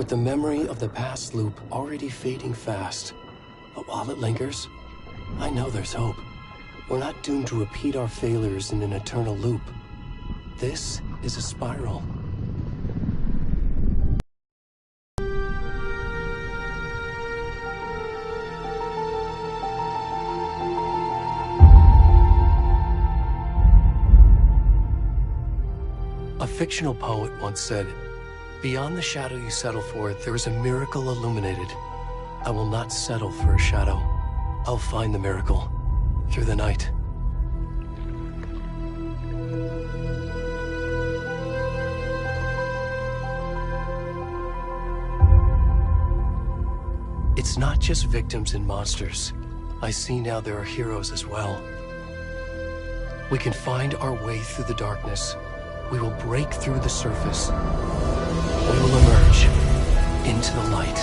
with the memory of the past loop already fading fast. But while it lingers, I know there's hope. We're not doomed to repeat our failures in an eternal loop. This is a spiral. A fictional poet once said, "Beyond the shadow you settle for, there is a miracle illuminated. I will not settle for a shadow. I'll find the miracle through the night." It's not just victims and monsters. I see now there are heroes as well. We can find our way through the darkness. We will break through the surface. We will emerge into the light.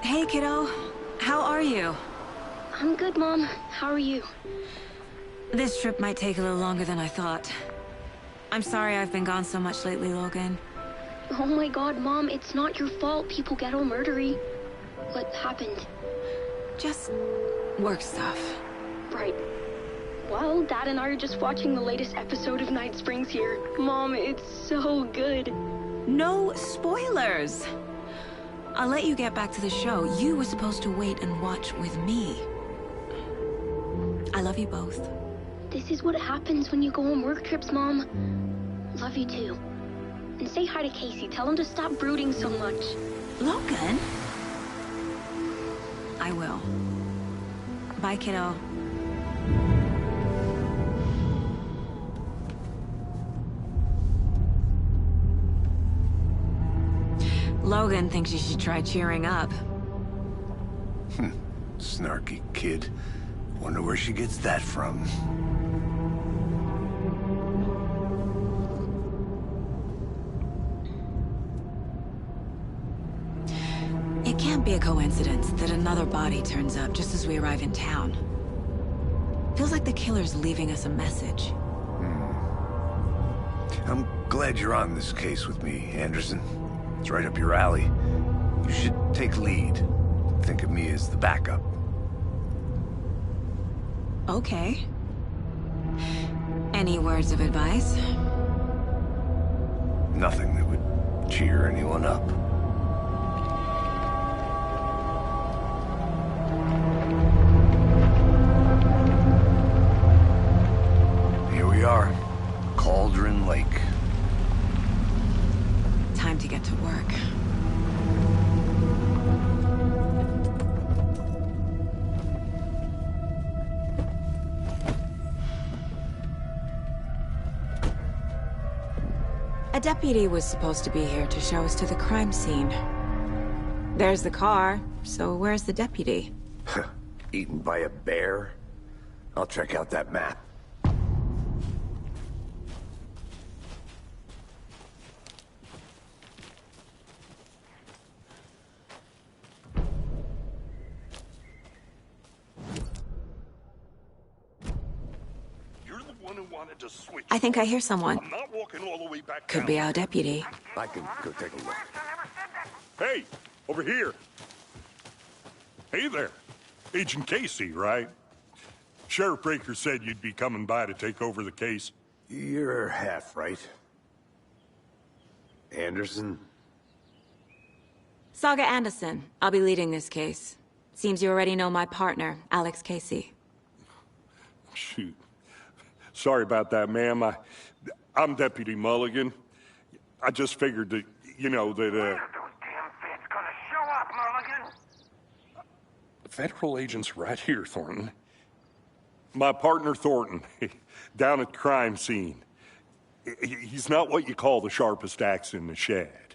Hey, kiddo. How are you? I'm good, Mom. How are you? This trip might take a little longer than I thought. I'm sorry I've been gone so much lately, Logan. Oh my god, Mom, it's not your fault people get all murdery. What happened? Just work stuff. Right. Well, Dad and I are just watching the latest episode of Night Springs here. Mom, it's so good. No spoilers! I'll let you get back to the show. You were supposed to wait and watch with me. I love you both. This is what happens when you go on work trips, Mom. Love you too. And say hi to Casey. Tell him to stop brooding so much. Logan? I will. Bye, kiddo. Logan thinks you should try cheering up. Snarky kid. Wonder where she gets that from. It can't be a coincidence that another body turns up just as we arrive in town. Feels like the killer's leaving us a message. I'm glad you're on this case with me, Anderson. It's right up your alley. You should take lead. Think of me as the backup. Okay. Any words of advice? Nothing that would cheer anyone up. Here we are. Cauldron Lake. Time to get to work. deputy was supposed to be here to show us to the crime scene. There's the car, so where's the deputy? Eaten by a bear? I'll check out that map. I think I hear someone. I'm not walking all the way back Could down. be our deputy. I can go take a look. Hey, over here. Hey there. Agent Casey, right? Sheriff Breaker said you'd be coming by to take over the case. You're half right. Anderson? Saga Anderson. I'll be leading this case. Seems you already know my partner, Alex Casey. Shoot. Sorry about that, ma'am. I'm Deputy Mulligan. I just figured that, you know, that, When are those damn feds gonna show up, Mulligan? federal agent's right here, Thornton. My partner, Thornton, down at the crime scene. He's not what you call the sharpest axe in the shed.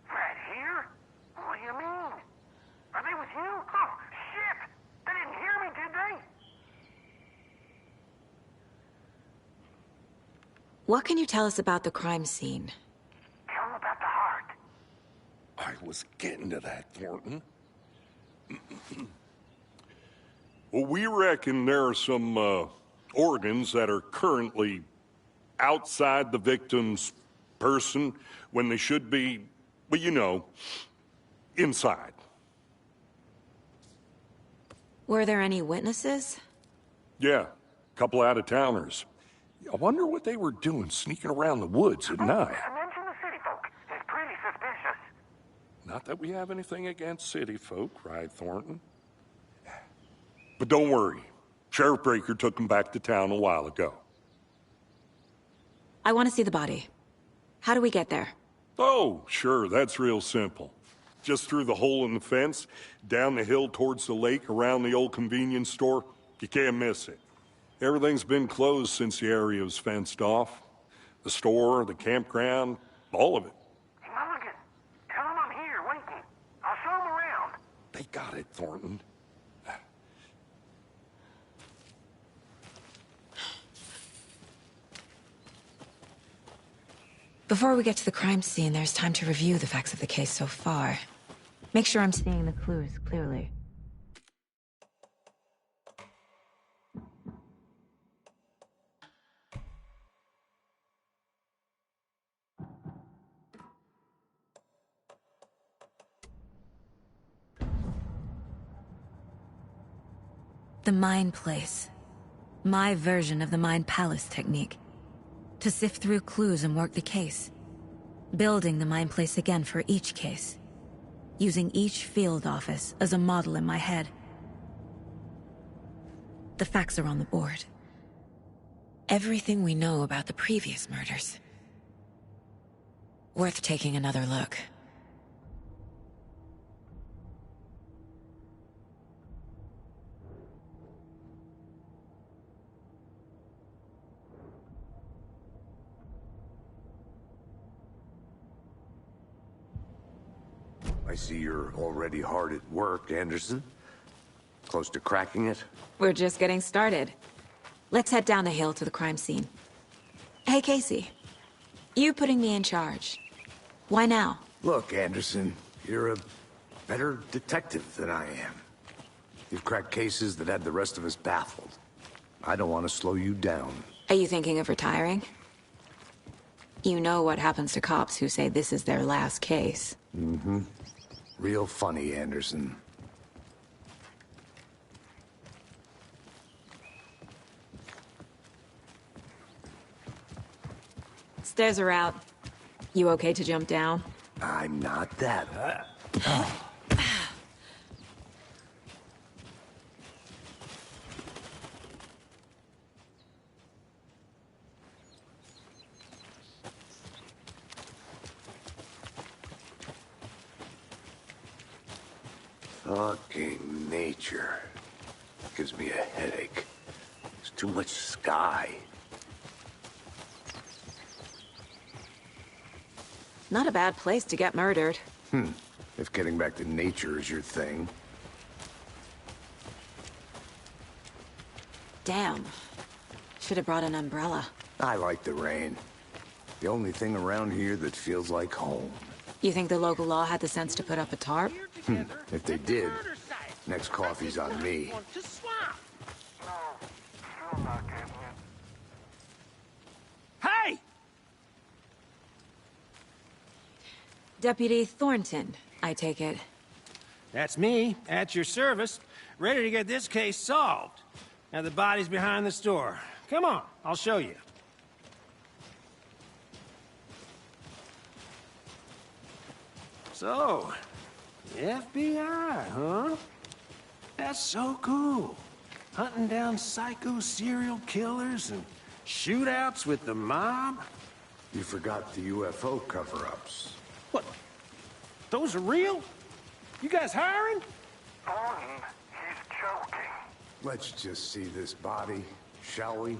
Right here? What do you mean? Are they with you? Oh, shit! They didn't hear me, did they? What can you tell us about the crime scene? Tell them about the heart. I was getting to that, Thornton. Well, we reckon there are some organs that are currently outside the victim's person when they should be, well, you know, inside. Were there any witnesses? Yeah, a couple out-of-towners. I wonder what they were doing sneaking around the woods at night. Mention the city folk. It's pretty suspicious. Not that we have anything against city folk, right, Thornton? But don't worry. Sheriff Breaker took them back to town a while ago. I want to see the body. How do we get there? Oh, sure, that's real simple. Just through the hole in the fence, down the hill towards the lake, around the old convenience store. You can't miss it. Everything's been closed since the area was fenced off. The store, the campground, all of it. Hey, Mulligan, tell them I'm here waiting. I'll show them around. They got it, Thornton. Before we get to the crime scene, there's time to review the facts of the case so far. Make sure I'm seeing the clues clearly. The Mind Place. My version of the Mind Palace technique. To sift through clues and work the case. Building the Mind Place again for each case. Using each field office as a model in my head. The facts are on the board. Everything we know about the previous murders. Worth taking another look. I see you're already hard at work, Anderson. Close to cracking it? We're just getting started. Let's head down the hill to the crime scene. Hey, Casey. You putting me in charge. Why now? Look, Anderson, you're a better detective than I am. You've cracked cases that had the rest of us baffled. I don't want to slow you down. Are you thinking of retiring? You know what happens to cops who say this is their last case. Mm-hmm. Real funny, Anderson. Stairs are out. You okay to jump down? I'm not that. Fucking nature. Gives me a headache. There's too much sky. Not a bad place to get murdered. If getting back to nature is your thing. Damn. Should have brought an umbrella. I like the rain. The only thing around here that feels like home. You think the local law had the sense to put up a tarp? If they did, next coffee's on me. No, still not getting it. Hey! Deputy Thornton, I take it. That's me, at your service, ready to get this case solved. Now the body's behind the store. Come on, I'll show you. So, the FBI, huh? That's so cool. Hunting down psycho serial killers and shootouts with the mob. You forgot the UFO cover-ups. What? Those are real? You guys hiring? Thornton, he's joking. Let's just see this body, shall we?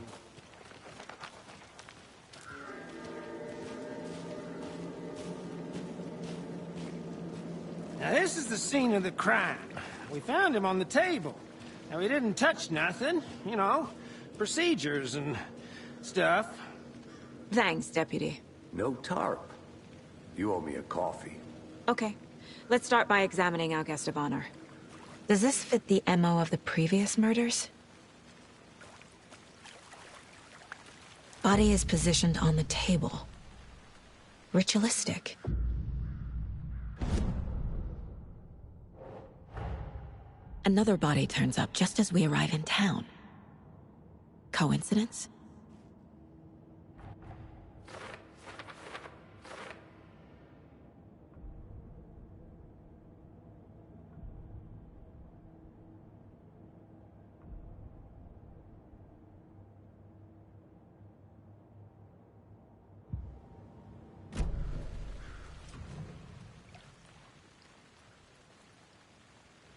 Now this is the scene of the crime. We found him on the table. Now he didn't touch nothing, you know, procedures and stuff. Thanks, Deputy. No tarp. You owe me a coffee. Okay. Let's start by examining our guest of honor. Does this fit the MO of the previous murders? Body is positioned on the table. Ritualistic. Another body turns up just as we arrive in town. Coincidence?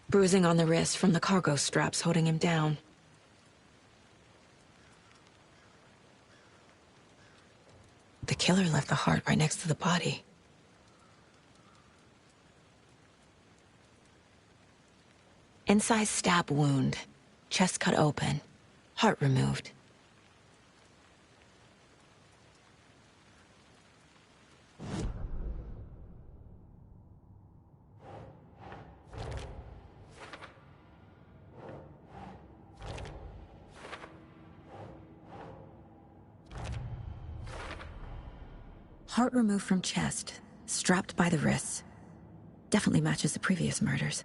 Bruising on the wrist from the cargo straps holding him down. The killer left the heart right next to the body. Incised stab wound, chest cut open, heart removed. Heart removed from chest, strapped by the wrists. Definitely matches the previous murders.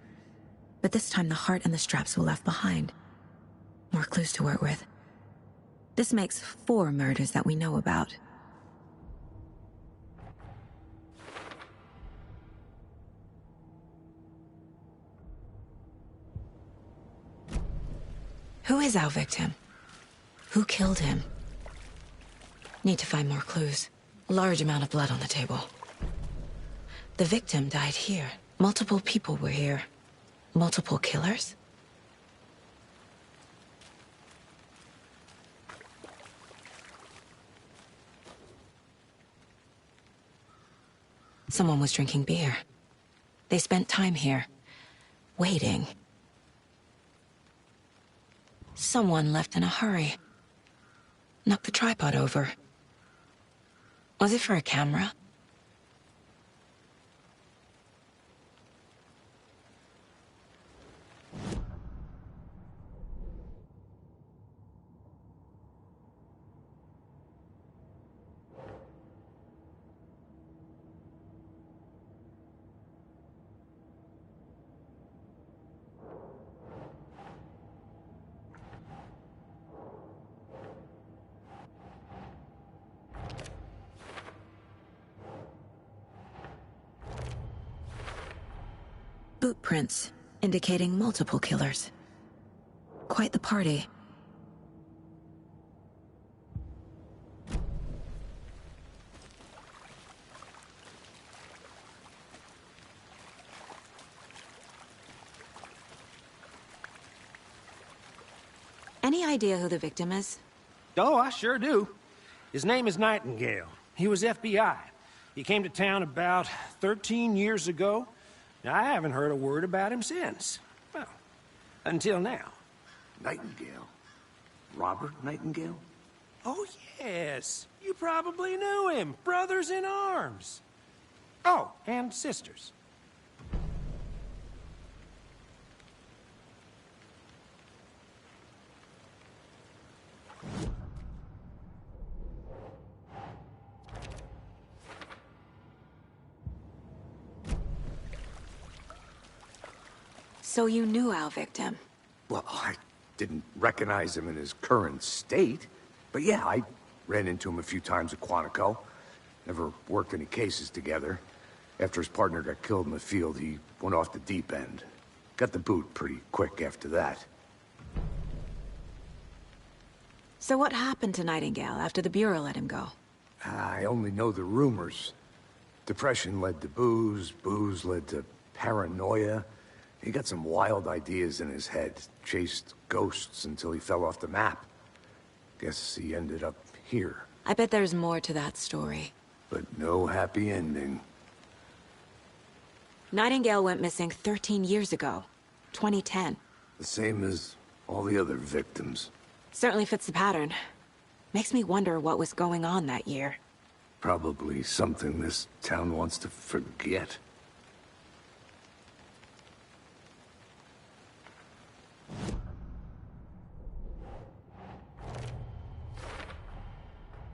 But this time the heart and the straps were left behind. More clues to work with. This makes 4 murders that we know about. Who is our victim? Who killed him? Need to find more clues. Large amount of blood on the table. The victim died here. Multiple people were here. Multiple killers? Someone was drinking beer. They spent time here, waiting. Someone left in a hurry. Knocked the tripod over. Was it for a camera? Boot prints, indicating multiple killers. Quite the party. Any idea who the victim is? Oh, I sure do. His name is Nightingale. He was FBI. He came to town about 13 years ago. I haven't heard a word about him since. Well, until now. Nightingale? Robert Nightingale? Oh, yes. You probably knew him. Brothers in arms. Oh, and sisters. So you knew our victim? Well, I didn't recognize him in his current state. But yeah, I ran into him a few times at Quantico. Never worked any cases together. After his partner got killed in the field, he went off the deep end. Got the boot pretty quick after that. So what happened to Nightingale after the Bureau let him go? I only know the rumors. Depression led to booze, booze led to paranoia. He got some wild ideas in his head, chased ghosts until he fell off the map. Guess he ended up here. I bet there's more to that story. But no happy ending. Nightingale went missing 13 years ago, 2010. The same as all the other victims. Certainly fits the pattern. Makes me wonder what was going on that year. Probably something this town wants to forget.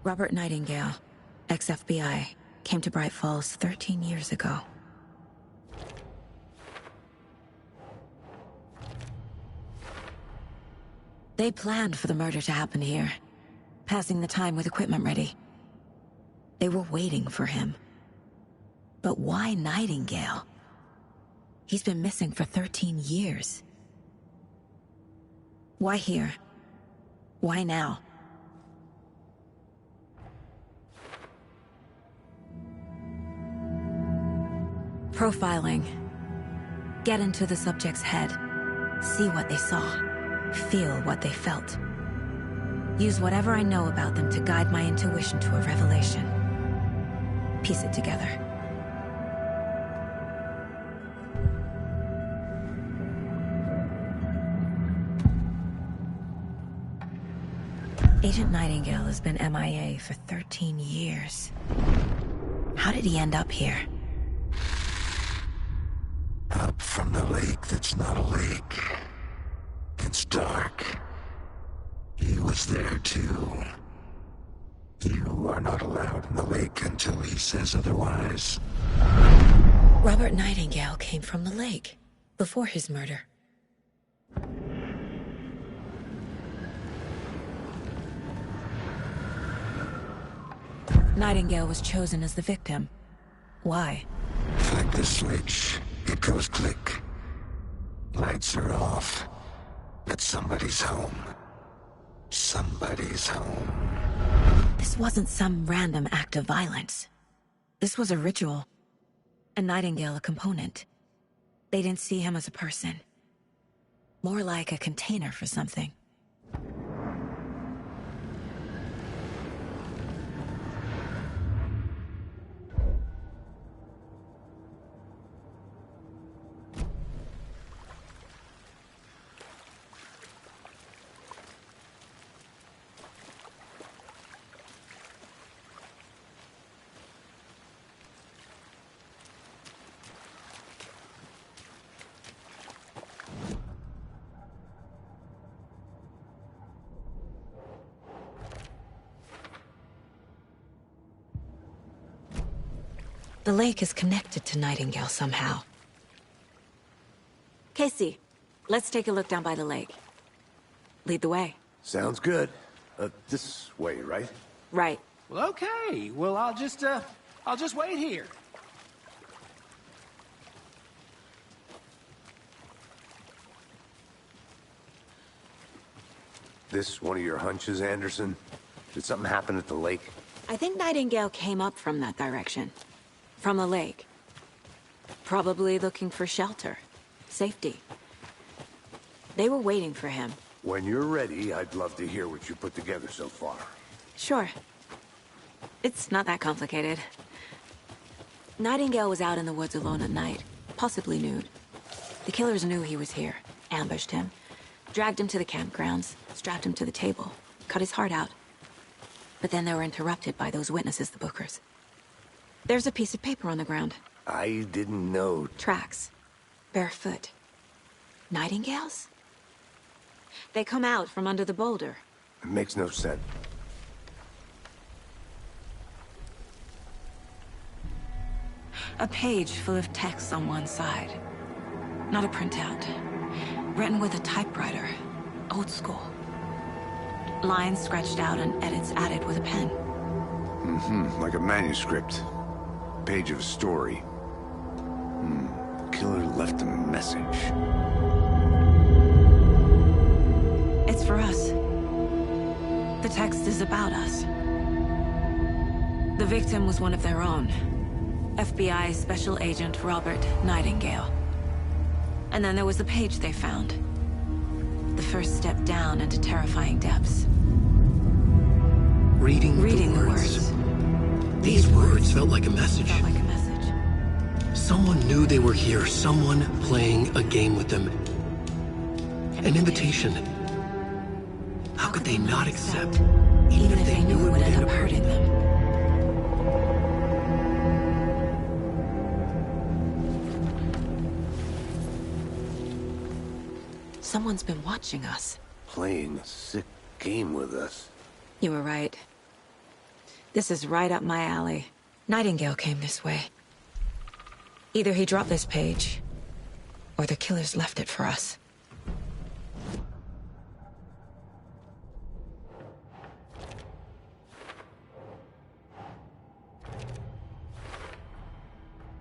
Robert Nightingale, ex-FBI, came to Bright Falls 13 years ago. They planned for the murder to happen here, passing the time with equipment ready. They were waiting for him. But why Nightingale? He's been missing for 13 years. Why here? Why now? Profiling. Get into the subject's head. See what they saw. Feel what they felt. Use whatever I know about them to guide my intuition to a revelation. Piece it together. Agent Nightingale has been MIA for 13 years. How did he end up here? Up from the lake that's not a lake. It's dark. He was there too. You are not allowed in the lake until he says otherwise. Robert Nightingale came from the lake, before his murder. Nightingale was chosen as the victim. Why? Flick the switch, it goes click. Lights are off. But somebody's home. Somebody's home. This wasn't some random act of violence. This was a ritual. And Nightingale a component. They didn't see him as a person. More like a container for something. The lake is connected to Nightingale somehow. Casey, let's take a look down by the lake. Lead the way. Sounds good. This way, right? Right. Well, okay. Well, I'll just wait here. This one of your hunches, Anderson? Did something happen at the lake? I think Nightingale came up from that direction. From the lake. Probably looking for shelter. Safety. They were waiting for him. When you're ready, I'd love to hear what you put together so far. Sure. It's not that complicated. Nightingale was out in the woods alone at night, possibly nude. The killers knew he was here, ambushed him, dragged him to the campgrounds, strapped him to the table, cut his heart out. But then they were interrupted by those witnesses, the Bookers. There's a piece of paper on the ground. I didn't know. Tracks. Barefoot. Nightingales? They come out from under the boulder. It makes no sense. A page full of text on one side. Not a printout. Written with a typewriter. Old school. Lines scratched out and edits added with a pen. Like a manuscript. Page of a story. The killer left a message. It's for us. The text is about us. The victim was one of their own. FBI Special Agent Robert Nightingale. And then there was the page they found. The first step down into terrifying depths. Reading the words. These words felt like a message. Someone knew they were here, someone playing a game with them. An invitation. How could they not accept, even if they knew it would end up hurting them? Someone's been watching us. Playing a sick game with us. You were right. This is right up my alley. Nightingale came this way. Either he dropped this page, or the killers left it for us.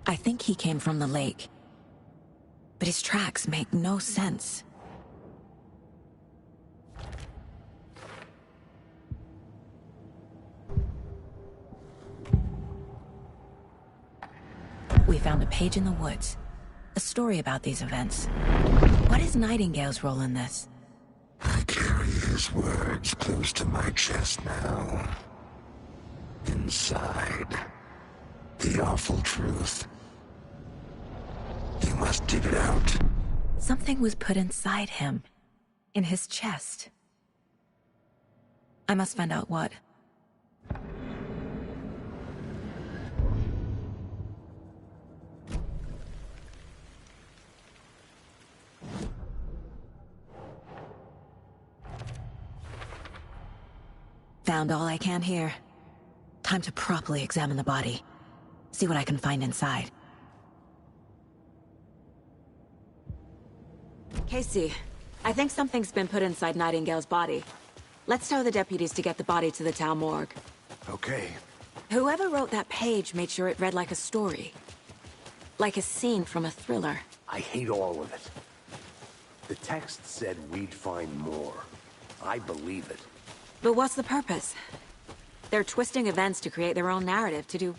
I think he came from the lake. But his tracks make no sense. We found a page in the woods. A story about these events. What is Nightingale's role in this? I carry his words close to my chest now. Inside, the awful truth. You must dig it out. Something was put inside him. In his chest. I must find out what. Found all I can here. Time to properly examine the body. See what I can find inside. Casey, I think something's been put inside Nightingale's body. Let's tell the deputies to get the body to the town morgue. Okay. Whoever wrote that page made sure it read like a story. Like a scene from a thriller. I hate all of it. The text said we'd find more. I believe it. But what's the purpose? They're twisting events to create their own narrative. To do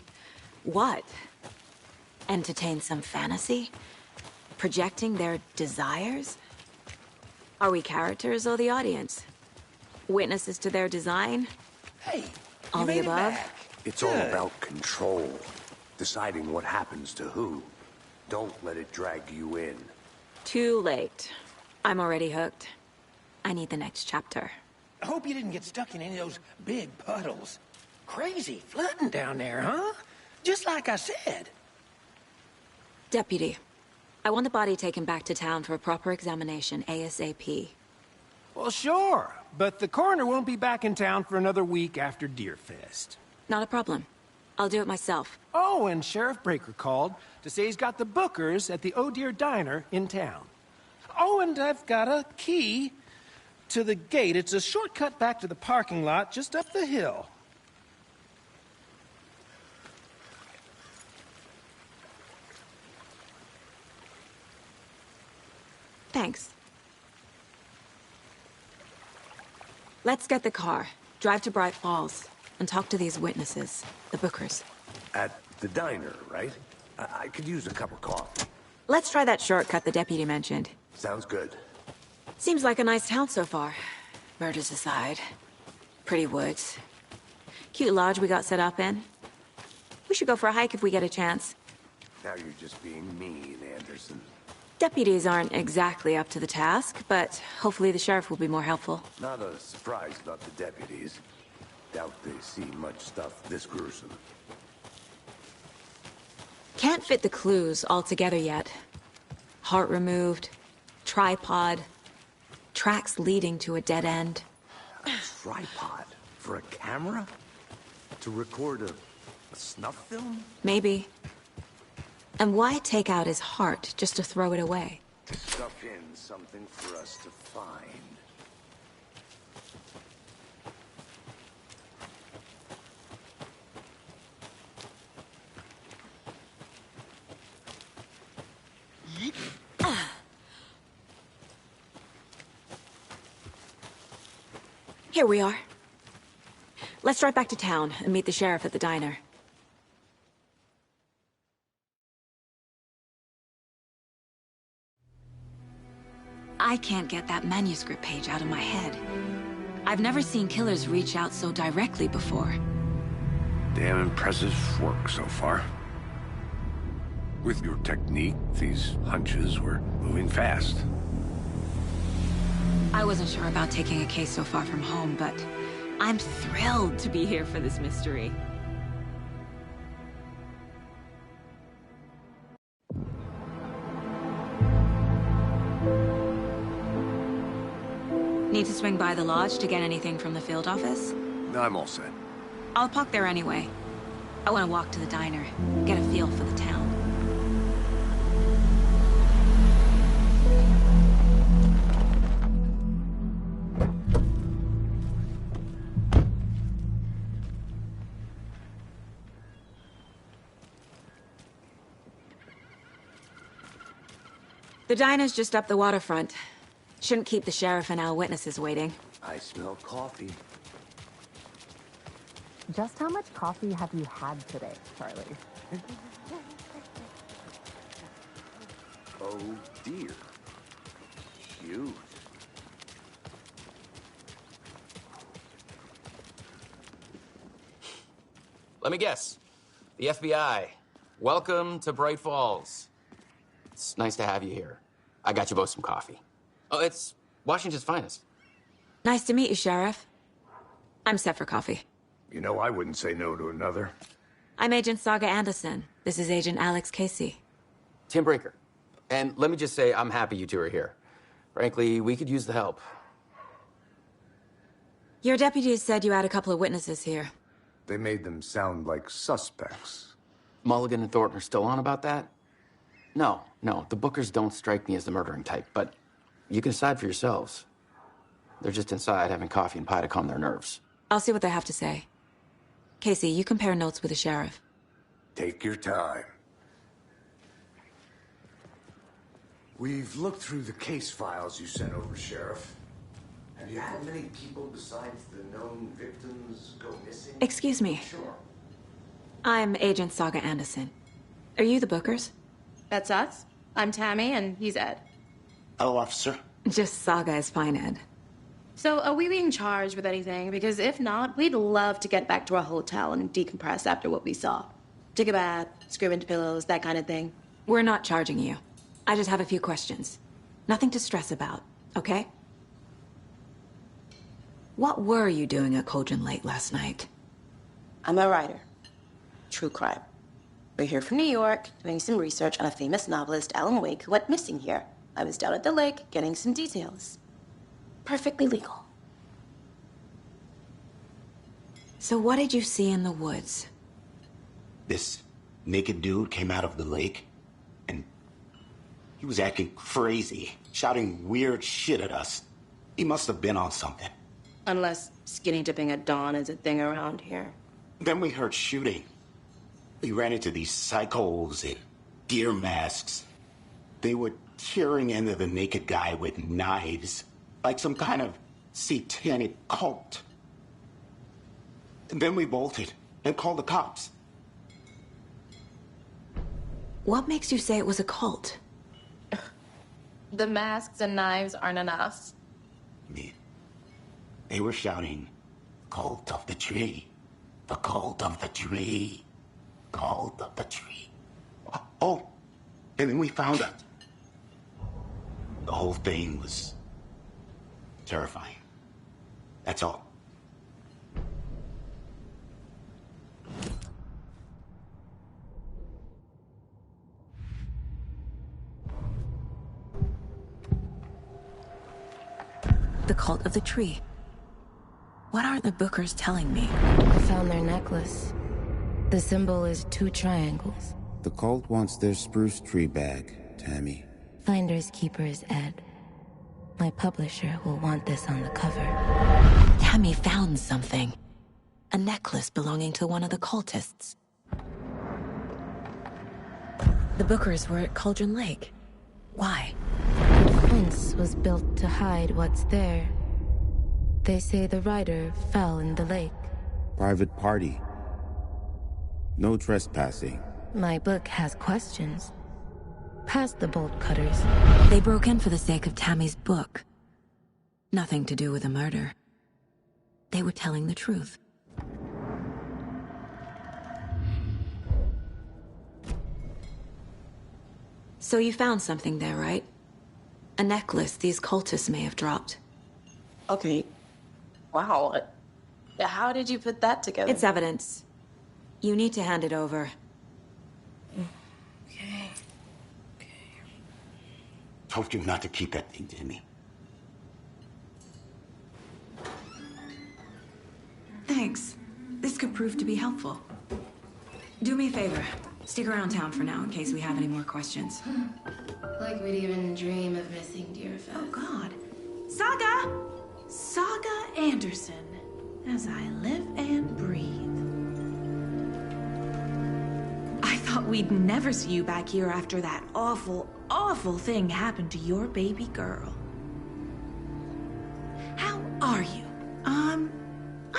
what? Entertain some fantasy? Projecting their desires? Are we characters or the audience? Witnesses to their design? Hey, all the above? It's all about control. Deciding what happens to who. Don't let it drag you in. Too late. I'm already hooked. I need the next chapter. I hope you didn't get stuck in any of those big puddles. Crazy flooding down there, huh? Just like I said. Deputy, I want the body taken back to town for a proper examination, ASAP. Well, sure, but the coroner won't be back in town for another week after Deerfest. Not a problem. I'll do it myself. Oh, and Sheriff Breaker called to say he's got the Bookers at the Oh Dear Diner in town. Oh, and I've got a key to the gate. It's a shortcut back to the parking lot just up the hill. Thanks. Let's get the car, drive to Bright Falls, and talk to these witnesses, the Bookers. At the diner, right? I could use a cup of coffee. Let's try that shortcut the deputy mentioned. Sounds good. Seems like a nice town so far. Murders aside. Pretty woods. Cute lodge we got set up in. We should go for a hike if we get a chance. Now you're just being mean, Anderson. Deputies aren't exactly up to the task, but hopefully the sheriff will be more helpful. Not a surprise about the deputies. Doubt they see much stuff this gruesome. Can't fit the clues all together yet. Heart removed, tripod, tracks leading to a dead end. A tripod? For a camera? To record a snuff film? Maybe. And why take out his heart just to throw it away? Stuff in something for us to find. Here we are. Let's drive back to town and meet the sheriff at the diner. I can't get that manuscript page out of my head. I've never seen killers reach out so directly before. Damn impressive work so far. With your technique, these hunches were moving fast. I wasn't sure about taking a case so far from home, but I'm thrilled to be here for this mystery. Need to swing by the lodge to get anything from the field office? I'm all set. I'll park there anyway. I want to walk to the diner, get a feel for the town. The diner's just up the waterfront. Shouldn't keep the sheriff and our witnesses waiting. I smell coffee. Just how much coffee have you had today, Charlie? Oh dear. Cute. Let me guess. The FBI. Welcome to Bright Falls. It's nice to have you here. I got you both some coffee. Oh, it's Washington's finest. Nice to meet you, Sheriff. I'm set for coffee. You know, I wouldn't say no to another. I'm Agent Saga Anderson. This is Agent Alex Casey. Tim Brinker. And let me just say, I'm happy you two are here. Frankly, we could use the help. Your deputies said you had a couple of witnesses here. They made them sound like suspects. Mulligan and Thornton are still on about that? No, the Bookers don't strike me as the murdering type, but you can decide for yourselves. They're just inside having coffee and pie to calm their nerves. I'll see what they have to say. Casey, you compare notes with the sheriff. Take your time. We've looked through the case files you sent over, Sheriff. Have you had many people besides the known victims go missing? Excuse me. Sure. I'm Agent Saga Anderson. Are you the Bookers? That's us. I'm Tammy, and he's Ed. Hello, officer. Just Saga is fine, Ed. So, are we being charged with anything? Because if not, we'd love to get back to our hotel and decompress after what we saw. Take a bath, scream into pillows, that kind of thing. We're not charging you. I just have a few questions. Nothing to stress about, okay? What were you doing at Cauldron Lake last night? I'm a writer. True crime. We're here from New York, doing some research on a famous novelist, Alan Wake, who went missing here. I was down at the lake, getting some details. Perfectly legal. So what did you see in the woods? This naked dude came out of the lake, and he was acting crazy, shouting weird shit at us. He must have been on something. Unless skinny dipping at dawn is a thing around here. Then we heard shooting. We ran into these psychos in deer masks. They were tearing into the naked guy with knives, like some kind of satanic cult. And then we bolted and called the cops. What makes you say it was a cult? The masks and knives aren't enough. I mean, they were shouting, "Cult of the tree, the cult of the tree, cult of the tree." Oh, and then we found her. The whole thing was terrifying. That's all. The cult of the tree. What are the Bookers telling me? I found their necklace. The symbol is 2 triangles. The cult wants their spruce tree back, Tammy. Finders keepers, Ed. My publisher will want this on the cover. Tammy found something. A necklace belonging to one of the cultists. The Bookers were at Cauldron Lake. Why? The fence was built to hide what's there. They say the rider fell in the lake. Private party. No trespassing. My book has questions. Past the bolt cutters. They broke in for the sake of Tammy's book. Nothing to do with a murder. They were telling the truth. So you found something there, right? A necklace these cultists may have dropped. Okay. Wow. How did you put that together? It's evidence. You need to hand it over. Okay. Told you not to keep that thing to me. Thanks. This could prove to be helpful. Do me a favor. Stick around town for now in case we have any more questions. Like we'd even dream of missing Deerfest. Oh, God. Saga! Saga Anderson. As I live and breathe. I thought we'd never see you back here after that awful, awful thing happened to your baby girl. How are you? I'm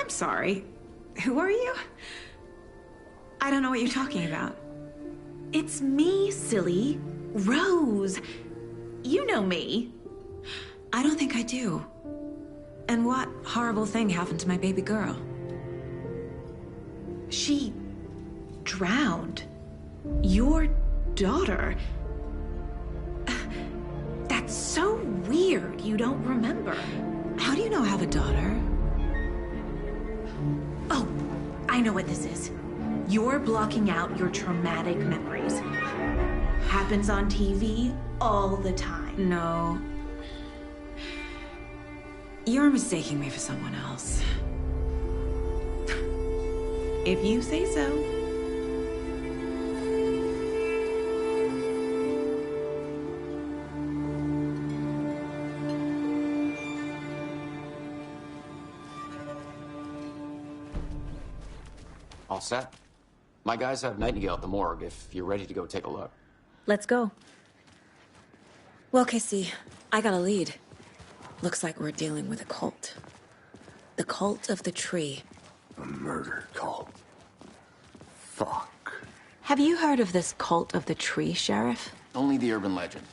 sorry. Who are you? I don't know what you're talking about. It's me, silly. Rose. You know me. I don't think I do. And what horrible thing happened to my baby girl? She drowned. Your daughter. That's so weird you don't remember. How do you know I have a daughter? Oh, I know what this is. You're blocking out your traumatic memories. Happens on TV all the time. No. You're mistaking me for someone else. If you say so. All set? My guys have Nightingale at the morgue if you're ready to go take a look. Let's go. Well, Casey, I got a lead. Looks like we're dealing with a cult. The cult of the tree. A murder cult. Fuck. Have you heard of this cult of the tree, Sheriff? Only the urban legend.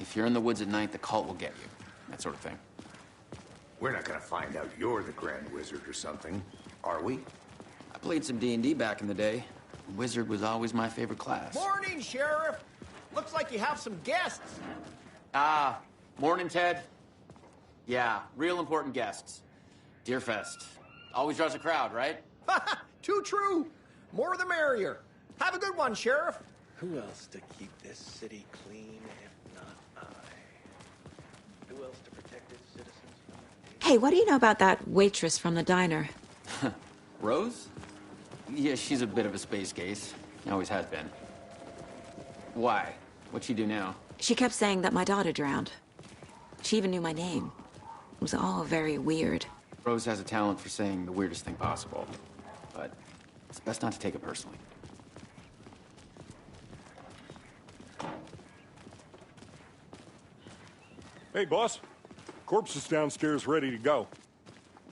If you're in the woods at night, the cult will get you. That sort of thing. We're not gonna find out you're the Grand Wizard or something, are we? I played some D&D back in the day. Wizard was always my favorite class. Morning, Sheriff. Looks like you have some guests. Morning, Ted. Yeah, real important guests. Deerfest. Always draws a crowd, right? Too true. More the merrier. Have a good one, Sheriff. Who else to keep this city clean if not I? Who else to protect its citizens from... Hey, what do you know about that waitress from the diner? Rose? Yeah, she's a bit of a space case. Always has been. Why? What'd she do now? She kept saying that my daughter drowned. She even knew my name. It was all very weird. Rose has a talent for saying the weirdest thing possible. But it's best not to take it personally. Hey, boss. Corpse is downstairs ready to go.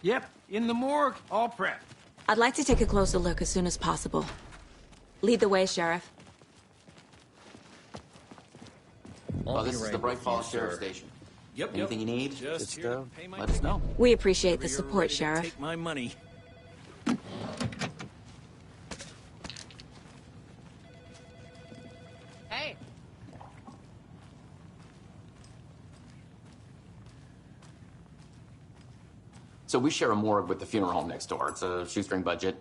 Yep, in the morgue, all prepped. I'd like to take a closer look as soon as possible. Lead the way, Sheriff. Well, this is the Bright Falls Sheriff Station. Yep. Anything you need, Just let us know. We appreciate the support, Sheriff. Take my money. Hey, So we share a morgue with the funeral home next door. It's a shoestring budget.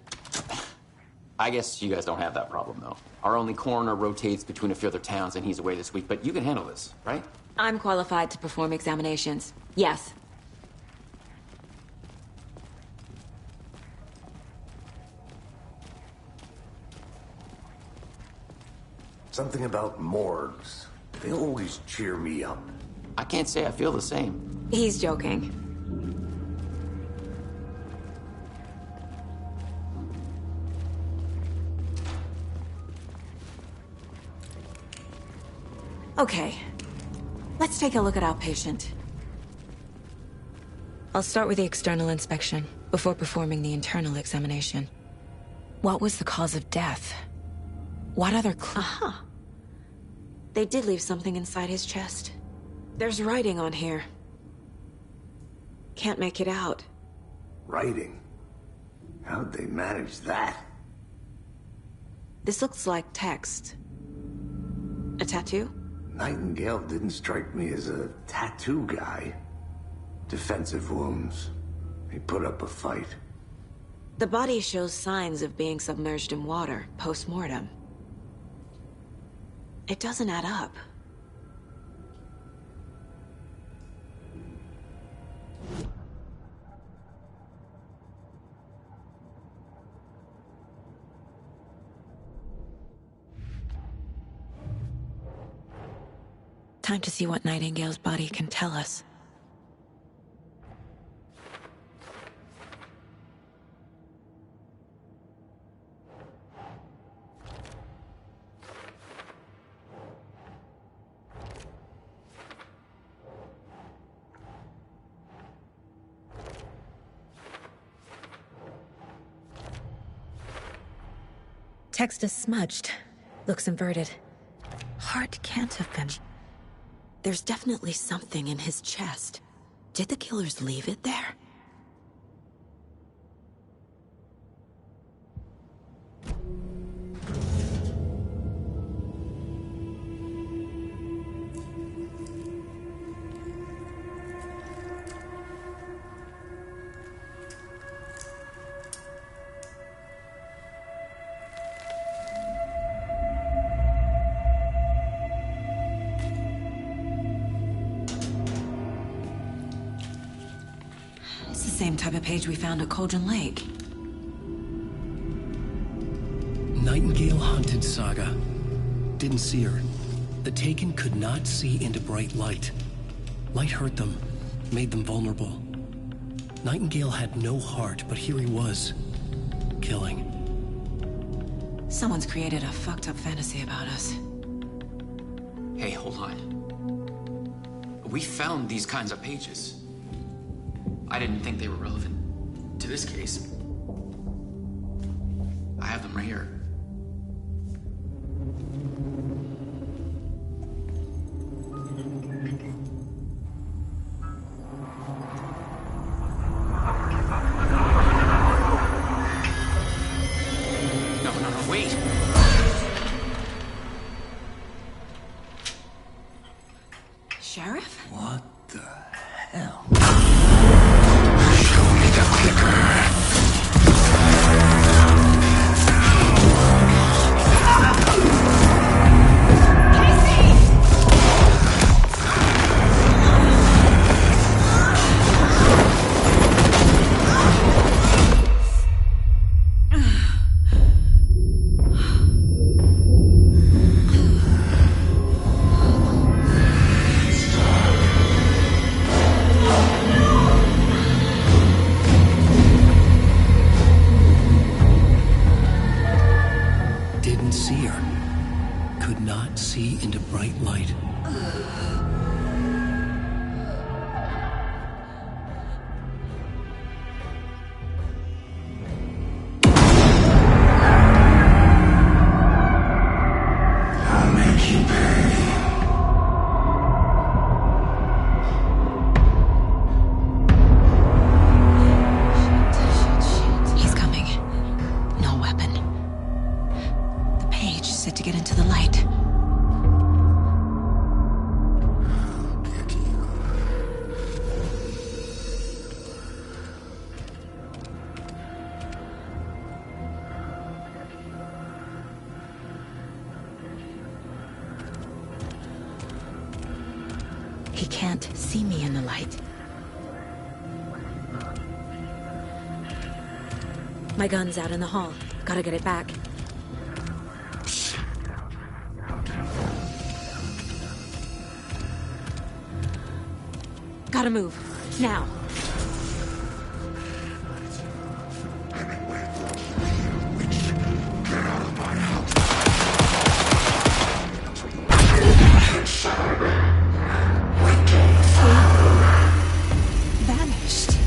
I guess you guys don't have that problem, though. Our only coroner rotates between a few other towns, and he's away this week, but you can handle this, right? I'm qualified to perform examinations. Yes. Something about morgues. They always cheer me up. I can't say I feel the same. He's joking. Okay. Let's take a look at our patient. I'll start with the external inspection before performing the internal examination. What was the cause of death? What other Aha. They did leave something inside his chest. There's writing on here. Can't make it out. Writing? How'd they manage that? This looks like text. A tattoo? Nightingale didn't strike me as a tattoo guy. Defensive wounds. He put up a fight. The body shows signs of being submerged in water, post-mortem. It doesn't add up. Time to see what Nightingale's body can tell us. Text is smudged. Looks inverted. Heart can't have been. There's definitely something in his chest. Did the killers leave it there? Same type of page we found at Cauldron Lake. Nightingale hunted Saga. Didn't see her. The Taken could not see into bright light. Light hurt them, made them vulnerable. Nightingale had no heart, but here he was, killing. Someone's created a fucked up fantasy about us. Hey, hold on. We found these kinds of pages. I didn't think they were relevant to this case. I have them right here. No, wait! Sheriff? What the hell? Show me the clicker. see me in the light. My gun's out in the hall. Gotta get it back. Gotta move. Now. Vanished.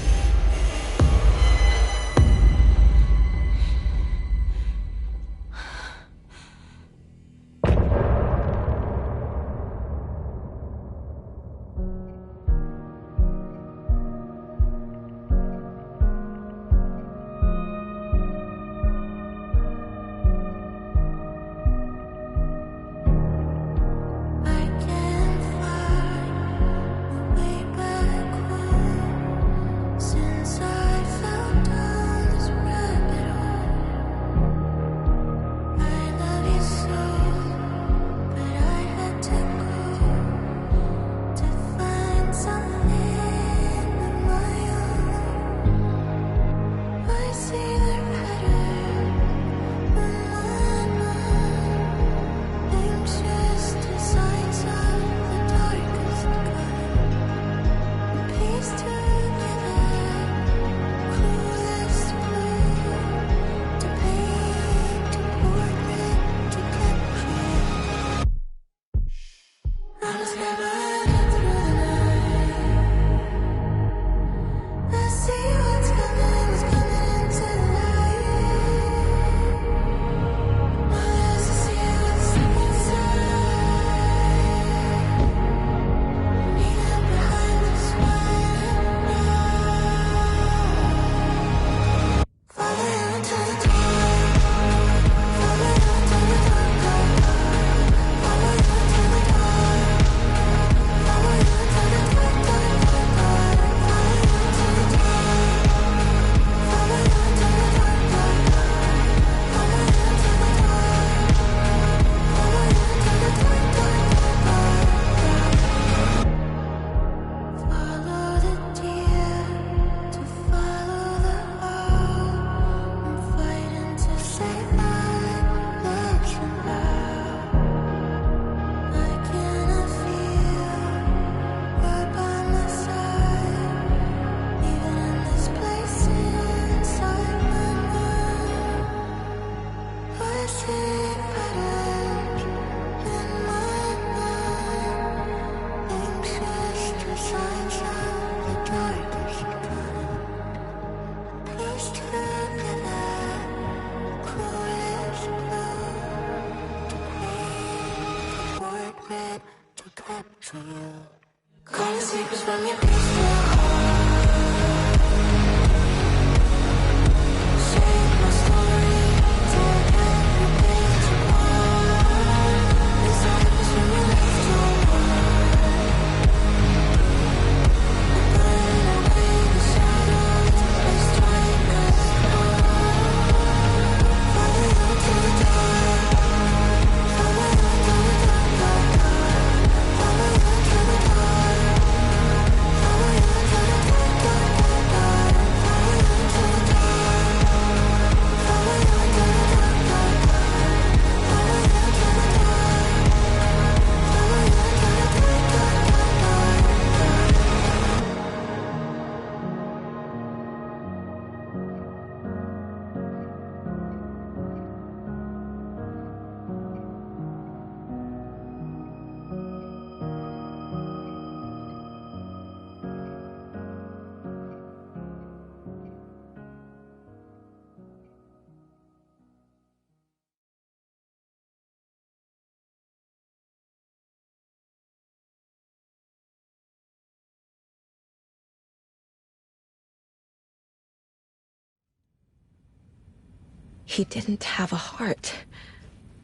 He didn't have a heart,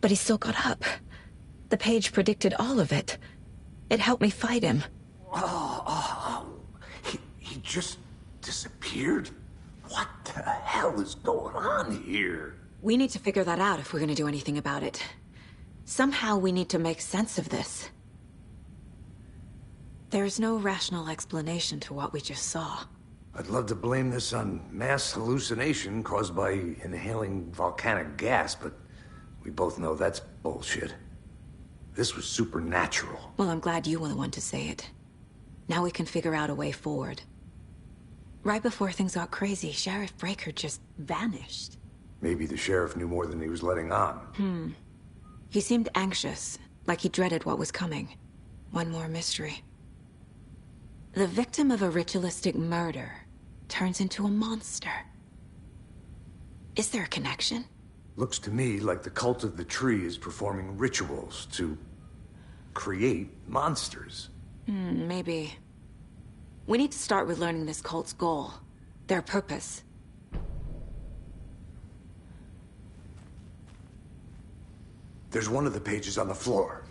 but he still got up. The page predicted all of it. It helped me fight him. He just disappeared? What the hell is going on here? We need to figure that out if we're gonna do anything about it. Somehow we need to make sense of this. There's no rational explanation to what we just saw. I'd love to blame this on mass hallucination caused by inhaling volcanic gas, but we both know that's bullshit. This was supernatural. Well, I'm glad you were the one to say it. Now we can figure out a way forward. Right before things got crazy, Sheriff Breaker just vanished. Maybe the sheriff knew more than he was letting on. He seemed anxious, like he dreaded what was coming. One more mystery. The victim of a ritualistic murder turns into a monster. Is there a connection? Looks to me like the cult of the tree is performing rituals to create monsters. Maybe. We need to start with learning this cult's goal, their purpose. There's one of the pages on the floor.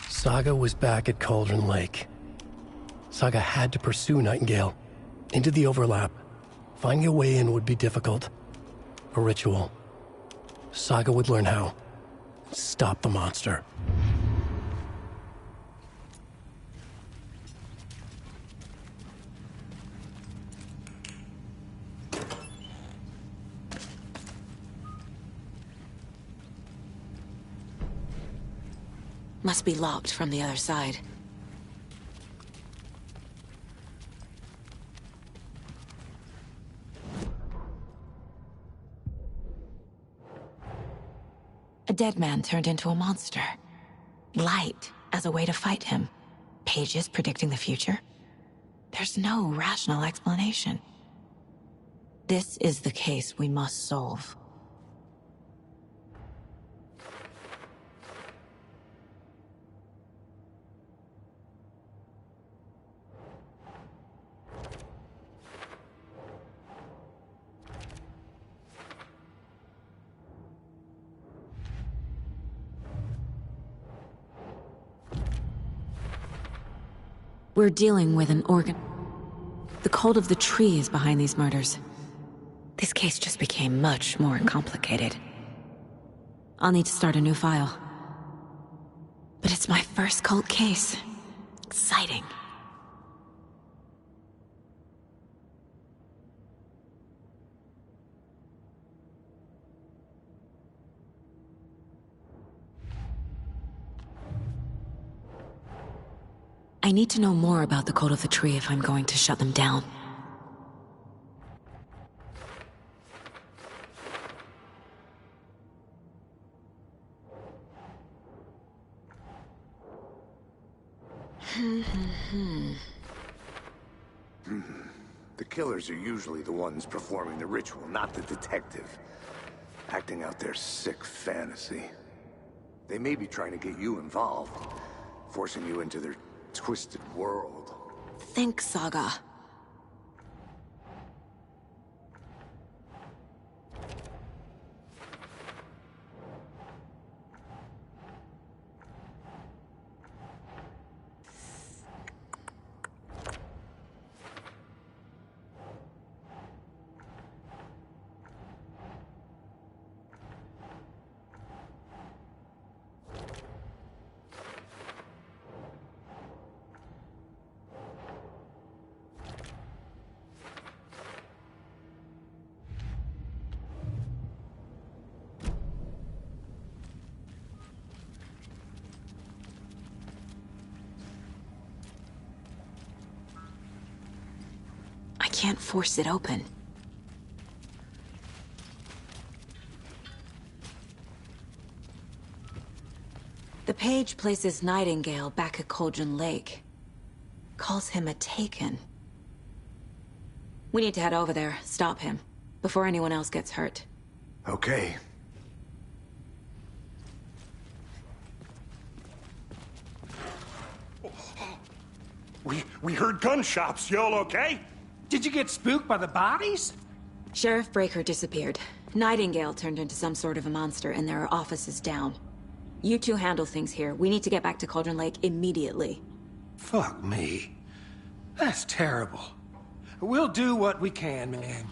Saga was back at Cauldron Lake. Saga had to pursue Nightingale into the overlap. Finding a way in would be difficult. A ritual. Saga would learn how. Stop the monster. Must be locked from the other side. A dead man turned into a monster. Light as a way to fight him. Pages predicting the future. There's no rational explanation. This is the case we must solve. We're dealing with an organ. The cult of the tree is behind these murders. This case just became much more complicated. I'll need to start a new file. But it's my first cult case. Exciting. I need to know more about the code of the tree if I'm going to shut them down. The killers are usually the ones performing the ritual, not the detective. Acting out their sick fantasy. They may be trying to get you involved, forcing you into their twisted world. Think, Saga. I can't force it open. The page places Nightingale back at Cauldron Lake. Calls him a Taken. We need to head over there, stop him, before anyone else gets hurt. Okay. We heard gunshots. Y'all okay? Did you get spooked by the bodies? Sheriff Breaker disappeared. Nightingale turned into some sort of a monster, and there are offices down. You two handle things here. We need to get back to Cauldron Lake immediately. Fuck me. That's terrible. We'll do what we can, man.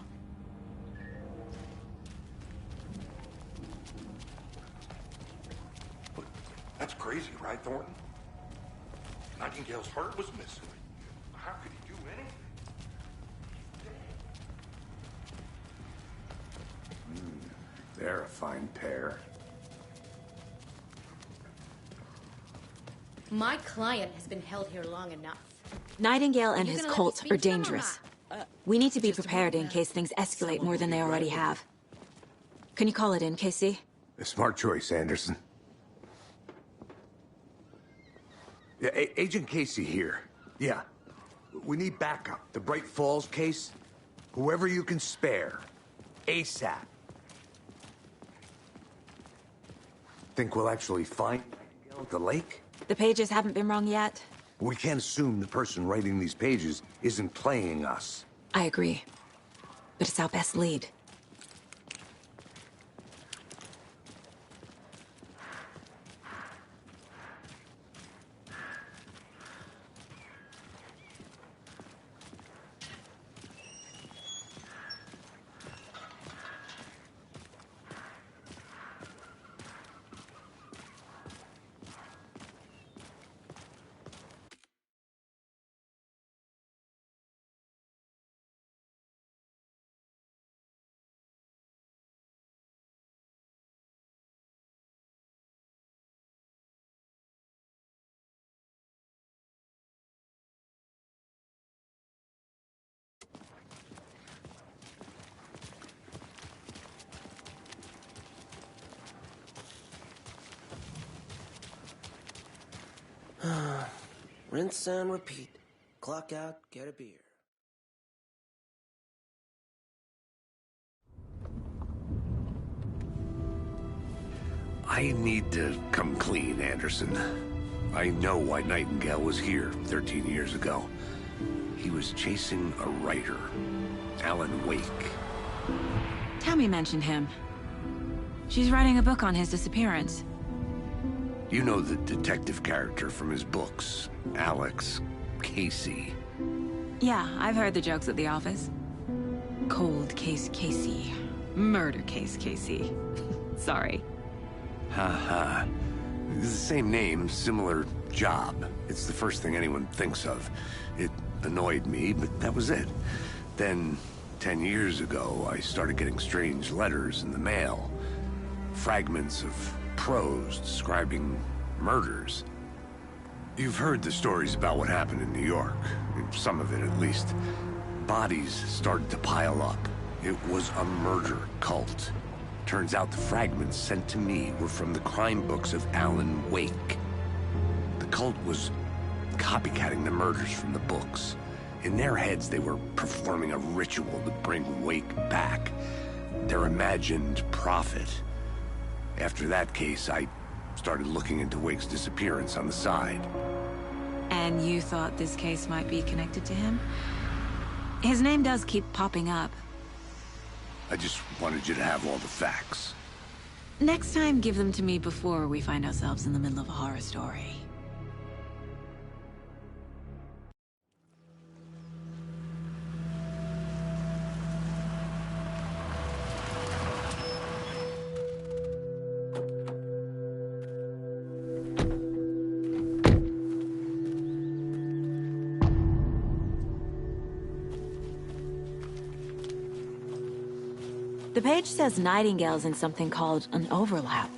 crazy, right, Thornton? Nightingale's heart was missing. How could he do anything? They're a fine pair. My client has been held here long enough. Nightingale and You his gonna let cult me are speak to him or dangerous. not? We need to be prepared in case things escalate more than they already have. Can you call it in, Casey? A smart choice, Anderson. Yeah, Agent Casey here. Yeah. We need backup. The Bright Falls case. Whoever you can spare. ASAP. Think we'll actually find Nightingale at the lake? The pages haven't been wrong yet. We can't assume the person writing these pages isn't playing us. I agree. But it's our best lead. Rinse and repeat. Clock out, get a beer. I need to come clean, Anderson. I know why Nightingale was here 13 years ago. He was chasing a writer, Alan Wake. Tammy mentioned him. She's writing a book on his disappearance. You know the detective character from his books, Alex Casey. Yeah, I've heard the jokes at the office. Cold case Casey. Murder case Casey. Sorry. Ha. It's the same name, similar job. It's the first thing anyone thinks of. It annoyed me, but that was it. Then, 10 years ago, I started getting strange letters in the mail. Fragments of prose describing murders. You've heard the stories about what happened in New York. Some of it, at least. Bodies started to pile up. It was a murder cult. Turns out the fragments sent to me were from the crime books of Alan Wake. The cult was copycatting the murders from the books. In their heads, they were performing a ritual to bring Wake back. Their imagined prophet. After that case, I started looking into Wake's disappearance on the side. And you thought this case might be connected to him? His name does keep popping up. I just wanted you to have all the facts. Next time, give them to me before we find ourselves in the middle of a horror story. The page says Nightingale's in something called an overlap.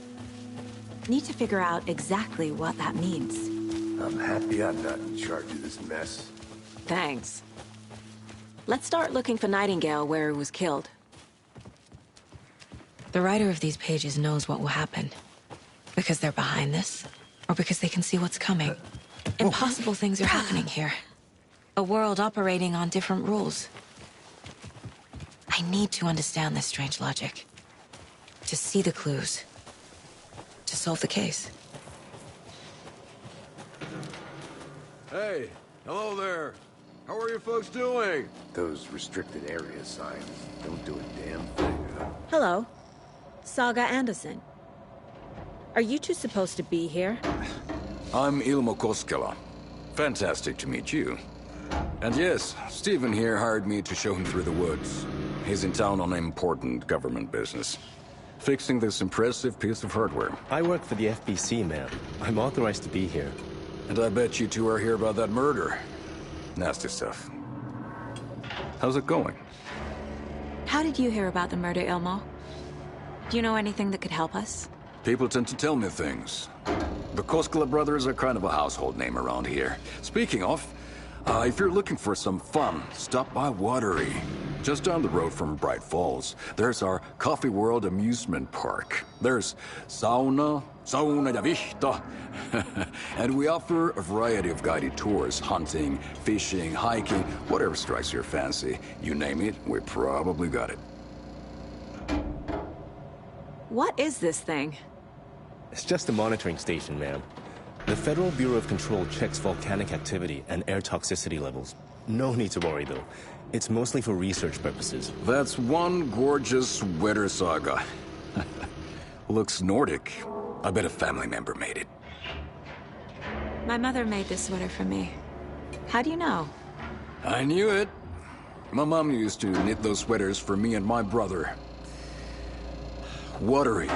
Need to figure out exactly what that means. I'm happy I'm not in charge of this mess. Thanks. Let's start looking for Nightingale where he was killed. The writer of these pages knows what will happen. Because they're behind this, or because they can see what's coming. Impossible things are happening here. A world operating on different rules. I need to understand this strange logic. To see the clues. To solve the case. Hey, hello there. How are you folks doing? Those restricted area signs don't do a damn thing. Hello. Saga Anderson. Are you two supposed to be here? I'm Ilmo Koskela. Fantastic to meet you. And yes, Stephen here hired me to show him through the woods. He's in town on important government business. fixing this impressive piece of hardware. I work for the FBC, ma'am. I'm authorized to be here. And I bet you two are here about that murder. Nasty stuff. How's it going? How did you hear about the murder, Ilmo? Do you know anything that could help us? People tend to tell me things. The Koskela brothers are kind of a household name around here. Speaking of, if you're looking for some fun, stop by Watery. Just down the road from Bright Falls, there's our Coffee World amusement park. There's sauna ja vihta. And we offer a variety of guided tours, hunting, fishing, hiking, whatever strikes your fancy. You name it, we probably got it. What is this thing? It's just a monitoring station, ma'am. The Federal Bureau of Control checks volcanic activity and air toxicity levels. No need to worry, though. It's mostly for research purposes. That's one gorgeous weather saga. Looks Nordic. I bet a family member made it. My mother made this sweater for me. How do you know? I knew it. My mom used to knit those sweaters for me and my brother. Watery,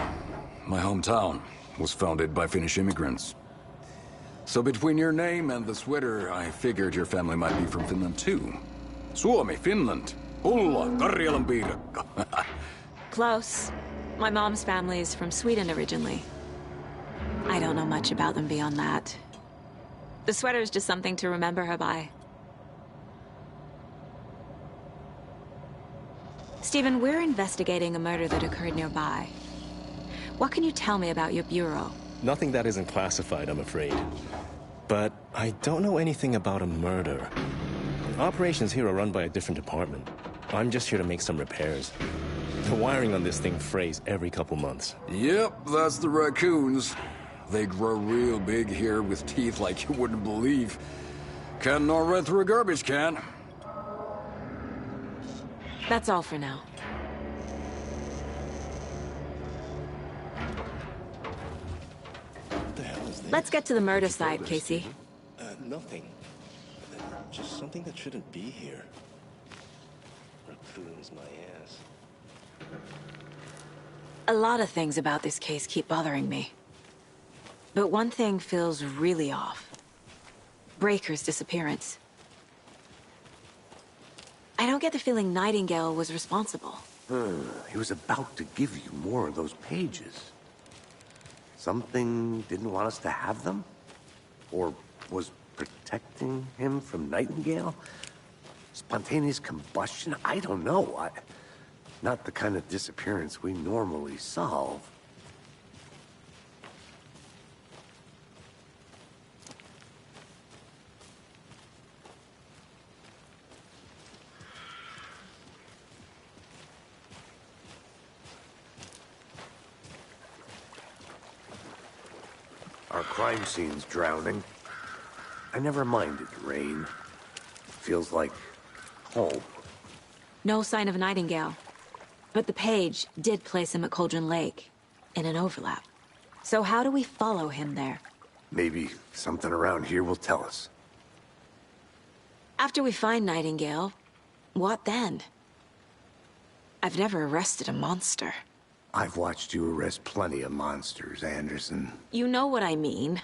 my hometown, was founded by Finnish immigrants. So between your name and the sweater, I figured your family might be from Finland too. Suomi, Finland. Ulla, Karjalan piirakka. Close. My mom's family is from Sweden originally. I don't know much about them beyond that. The sweater is just something to remember her by. Stephen, we're investigating a murder that occurred nearby. What can you tell me about your bureau? Nothing that isn't classified, I'm afraid. But I don't know anything about a murder. Operations here are run by a different department. I'm just here to make some repairs. The wiring on this thing frays every couple months. Yep, that's the raccoons. They grow real big here with teeth like you wouldn't believe. Can't know right through a garbage can. That's all for now. What the hell is this? Let's get to the murder site, Casey. Nothing. Just something that shouldn't be here. Raccoons, my ass. A lot of things about this case keep bothering me. But one thing feels really off. Breaker's disappearance. I don't get the feeling Nightingale was responsible. He was about to give you more of those pages. Something didn't want us to have them? Or was protecting him from Nightingale? Spontaneous combustion? I don't know. Not the kind of disappearance we normally solve. Our crime scene's drowning. I never minded rain. Feels like home. No sign of Nightingale. But the page did place him at Cauldron Lake, in an overlap. So how do we follow him there? Maybe something around here will tell us. After we find Nightingale, what then? I've never arrested a monster. I've watched you arrest plenty of monsters, Anderson. You know what I mean.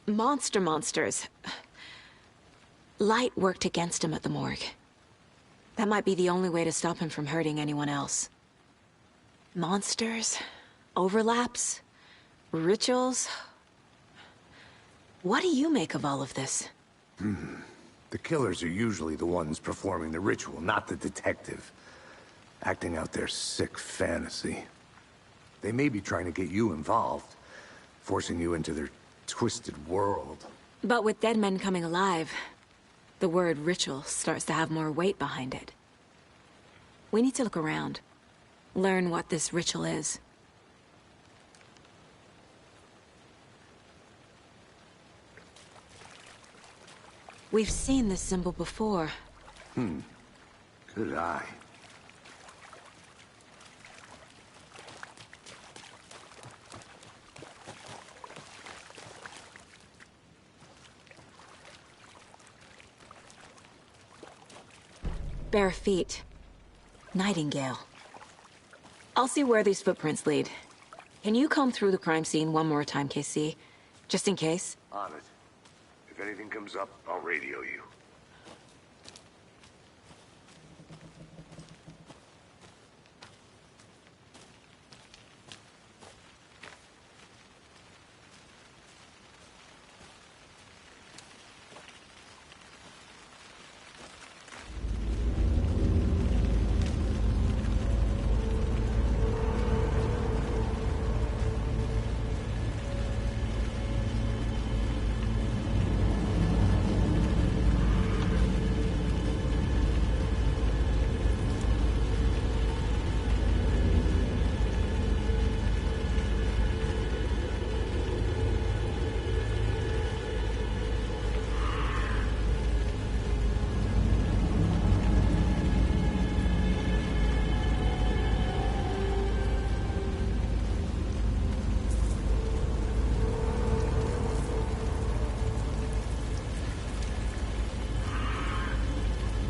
Monsters. Light worked against him at the morgue. That might be the only way to stop him from hurting anyone else. Monsters? Overlaps? Rituals? What do you make of all of this? The killers are usually the ones performing the ritual, not the detective. Acting out their sick fantasy. They may be trying to get you involved, forcing you into their twisted world. But with dead men coming alive, the word ritual starts to have more weight behind it. We need to look around. Learn what this ritual is. We've seen this symbol before. Good eye. Bare feet. Nightingale. I'll see where these footprints lead. Can you comb through the crime scene one more time, KC? Just in case? On it. If anything comes up, I'll radio you.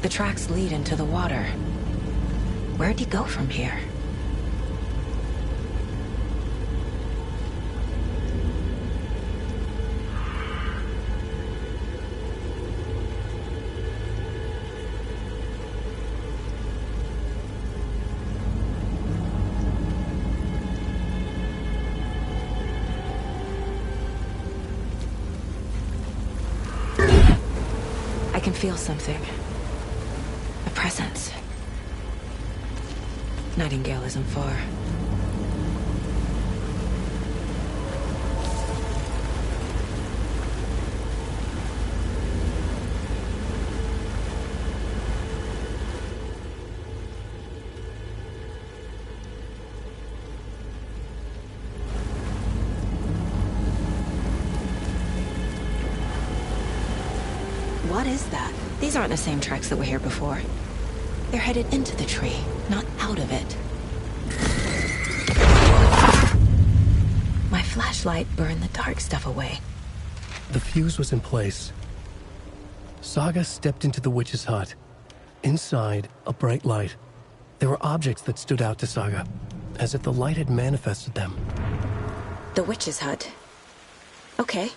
The tracks lead into the water. Where'd he go from here? I can feel something. A presence. Nightingale isn't far. What is that? These aren't the same tracks that were here before. They're headed into the tree, not out of it. My flashlight burned the dark stuff away. The fuse was in place. Saga stepped into the witch's hut. Inside, a bright light. There were objects that stood out to Saga, as if the light had manifested them. The witch's hut. Okay.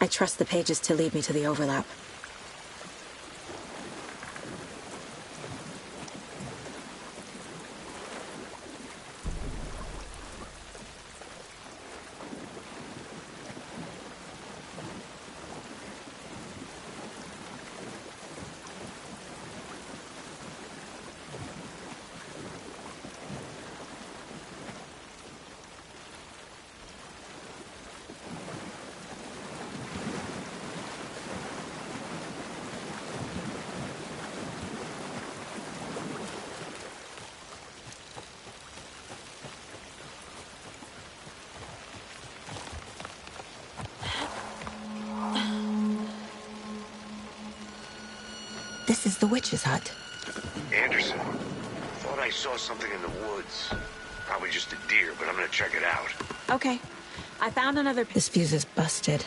I trust the pages to lead me to the overlap. This is the witch's hut. Anderson, thought I saw something in the woods. Probably just a deer, but I'm gonna check it out. Okay. I found another... This fuse is busted.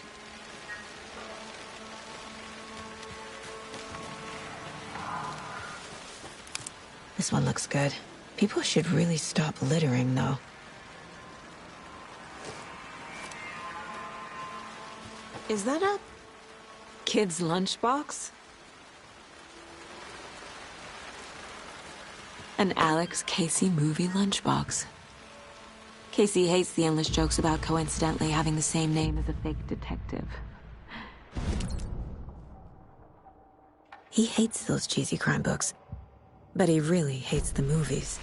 This one looks good. People should really stop littering, though. Is that a kid's lunchbox? An Alex Casey movie lunchbox. Casey hates the endless jokes about coincidentally having the same name as a fake detective. He hates those cheesy crime books, but he really hates the movies.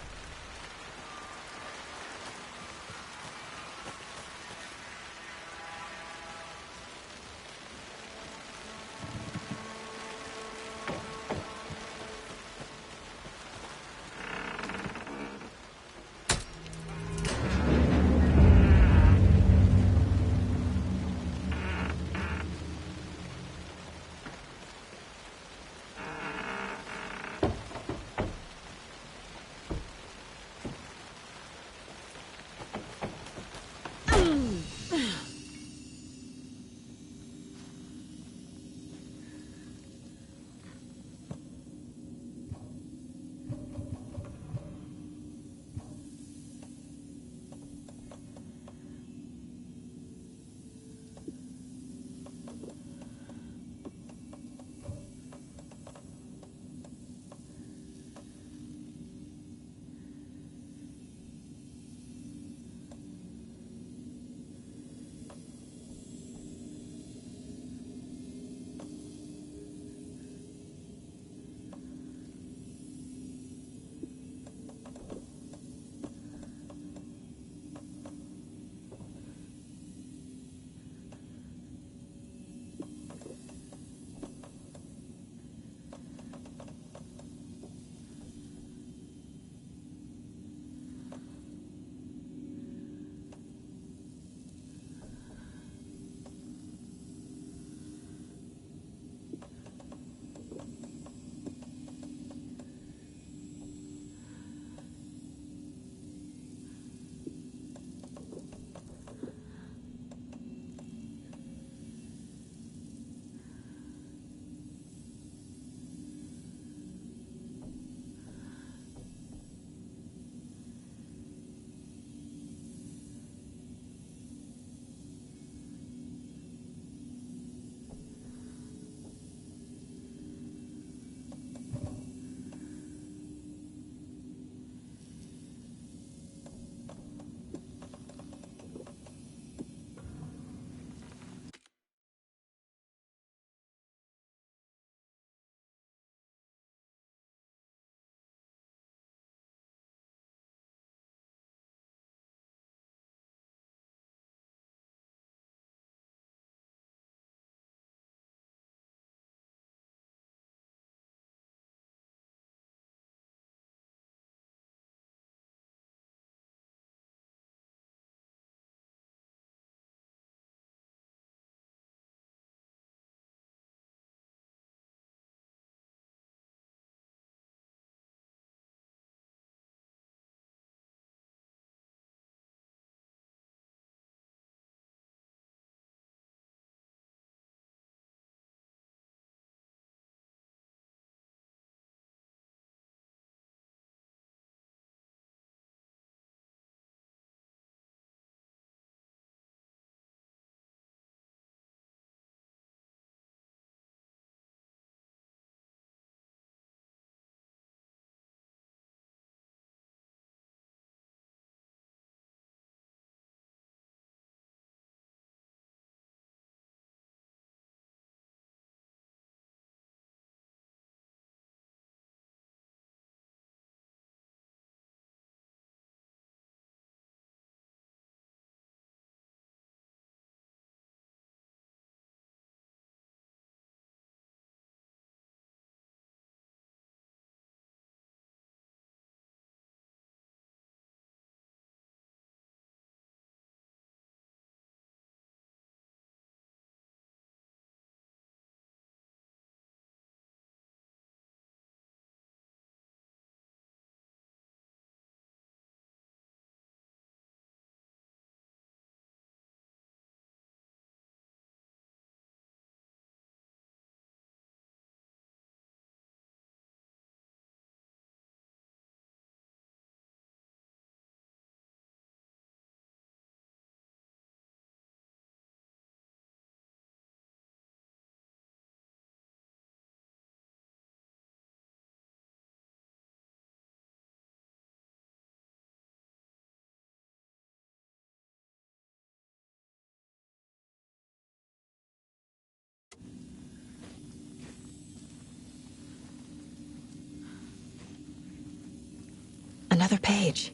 Another page.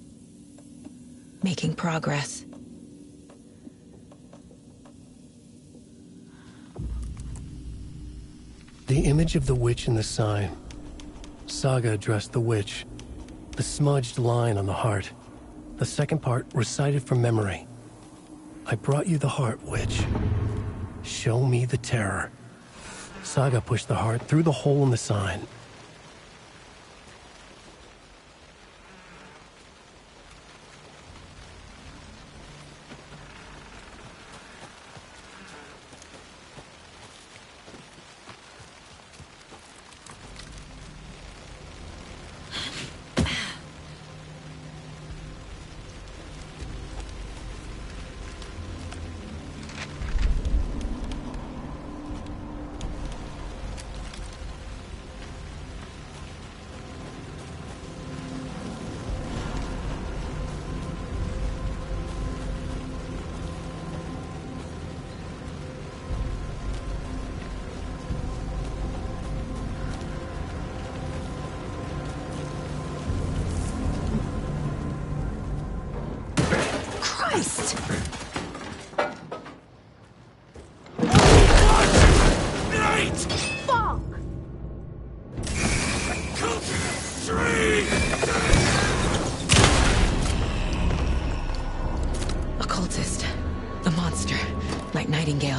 Making progress. The image of the witch in the sign. Saga addressed the witch. The smudged line on the heart. The second part recited from memory. I brought you the heart, witch. Show me the terror. Saga pushed the heart through the hole in the sign. Christ! Fuck! Occultist. The monster. Like Nightingale.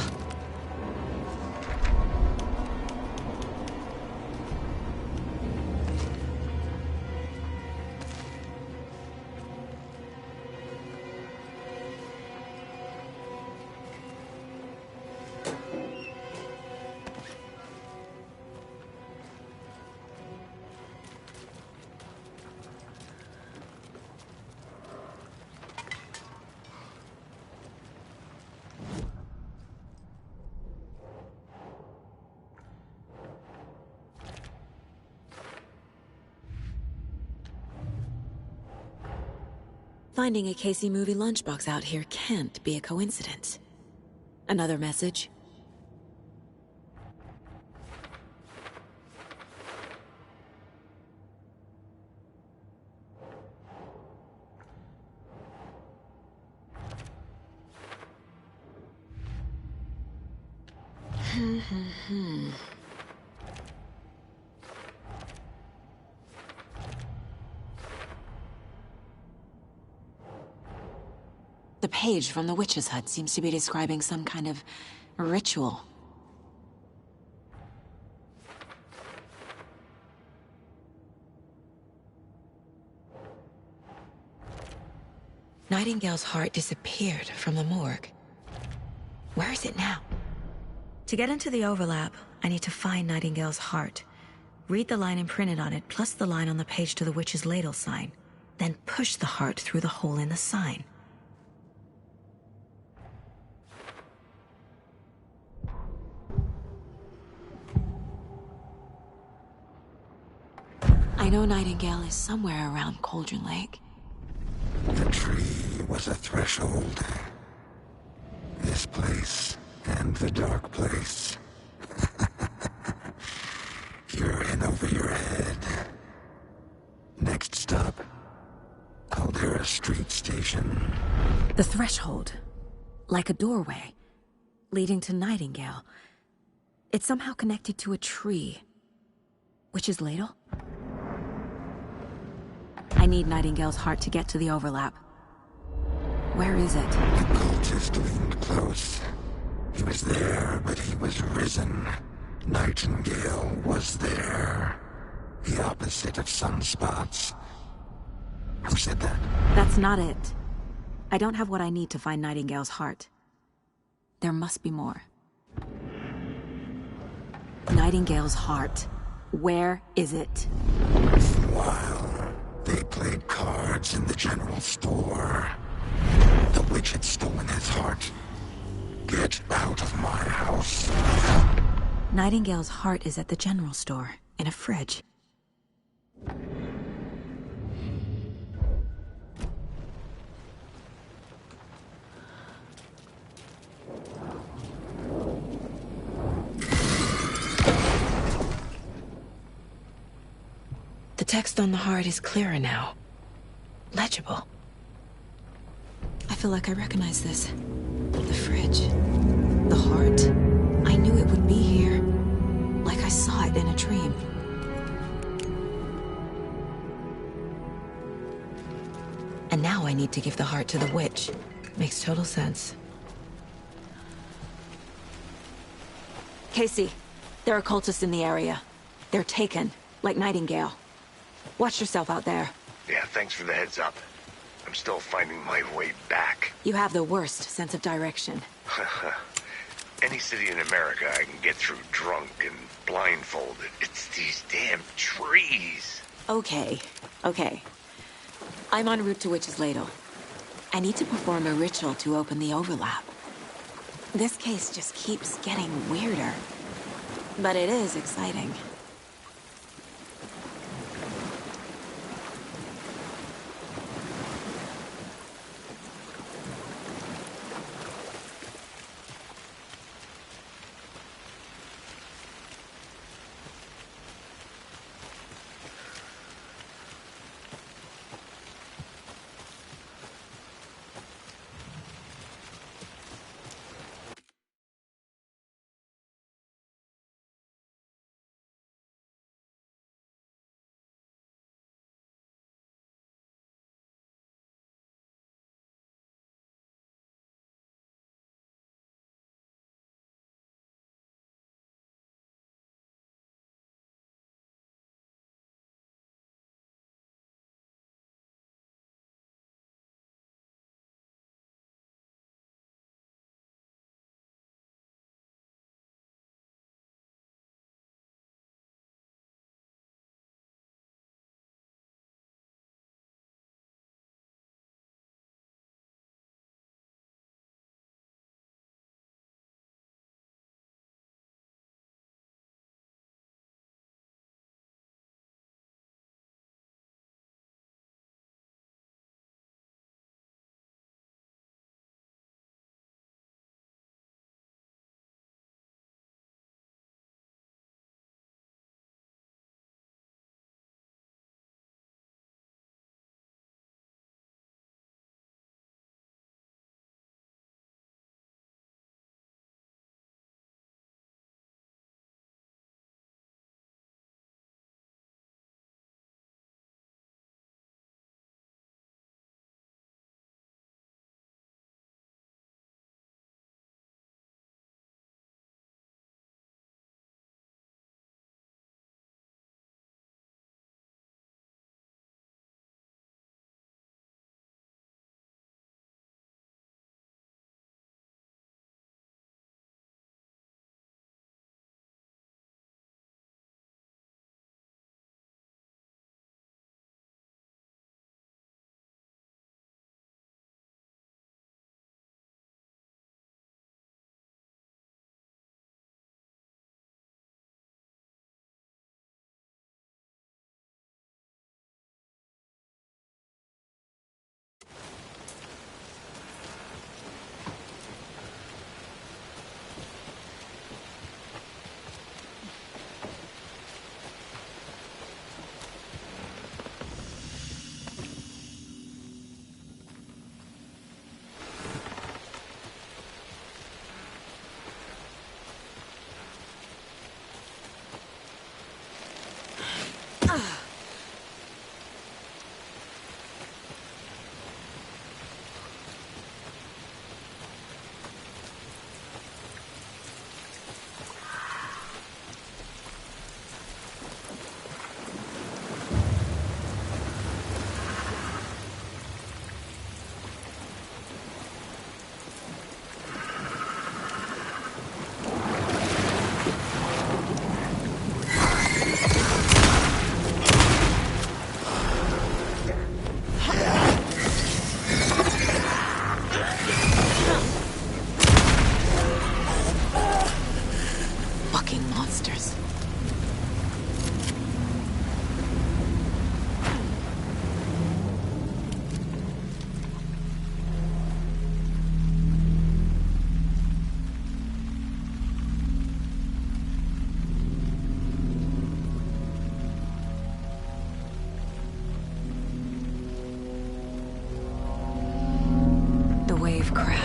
Finding a Casey movie lunchbox out here can't be a coincidence. Another message? The page from the witch's hut seems to be describing some kind of ritual. Nightingale's heart disappeared from the morgue. Where is it now? To get into the overlap, I need to find Nightingale's heart. Read the line imprinted on it, plus the line on the page to the witch's ladle sign. Then push the heart through the hole in the sign. I know Nightingale is somewhere around Cauldron Lake. The tree was a threshold. This place and the dark place. You're in over your head. Next stop, Caldera Street Station. The threshold. Like a doorway. Leading to Nightingale. It's somehow connected to a tree. Witch's ladle? I need Nightingale's heart to get to the overlap. Where is it? The cultist leaned close. He was there, but he was risen. Nightingale was there. The opposite of sunspots. Who said that? That's not it. I don't have what I need to find Nightingale's heart. There must be more. Nightingale's heart. Where is it? While they played cards in the general store, the witch had stolen his heart. Get out of my house. Nightingale's heart is at the general store, in a fridge. The text on the heart is clearer now. legible. I feel like I recognize this. The fridge. The heart. I knew it would be here. Like I saw it in a dream. And now I need to give the heart to the witch. Makes total sense. Casey, there are cultists in the area. They're taken, like Nightingale. Watch yourself out there. Yeah, thanks for the heads up. I'm still finding my way back. You have the worst sense of direction. Any city in America I can get through drunk and blindfolded. It's these damn trees. Okay. I'm en route to Witch's Ladle. I need to perform a ritual to open the overlap. This case just keeps getting weirder. But it is exciting.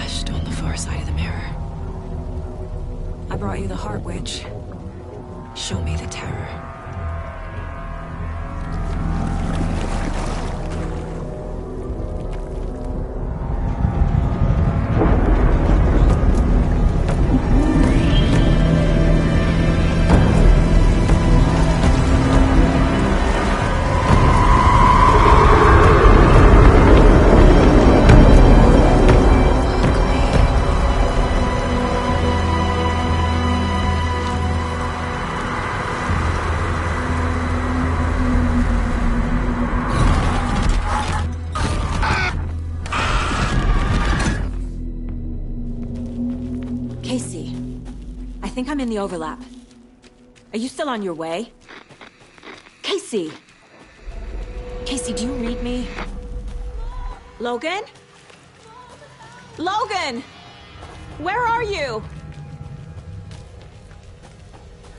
flashed on the far side of the mirror. I brought you the heart witch. Show me the terror. Casey, I think I'm in the overlap. Are you still on your way? Casey! Casey, do you read me? Logan? Logan! Where are you?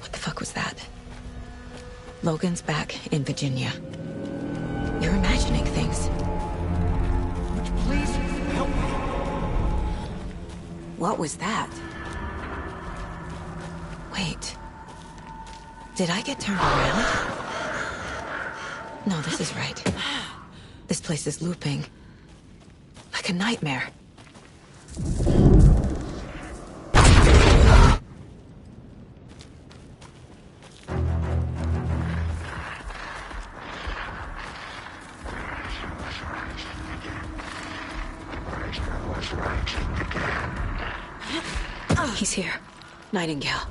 What the fuck was that? Logan's back in Virginia. You're imagining things. Please help me. What was that? Wait. Did I get turned around? No, this is right. This place is looping. Like a nightmare. He's here. Nightingale.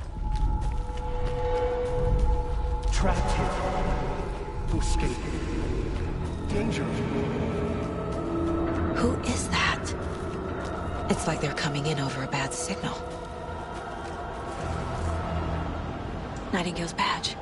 Trapped here. To escape. Danger. Who is that? It's like they're coming in over a bad signal. Nightingale's badge.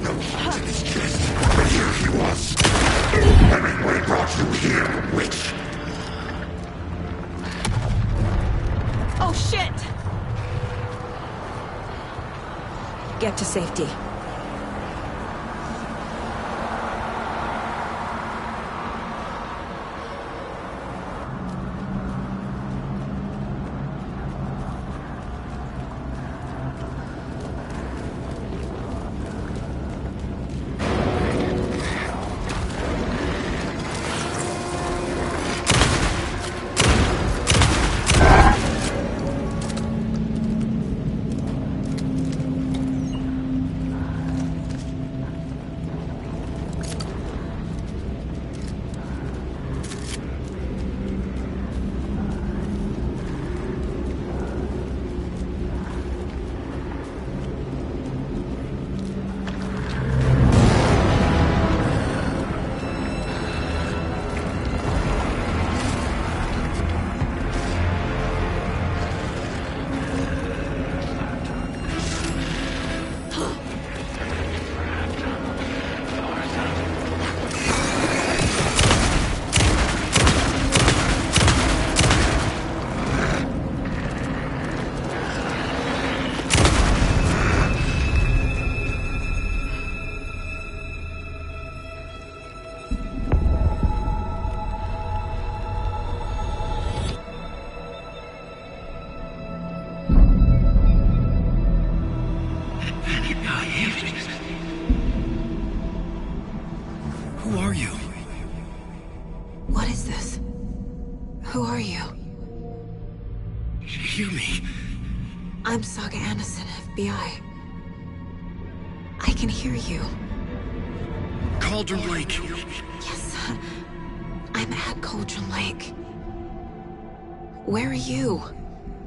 No thought to this chest, but here he was. Hemingway brought you here, witch. Oh, shit! Get to safety. Who are you? What is this? Who are you? Hear me. I'm Saga Anderson, FBI. I can hear you. Cauldron Lake. Yes, I'm at Cauldron Lake. Where are you?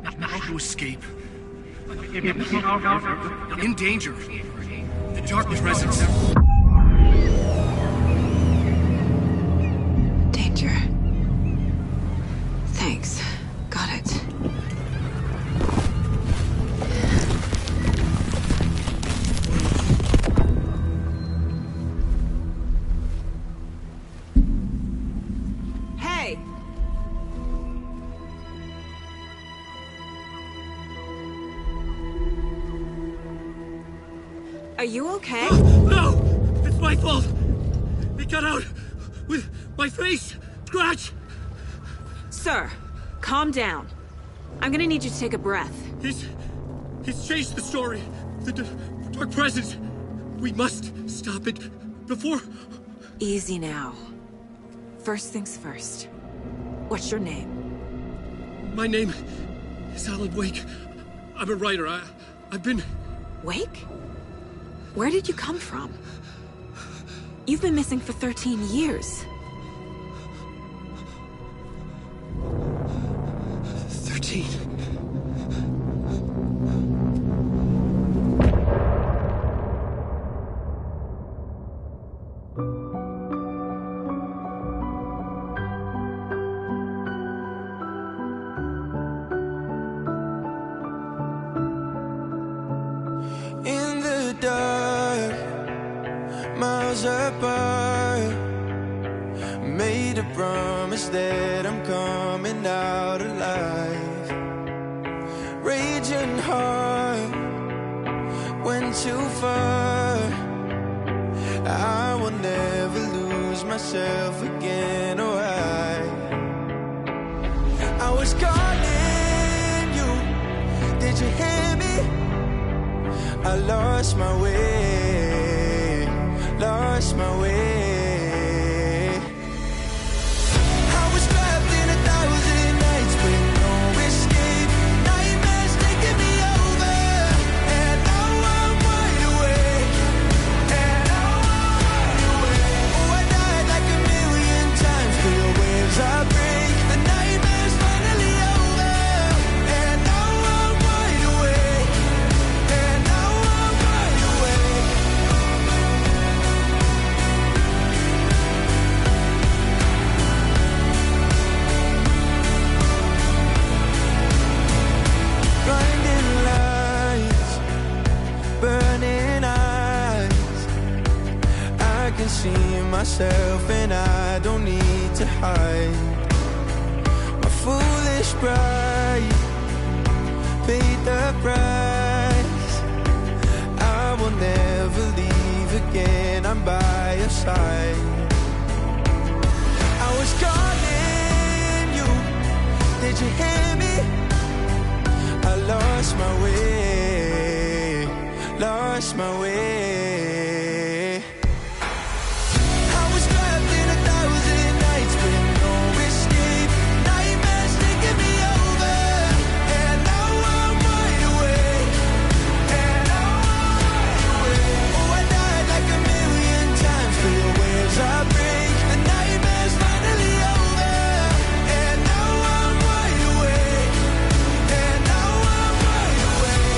How to escape. In danger. The dark presence. Danger. Thanks. Got it. Hey! Are you okay? No! It's my fault! It got out with my face! Scratch! Sir, calm down. I'm gonna need you to take a breath. He's changed the story. The dark presence. We must stop it before... Easy now. First things first. What's your name? My name is Alan Wake. I'm a writer. I've been... Wake? Where did you come from? You've been missing for 13 years. 13. In the dark, miles apart, made a promise that I'm coming out alive. Raging heart went too far. I will never lose myself again. Oh, I was calling you. Did you hear me? I lost my way, lost my way. I was trapped in 1,000 nights with no escape. Nightmares taking me over, and now I'm wide awake. And now I'm wide awake. Oh, I died like 1,000,000 times. Feel the waves I break. The nightmare's finally over, and now I'm wide awake. And now I'm wide awake. can see myself and I don't need to hide. My foolish pride paid the price. I will never leave again, I'm by your side. I was calling you, did you hear me? I lost my way, lost my way. I was trapped in 1,000 nights with no escape. Nightmares taking me over, and now I'm wide awake. And now I'm wide awake. Oh, I died like 1,000,000 times for your waves I break. The nightmare's finally over, and now I'm wide awake. And now I'm wide awake.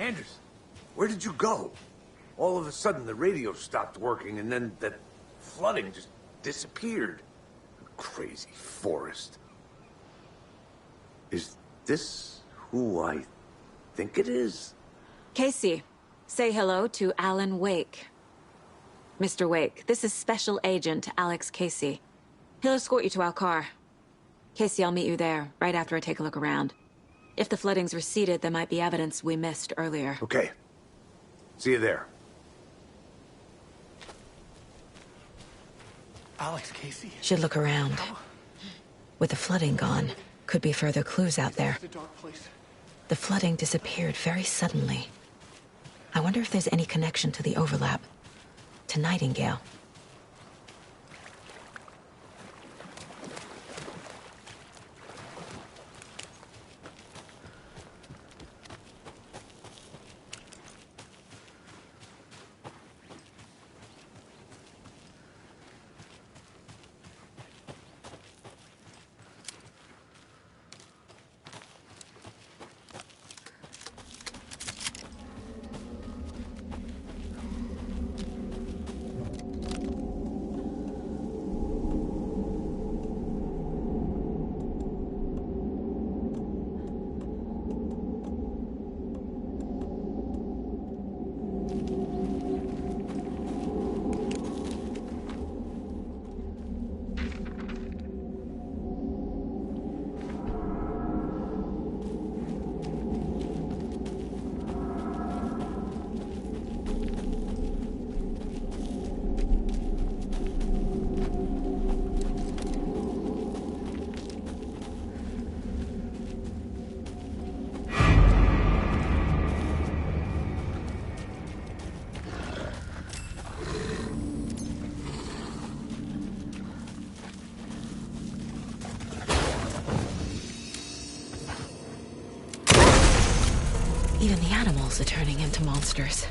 Anderson, where did you go? All of a sudden, the radio stopped working, and then that flooding just disappeared. Crazy forest. Is this who I think it is? Casey, say hello to Alan Wake. Mr. Wake, this is Special Agent Alex Casey. He'll escort you to our car. Casey, I'll meet you there, right after I take a look around. If the flooding's receded, there might be evidence we missed earlier. Okay. See you there. Alex Casey? Should look around. With the flooding gone, could be further clues out there. It's a dark place. The flooding disappeared very suddenly. I wonder if there's any connection to the overlap. To Nightingale. Even the animals are turning into monsters.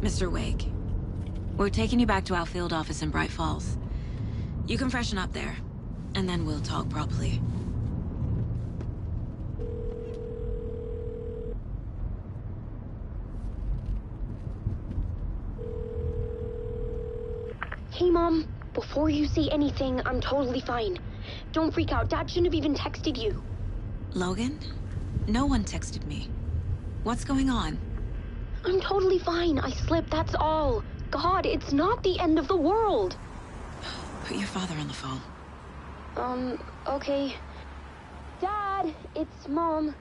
Mr. Wake, we're taking you back to our field office in Bright Falls. You can freshen up there, and then we'll talk properly. Hey, Mom. Before you say anything, I'm totally fine. Don't freak out. Dad shouldn't have even texted you. Logan? No one texted me. What's going on? I'm totally fine. I slipped, that's all. God, it's not the end of the world. Put your father on the phone. Okay. Dad, it's Mom.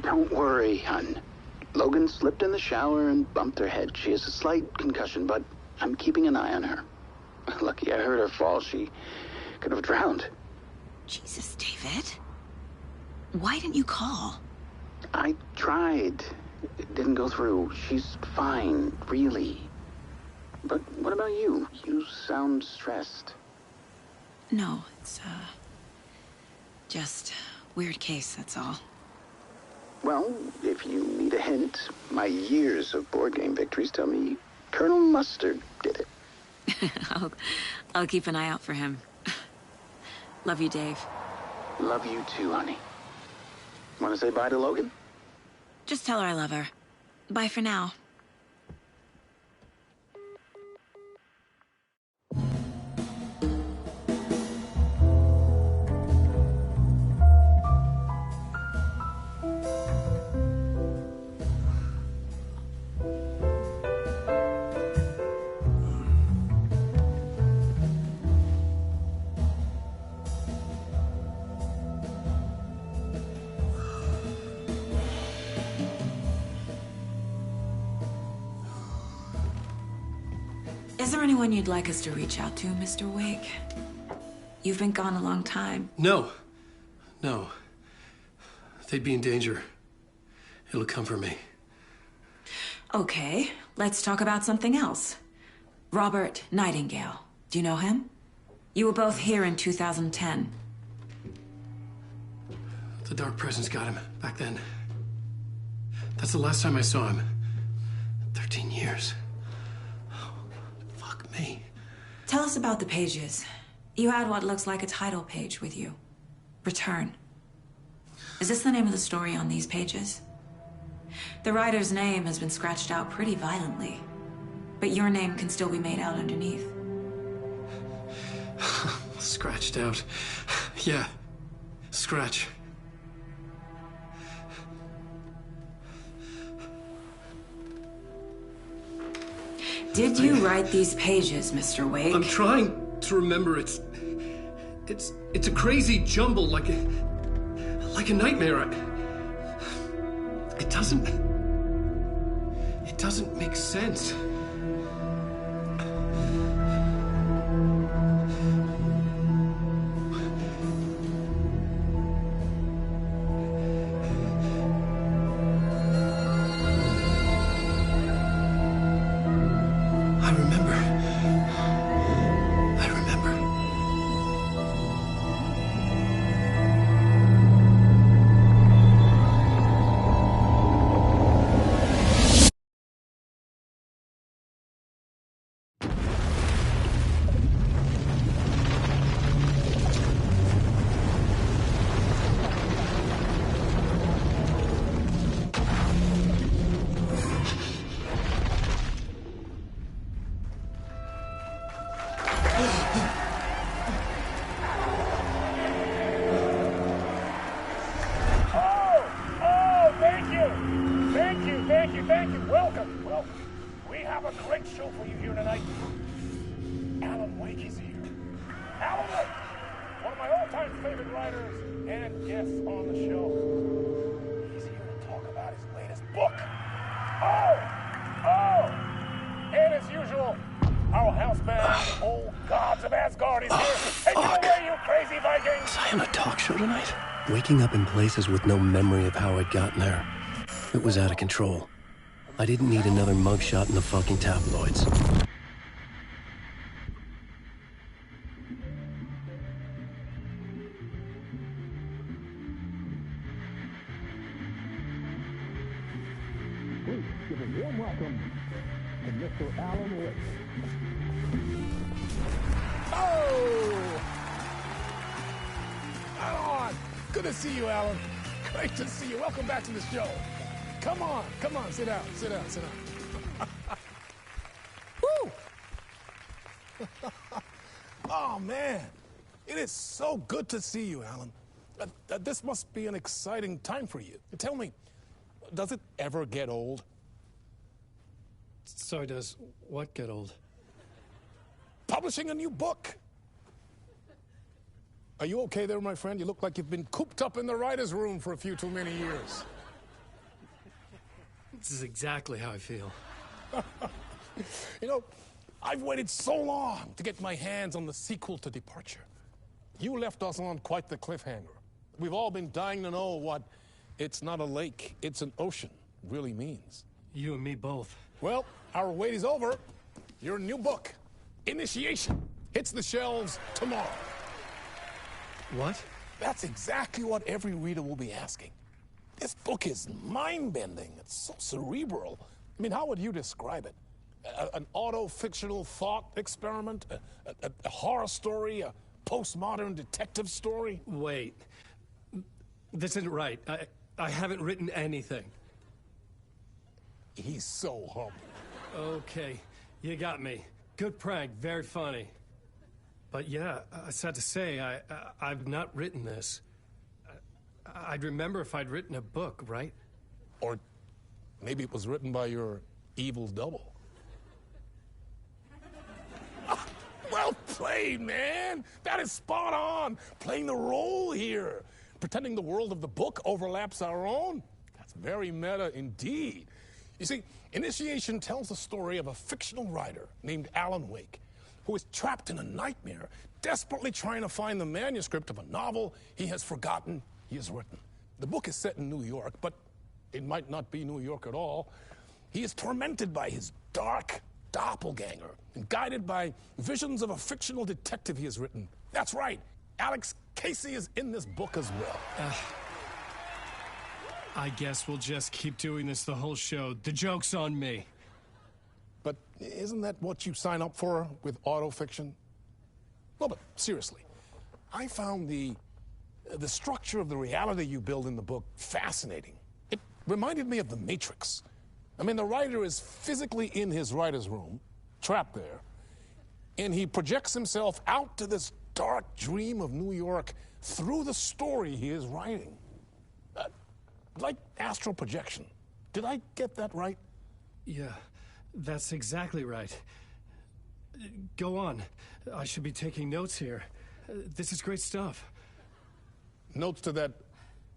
Don't worry, hon. Logan slipped in the shower and bumped her head. She has a slight concussion, but I'm keeping an eye on her. Lucky I heard her fall. She could have drowned. Jesus, David. Why didn't you call? I tried. It didn't go through. She's fine, really. But what about you? You sound stressed. No, it's, just weird case, that's all. Well, if you need a hint, my years of board game victories tell me Colonel Mustard did it. I'll keep an eye out for him. Love you, Dave. Love you too, honey. Want to say bye to Logan? Just tell her I love her. Bye for now. Is there anyone you'd like us to reach out to, Mr. Wake? You've been gone a long time. No. They'd be in danger. It'll come for me. Okay, let's talk about something else. Robert Nightingale. Do you know him? You were both here in 2010. The Dark Presence got him back then. That's the last time I saw him. 13 years. Fuck me. Tell us about the pages. You had what looks like a title page with you. Return. Is this the name of the story on these pages? The writer's name has been scratched out pretty violently, but your name can still be made out underneath. Scratched out. Yeah. Scratch. Did you write these pages, Mr. Wake? I'm trying to remember. It's a crazy jumble, like a nightmare. It doesn't make sense. Thank you. Welcome. We have a great show for you here tonight. Alan Wake is here. Alan Wake, one of my all-time favorite writers and guests on the show. He's here to talk about his latest book. And as usual, our house band, Old Gods of Asgard, is here. Take it away, you crazy Vikings! Was I on a talk show tonight? Waking up in places with no memory of how I'd gotten there. It was out of control. I didn't need another mugshot in the fucking tabloids. Mr. Alan Wake. Oh! Alan! Good to see you, Alan. Great to see you. Welcome back to the show. Come on, sit down. Woo! Oh, man. It is so good to see you, Alan. This must be an exciting time for you. Tell me, does it ever get old? Sorry, does what get old? Publishing a new book. Are you okay there, my friend? You look like you've been cooped up in the writer's room for a few too many years. This is exactly how I feel. You know, I've waited so long to get my hands on the sequel to Departure. You left us on quite the cliffhanger. We've all been dying to know what "it's not a lake, it's an ocean" really means. You and me both. Well, our wait is over. Your new book, Initiation, hits the shelves tomorrow. What? That's exactly what every reader will be asking. This book is mind-bending. It's so cerebral. I mean, how would you describe it? An auto-fictional thought experiment? A horror story? A postmodern detective story? Wait. This isn't right. I haven't written anything. He's so humble. Okay, you got me. Good prank, very funny. But yeah, sad to say, I've not written this. I'd remember if I'd written a book, right? Or maybe it was written by your evil double. Well played, man! That is spot on! Playing the role here. Pretending the world of the book overlaps our own. That's very meta indeed. You see, Initiation tells the story of a fictional writer named Alan Wake, who is trapped in a nightmare, desperately trying to find the manuscript of a novel he has forgotten he has written. The book is set in New York, but it might not be New York at all. He is tormented by his dark doppelganger and guided by visions of a fictional detective he has written. That's right, Alex Casey is in this book as well. I guess we'll just keep doing this the whole show. The joke's on me. But isn't that what you sign up for with autofiction? No, but seriously, I found the structure of the reality you build in the book fascinating. It reminded me of The Matrix. I mean, the writer is physically in his writer's room, trapped there, and he projects himself out to this dark dream of New York through the story he is writing. Like astral projection. Did I get that right? Yeah, that's exactly right. Go on. I should be taking notes here. This is great stuff. Notes to that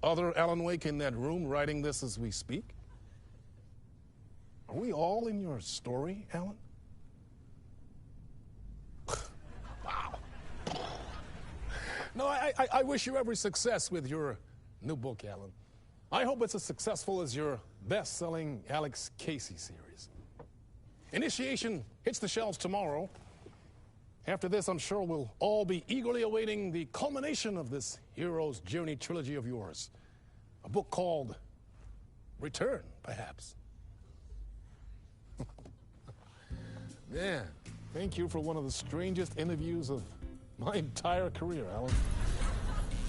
other Alan Wake in that room writing this as we speak? Are we all in your story, Alan? Wow. No, I wish you every success with your new book, Alan. I hope it's as successful as your best-selling Alex Casey series. Initiation hits the shelves tomorrow. After this, I'm sure we'll all be eagerly awaiting the culmination of this hero's journey trilogy of yours. A book called Return, perhaps. Man, thank you for one of the strangest interviews of my entire career, Alan.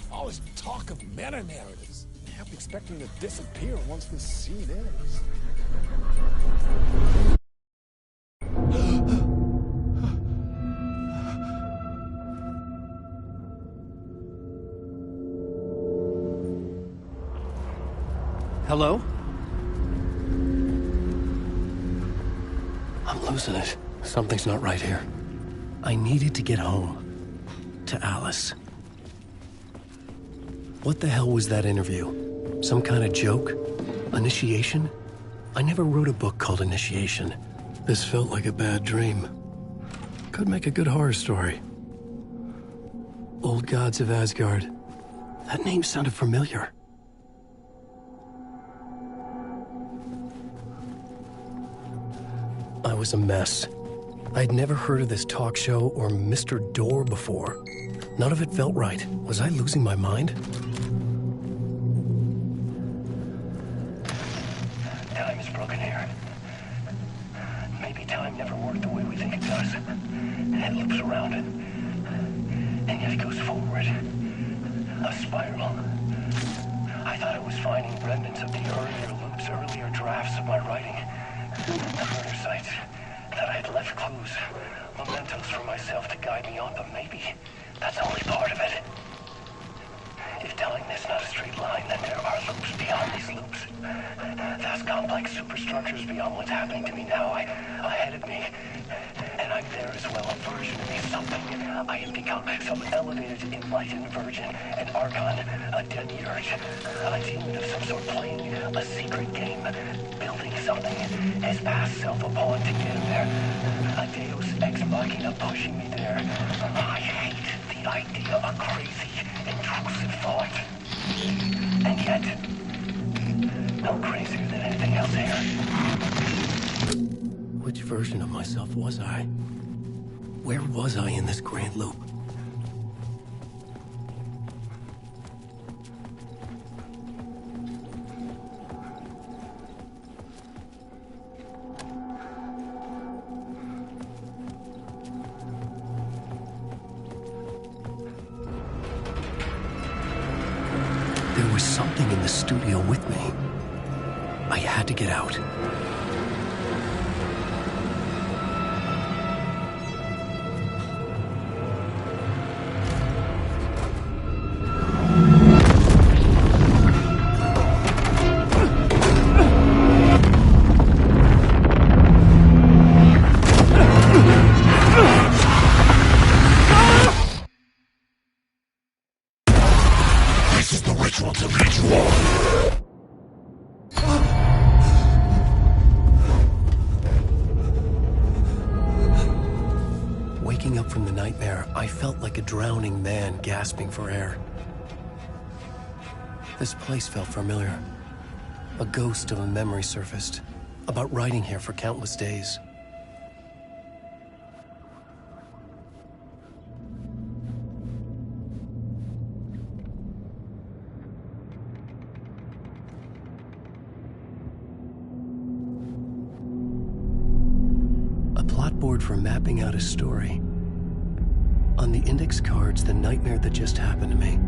All this talk of meta-narratives. I kept expecting to disappear once this scene ends. Hello? I'm losing it. Something's not right here. I needed to get home. To Alice. What the hell was that interview? Some kind of joke? Initiation? I never wrote a book called Initiation. This felt like a bad dream. Could make a good horror story. Old Gods of Asgard. That name sounded familiar. I was a mess. I'd never heard of this talk show or Mr. Door before. None of it felt right. Was I losing my mind? Time is broken here. Maybe time time never worked the way we think it does. It loops around it, and yet it goes forward. A spiral. I thought I was finding remnants of the earlier loops, earlier drafts of my writing. The murder sites. That I had left clues, mementos for myself to guide me on, but maybe that's only part of it. If telling this not a straight line, then there are loops beyond these loops. Vast complex superstructures beyond what's happening to me now, ahead of me. And I'm there as well, a version of me, something I have become, some elevated, enlightened virgin, an archon, a demiurge, a demon of some sort playing a secret game, building something, his past self a pawn to get him there, a deus ex machina pushing me there. I hate the idea of crazy, intrusive thought. And yet, no crazier than anything else here. Which version of myself was I? Where was I in this grand loop? There was something in the studio with me. I had to get out. Waking up from the nightmare, I felt like a drowning man gasping for air. This place felt familiar. A ghost of a memory surfaced, about writing here for countless days. A plot board for mapping out a story. On the index cards, the nightmare that just happened to me.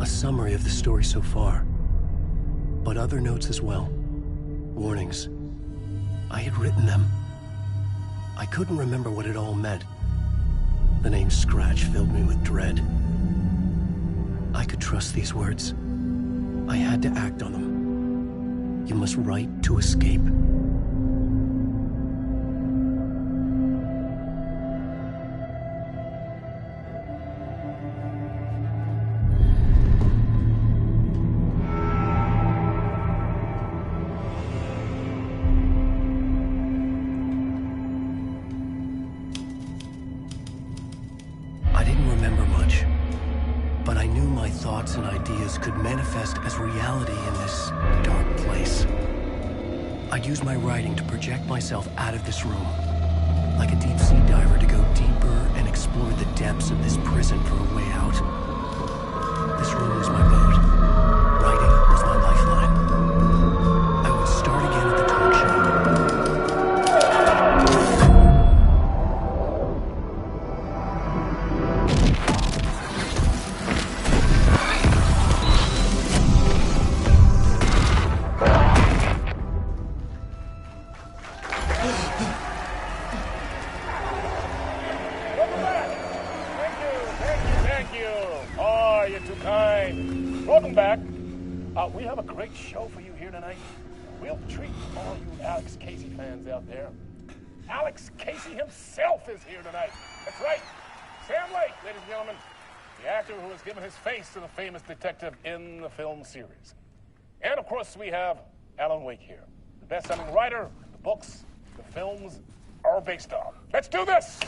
A summary of the story so far. But other notes as well. Warnings. I had written them. I couldn't remember what it all meant. The name Scratch filled me with dread. I could trust these words. I had to act on them. You must write to escape. But I knew my thoughts and ideas could manifest as reality in this dark place. I'd use my writing to project myself out of this room, like a deep-sea diver to go deeper and explore the depths of this prison for a way out. This room was my boat. Writing was my lifeline. I would start again at the talk show. Welcome back. We have a great show for you here tonight. We'll treat all you Alex Casey fans out there. Alex Casey himself is here tonight. That's right. Sam Lake, ladies and gentlemen. The actor who has given his face to the famous detective in the film series. And of course, we have Alan Wake here. The best-selling writer, the books, the films are based on. Let's do this!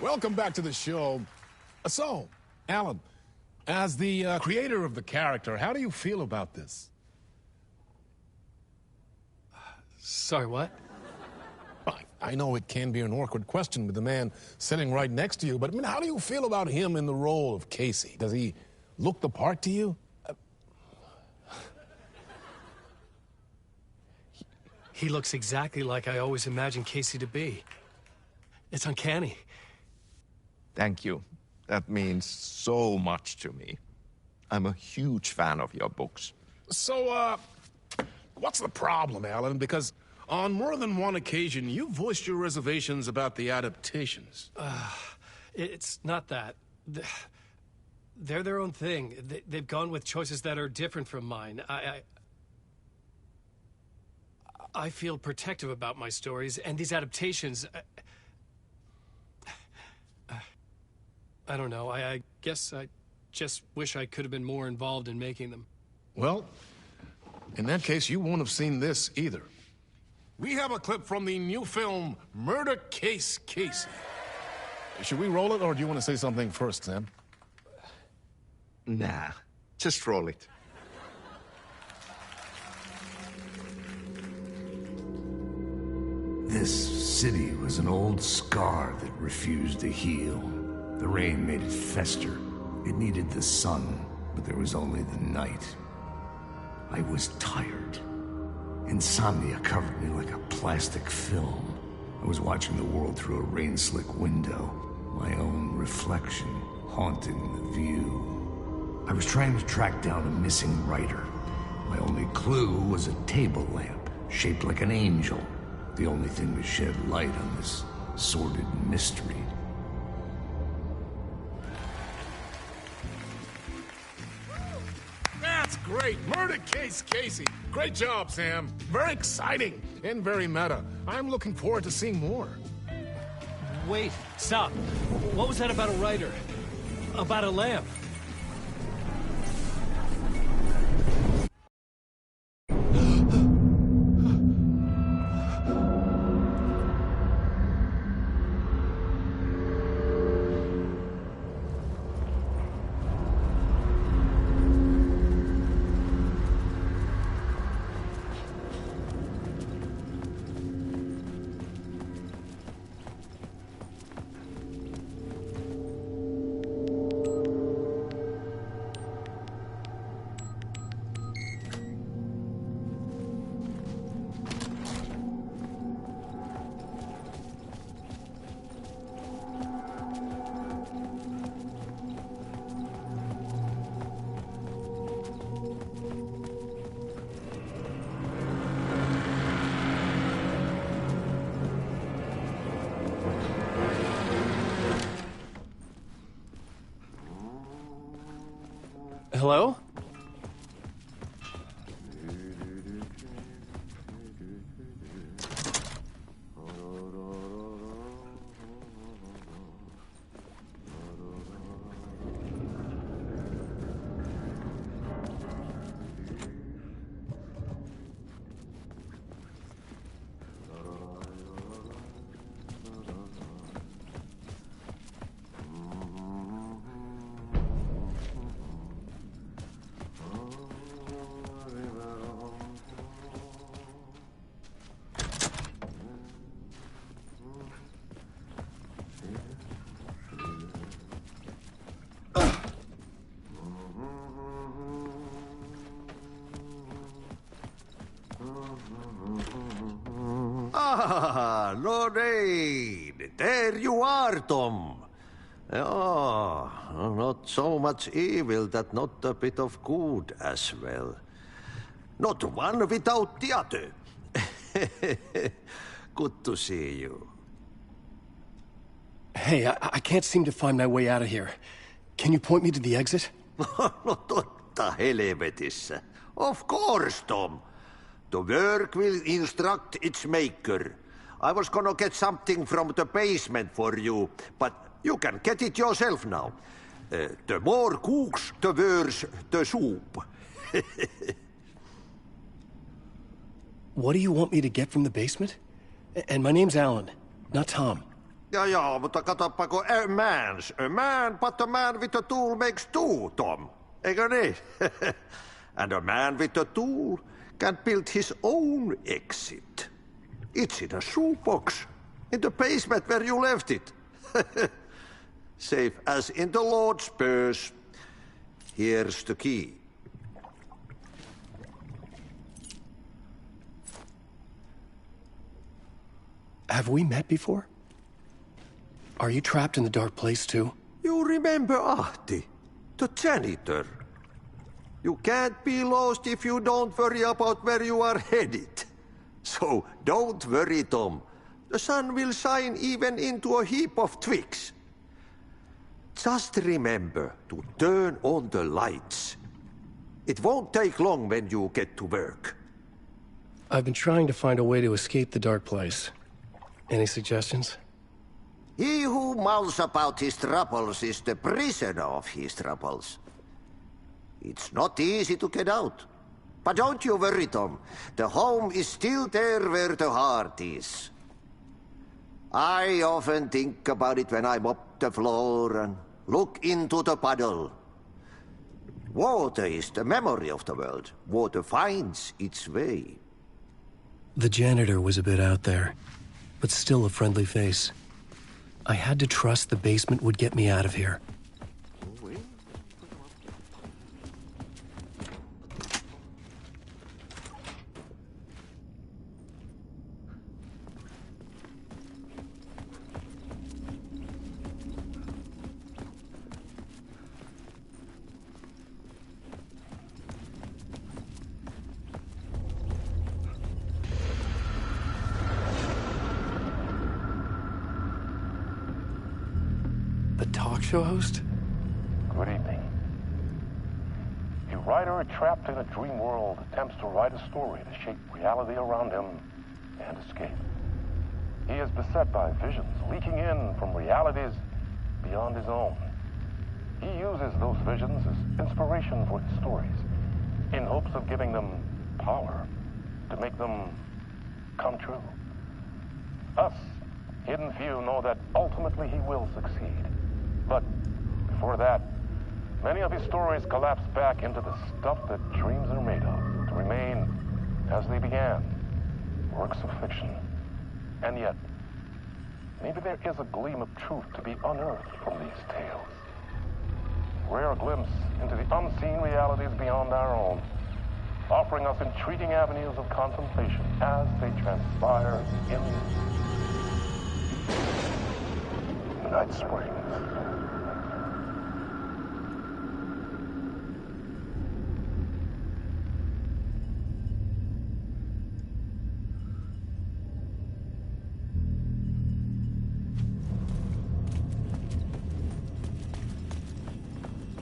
Welcome back to the show. So, Alan, as the creator of the character, how do you feel about this? Sorry, what? I know it can be an awkward question with the man sitting right next to you, but I mean, how do you feel about him in the role of Casey? Does he look the part to you? He looks exactly like I always imagined Casey to be. It's uncanny. Thank you. That means so much to me. I'm a huge fan of your books. So, what's the problem, Alan? Because on more than one occasion, you voiced your reservations about the adaptations. It's not that. They're their own thing. They've gone with choices that are different from mine. I feel protective about my stories, and these adaptations... I don't know. I guess I just wish I could have been more involved in making them. Well, in that case, you won't have seen this either. We have a clip from the new film, Murder Case Casey. Should we roll it, or do you want to say something first, Sam? Nah, just roll it. This city was an old scar that refused to heal. The rain made it fester. It needed the sun, but there was only the night. I was tired. Insomnia covered me like a plastic film. I was watching the world through a rain-slick window, my own reflection haunting the view. I was trying to track down a missing writer. My only clue was a table lamp, shaped like an angel. The only thing to shed light on this sordid mystery. That's great! Murder Case Casey! Great job, Sam. Very exciting and very meta. I'm looking forward to seeing more. Wait, stop. What was that about a writer? About a lamp? Hello? Ah, Lorraine! There you are, Tom. Oh, not so much evil that not a bit of good as well. Not one without the other. Good to see you. Hey, I can't seem to find my way out of here. Can you point me to the exit? No totta helvetissä. Of course, Tom. The work will instruct its maker. I was gonna get something from the basement for you, but you can get it yourself now. The more cooks, the worse the soup. What do you want me to get from the basement? And my name's Alan, not Tom. Ja, mutta katoppa kun a man, but a man with a tool makes two, Tom. Eikö niin? And a man with a tool can build his own exit. It's in a shoebox, in the basement where you left it. Safe as in the Lord's purse. Here's the key. Have we met before? Are you trapped in the dark place too? You remember Ahti, the janitor. You can't be lost if you don't worry about where you are headed. So don't worry, Tom. The sun will shine even into a heap of twigs. Just remember to turn on the lights. It won't take long when you get to work. I've been trying to find a way to escape the dark place. Any suggestions? He who mouths about his troubles is the prisoner of his troubles. It's not easy to get out. But don't you worry, Tom. The home is still there where the heart is. I often think about it when I mop the floor and look into the puddle. Water is the memory of the world. Water finds its way. The janitor was a bit out there, but still a friendly face. I had to trust the basement would get me out of here. Show host? Good evening. A writer trapped in a dream world attempts to write a story to shape reality around him and escape. He is beset by visions leaking in from realities beyond his own. He uses those visions as inspiration for his stories, in hopes of giving them power to make them come true. Us, hidden few, know that ultimately he will succeed. But before that, many of his stories collapse back into the stuff that dreams are made of, to remain as they began, works of fiction. And yet, maybe there is a gleam of truth to be unearthed from these tales. Rare glimpse into the unseen realities beyond our own, offering us intriguing avenues of contemplation as they transpire in Night Springs.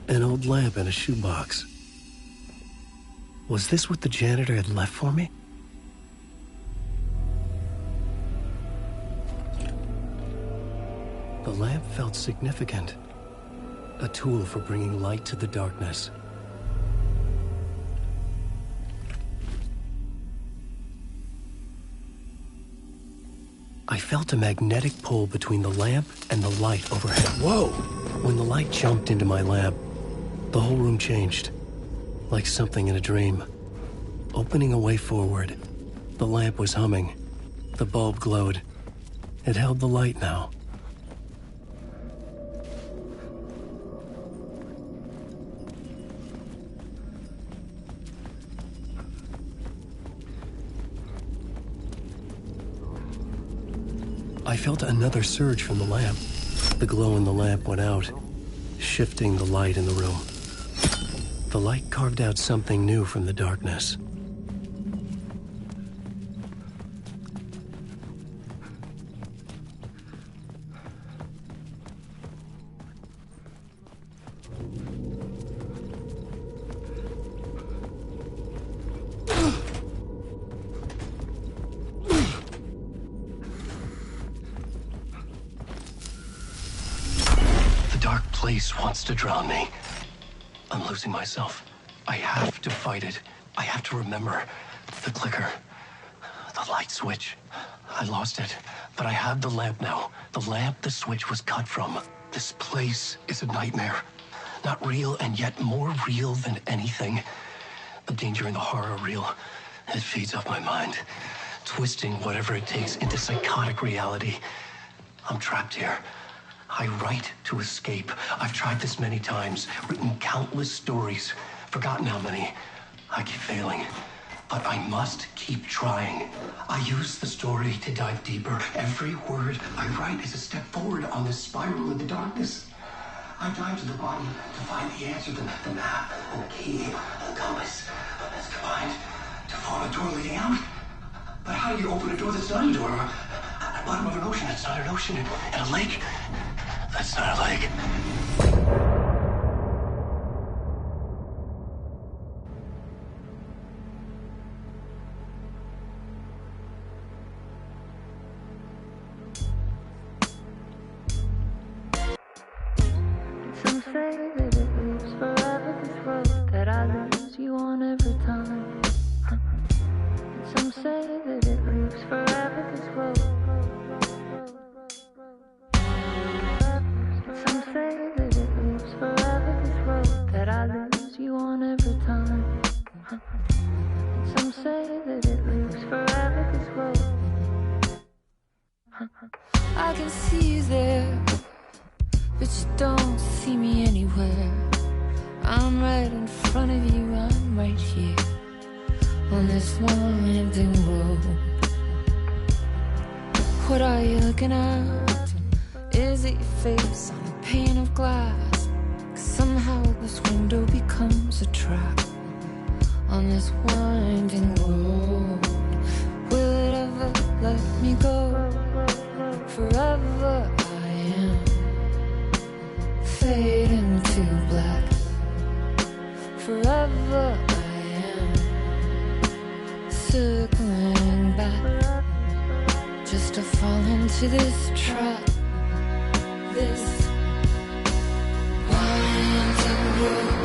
An old lamp in a shoebox. Was this what the janitor had left for me? The lamp felt significant. A tool for bringing light to the darkness. I felt a magnetic pull between the lamp and the light overhead. Whoa! When the light jumped into my lamp, the whole room changed, like something in a dream. Opening a way forward, the lamp was humming. The bulb glowed. It held the light now. I felt another surge from the lamp. The glow in the lamp went out, shifting the light in the room. The light carved out something new from the darkness. Wants to drown me. I'm losing myself. I have to fight it. I have to remember. The clicker. The light switch. I lost it. But I have the lamp now. The lamp the switch was cut from. This place is a nightmare. Not real, and yet more real than anything. The danger and the horror real. It feeds off my mind, twisting whatever it takes into psychotic reality. I'm trapped here. I write to escape. I've tried this many times, written countless stories, forgotten how many. I keep failing, but I must keep trying. I use the story to dive deeper. Every word I write is a step forward on this spiral in the darkness. I dive to the body to find the answer, the map, and the key, and the compass. It's combined to form a door leading out. But how do you open a door that's not a door? At the bottom of an ocean that's not an ocean, and a lake that's not a lake. Some say that it lives forever, this road that I lose you on every time. Some say that it lives forever, this road. Some say that it lives forever, this road that I lose you on every time. Some say that it lives forever, this road. I can see you there, but you don't see me anywhere. I'm right in front of you, I'm right here on this winding road. What are you looking at? Is it your face on a pane of glass? 'Cause somehow this window becomes a trap on this winding road. Will it ever let me go? Forever I am fading to black. Forever I am circling back, just to fall into this trap, this winding road.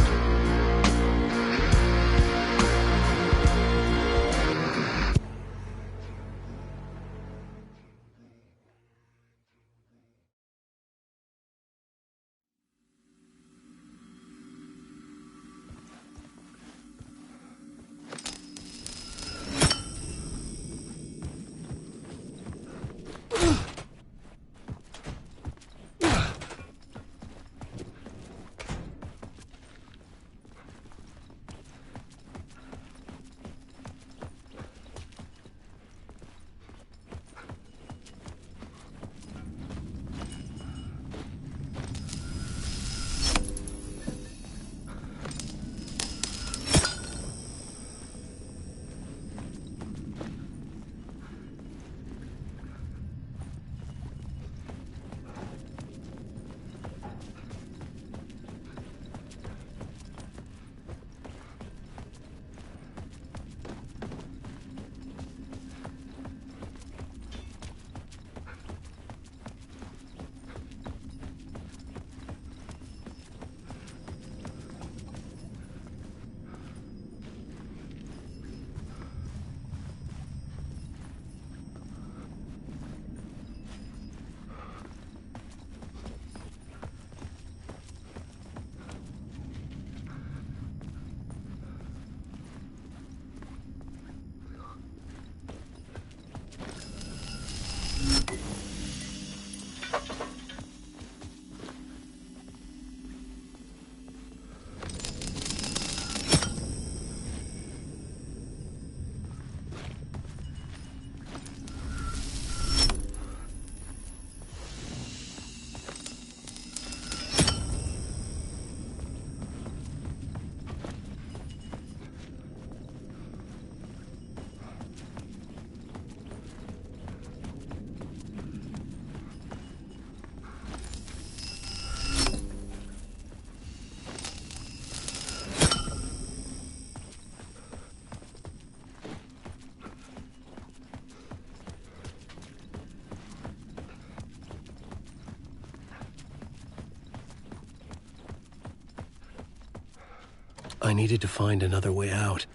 I needed to find another way out.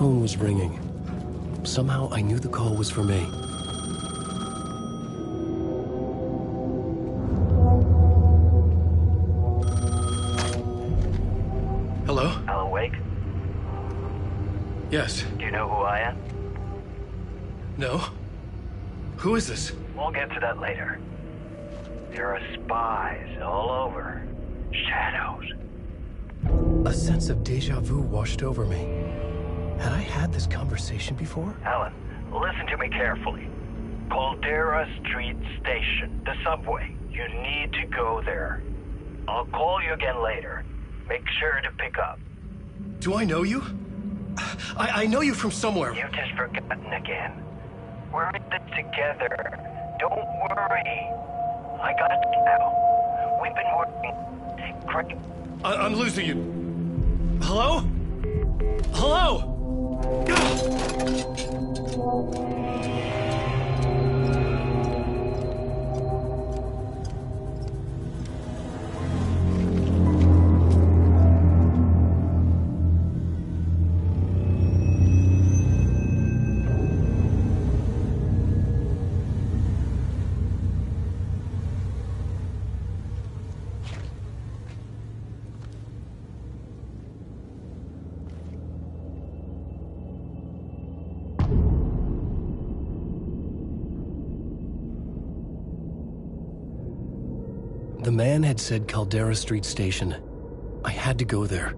phone was ringing. Somehow I knew the call was for me. Hello? Alan Wake? Yes. Do you know who I am? No? Who is this? We'll get to that later. There are spies all over. Shadows. A sense of deja vu washed over me. Had I had this conversation before? Alan, listen to me carefully. Caldera Street Station, the subway. You need to go there. I'll call you again later. Make sure to pick up. Do I know you? I know you from somewhere. You've just forgotten again. We're in this together. Don't worry. I got you now. We've been working great. I'm losing you. Hello? Hello? The man had said Caldera Street Station. I had to go there.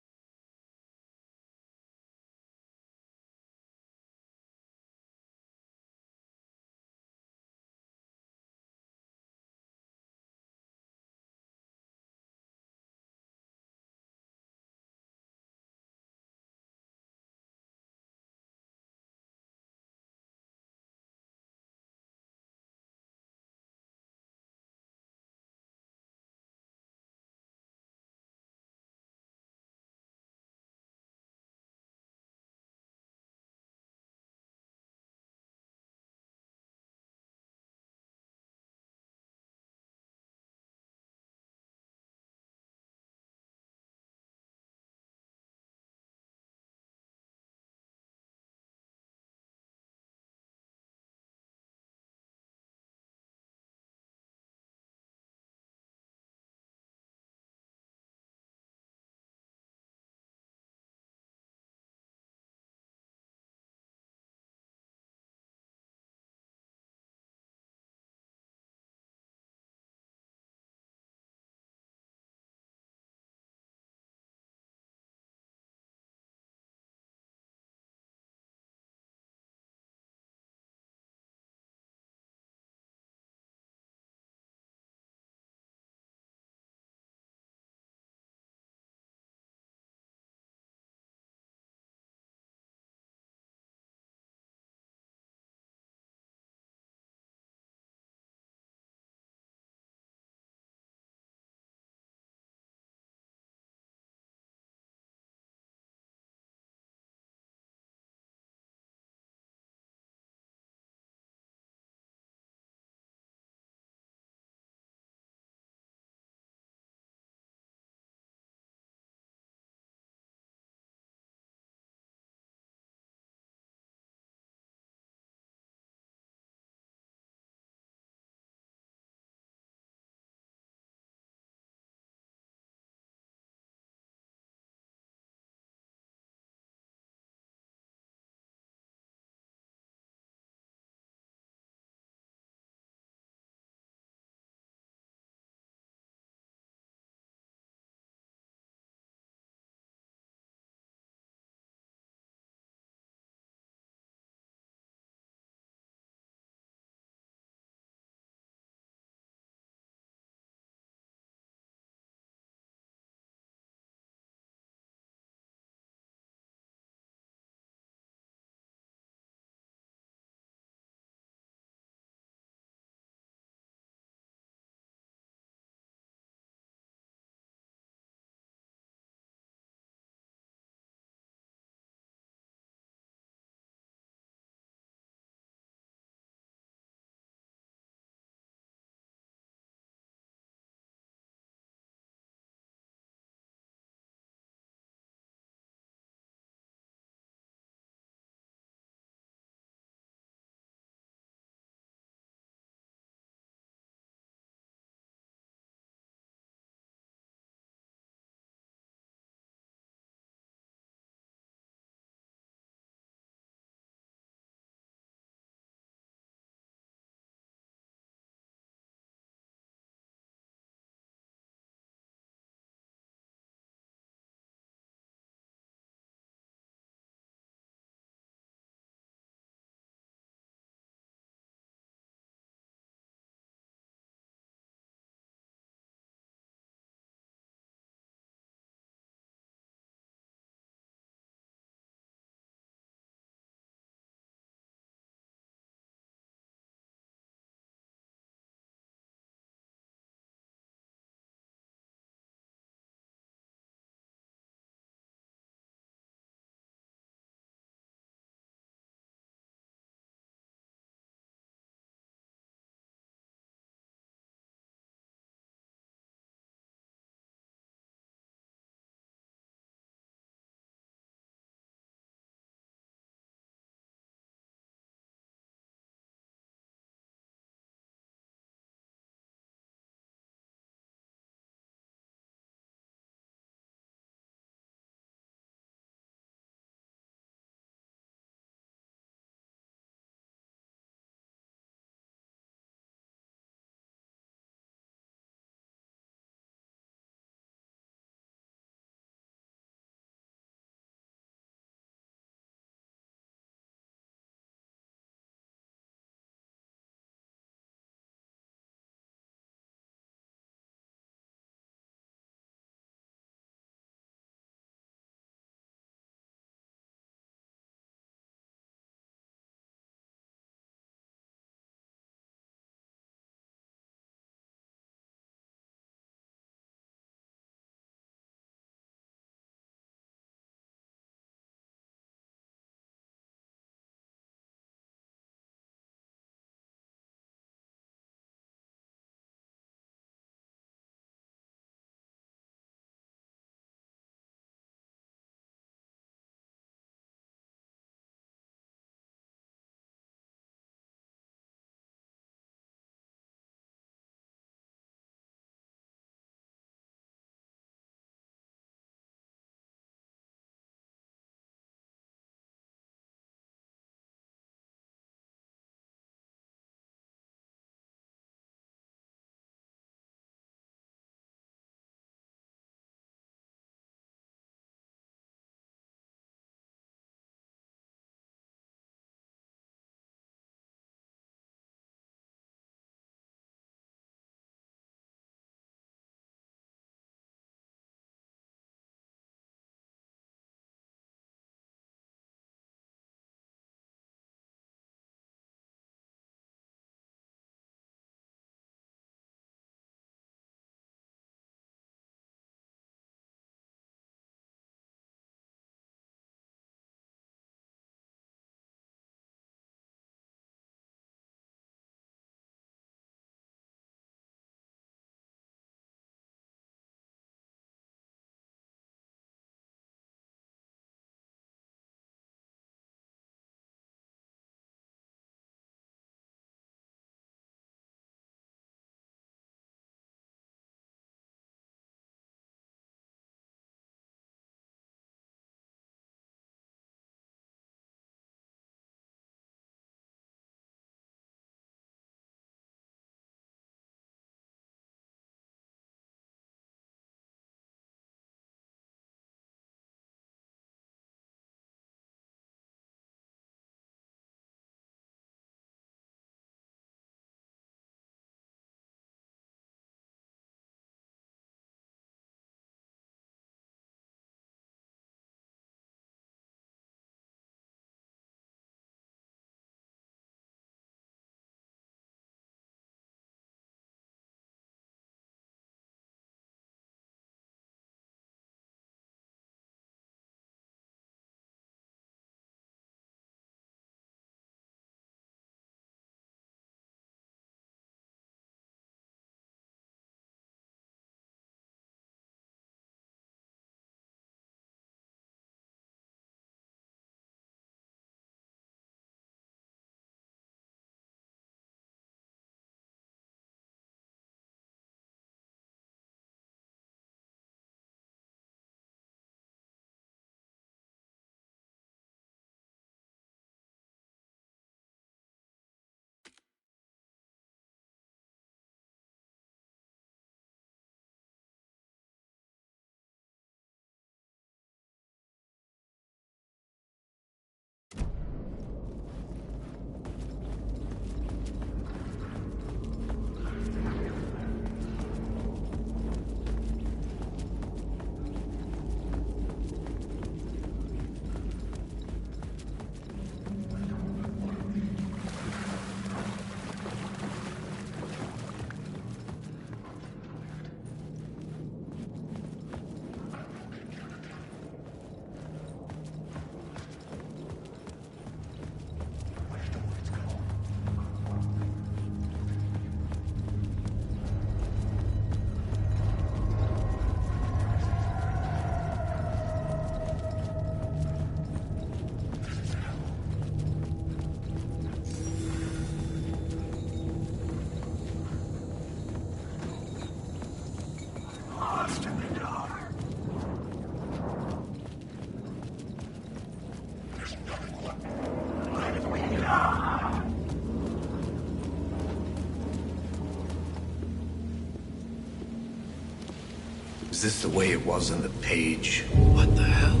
Is this the way it was on the page? What the hell?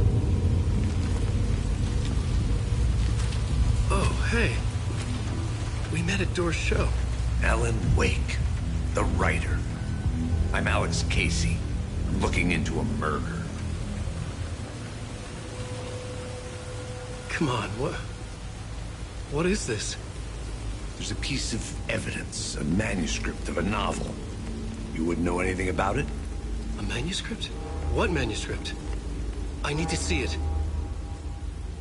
Oh, hey. We met at Door's show. Alan Wake, the writer. I'm Alex Casey. I'm looking into a murder. Come on, what is this? There's a piece of evidence, a manuscript of a novel. You wouldn't know anything about it? A manuscript? What manuscript? I need to see it.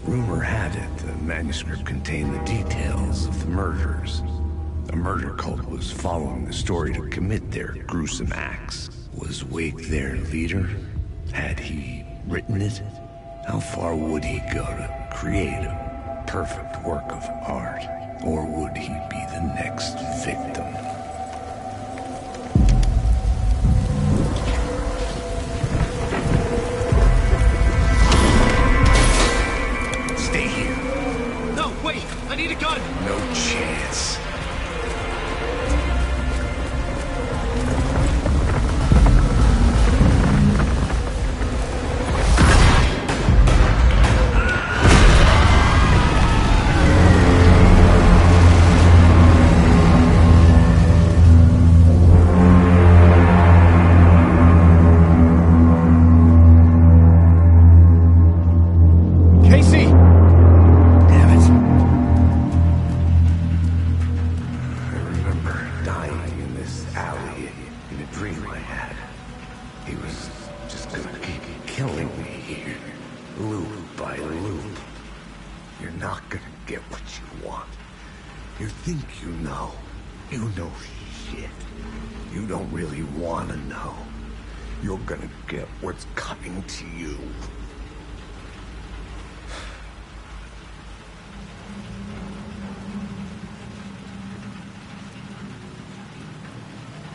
Rumor had it the manuscript contained the details of the murders. A murder cult was following the story to commit their gruesome acts. Was Wake their leader? Had he written it? How far would he go to create a perfect work of art? Or would he be the next victim? Stay here. No, wait! I need a gun! No chance.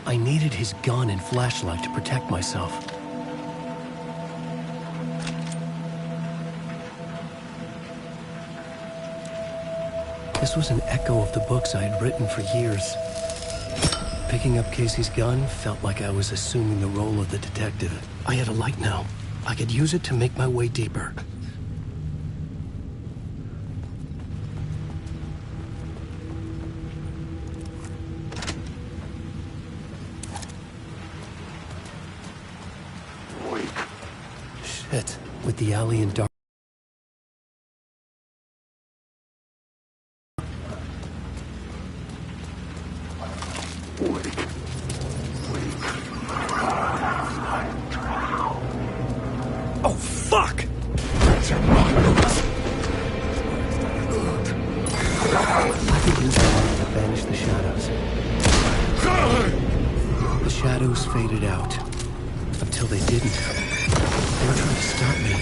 I needed his gun and flashlight to protect myself. This was an echo of the books I had written for years. Picking up Casey's gun felt like I was assuming the role of the detective. I had a light now. I could use it to make my way deeper. Shit, with the alley in dark. Oh, fuck! I could use the light to banish the shadows. The shadows faded out. Until they didn't. They were trying to stop me.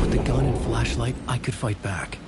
With the gun and flashlight, I could fight back.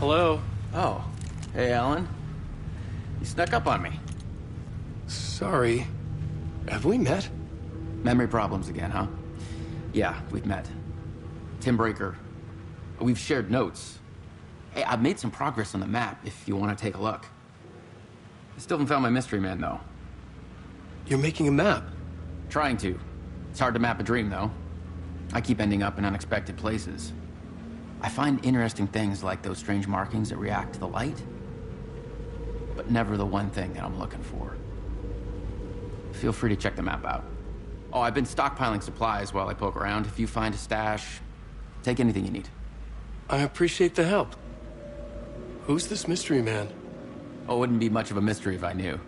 Hello? Oh. Hey, Alan. You snuck up on me. Sorry. Have we met? Memory problems again, huh? Yeah, we've met. Tim Breaker. We've shared notes. Hey, I've made some progress on the map if you want to take a look. I still haven't found my mystery man, though. You're making a map? Trying to. It's hard to map a dream, though. I keep ending up in unexpected places. I find interesting things like those strange markings that react to the light, but never the one thing that I'm looking for. Feel free to check the map out. Oh, I've been stockpiling supplies while I poke around. If you find a stash, take anything you need. I appreciate the help. Who's this mystery man? Oh, it wouldn't be much of a mystery if I knew.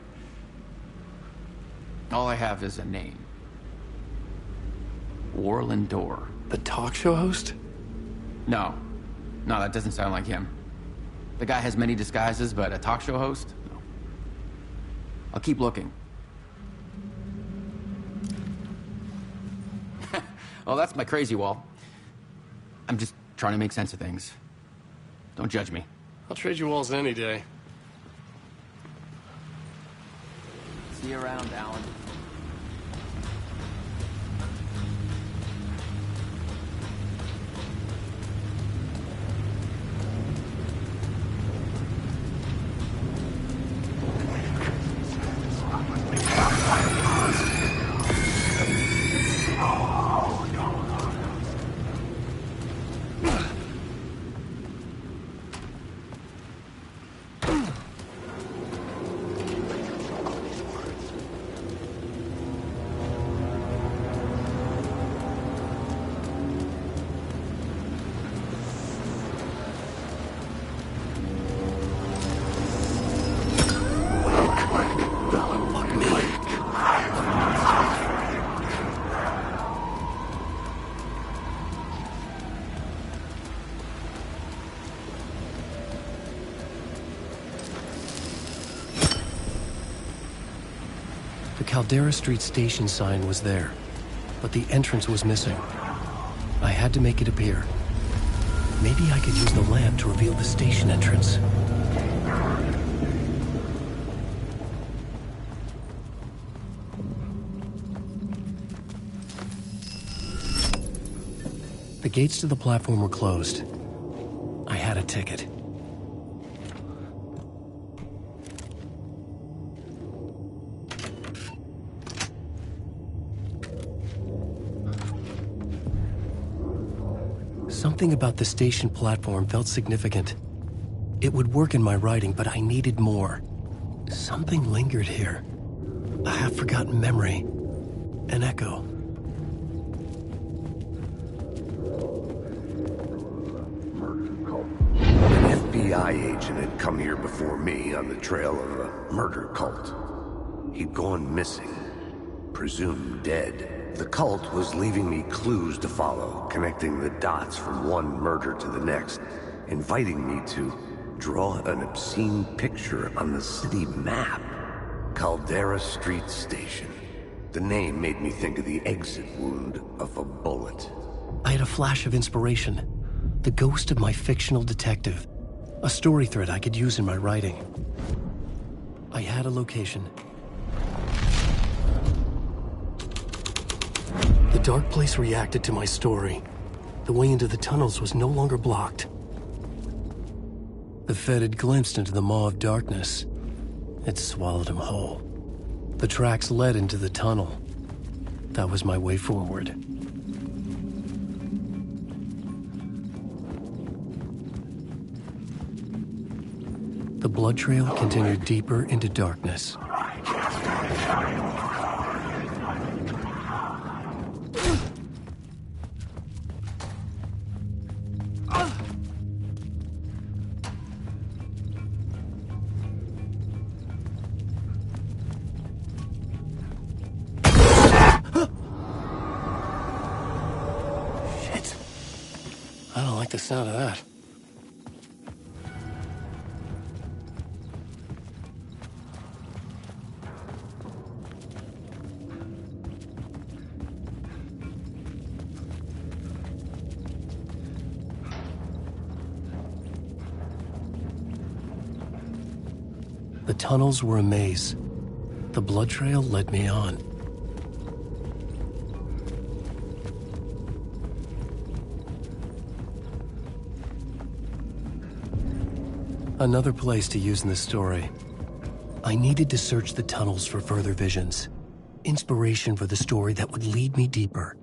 All I have is a name. Warland Dorr. The talk show host? No, that doesn't sound like him. The guy has many disguises, but a talk show host? No. I'll keep looking. Oh, that's my crazy wall. I'm just trying to make sense of things. Don't judge me. I'll trade you walls any day. See you around, Alan. Caldera Street station sign was there, but the entrance was missing. I had to make it appear. Maybe I could use the lamp to reveal the station entrance. The gates to the platform were closed. I had a ticket. Something about the station platform felt significant. It would work in my writing, but I needed more. Something lingered here. A half-forgotten memory. An echo. An FBI agent had come here before me on the trail of a murder cult. He'd gone missing, presumed dead. The cult was leaving me clues to follow, connecting the dots from one murder to the next, inviting me to draw an obscene picture on the city map. Caldera Street Station. The name made me think of the exit wound of a bullet. I had a flash of inspiration. The ghost of my fictional detective. A story thread I could use in my writing. I had a location. The dark place reacted to my story. The way into the tunnels was no longer blocked. The Fed had glimpsed into the maw of darkness. It swallowed him whole. The tracks led into the tunnel. That was my way forward. The blood trail continued deeper into darkness. The sound of that. The tunnels were a maze. The blood trail led me on. Another place to use in the story. I needed to search the tunnels for further visions. Inspiration for the story that would lead me deeper.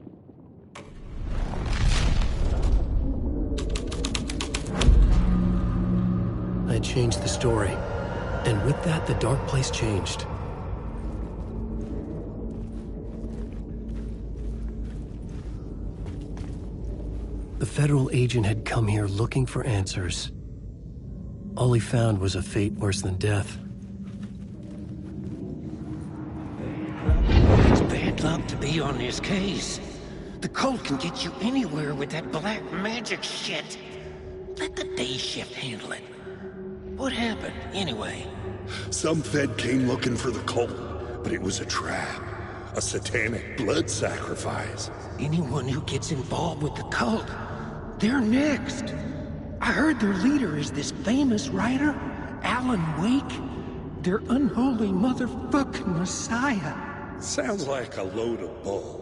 I had changed the story, and with that, the dark place changed. The federal agent had come here looking for answers. All he found was a fate worse than death. It's bad luck to be on this case. The cult can get you anywhere with that black magic shit. Let the day shift handle it. What happened, anyway? Some Fed came looking for the cult, but it was a trap. A satanic blood sacrifice. Anyone who gets involved with the cult, they're next. I heard their leader is this famous writer, Alan Wake. Their unholy motherfucking messiah. Sounds like a load of bull.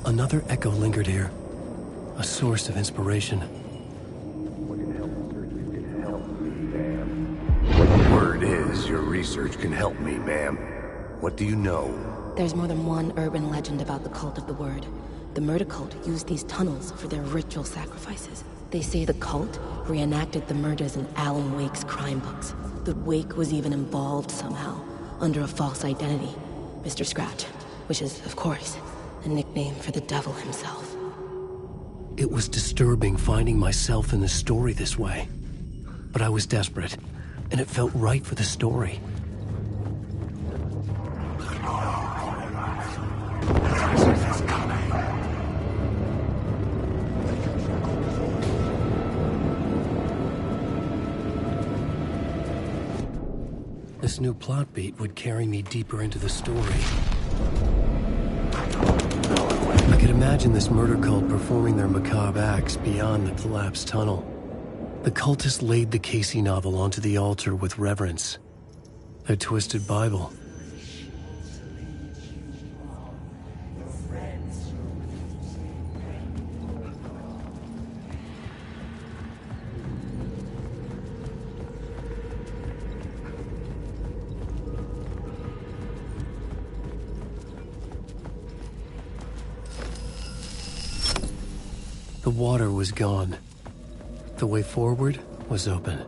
Another echo lingered here, a source of inspiration. Word is, your research can help me, ma'am. What do you know? There's more than one urban legend about the Cult of the Word. The murder cult used these tunnels for their ritual sacrifices. They say the cult reenacted the murders in Alan Wake's crime books. That Wake was even involved somehow, under a false identity, Mr. Scratch, which is, of course, a nickname for the devil himself. It was disturbing finding myself in the story this way. But I was desperate, and it felt right for the story. This new plot beat would carry me deeper into the story. I could imagine this murder cult performing their macabre acts beyond the collapsed tunnel. The cultists laid the Casey novel onto the altar with reverence. Their twisted Bible. The water was gone. The way forward was open.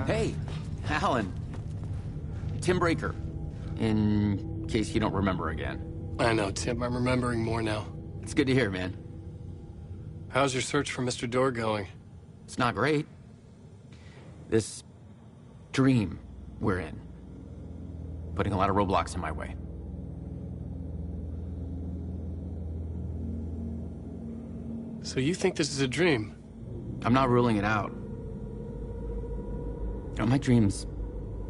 Hey, Alan. Tim Breaker, in case you don't remember again. I know, Tim. I'm remembering more now. It's good to hear, man. How's your search for Mr. Door going? It's not great. This dream we're in, putting a lot of roadblocks in my way. So you think this is a dream? I'm not ruling it out. You know, my dreams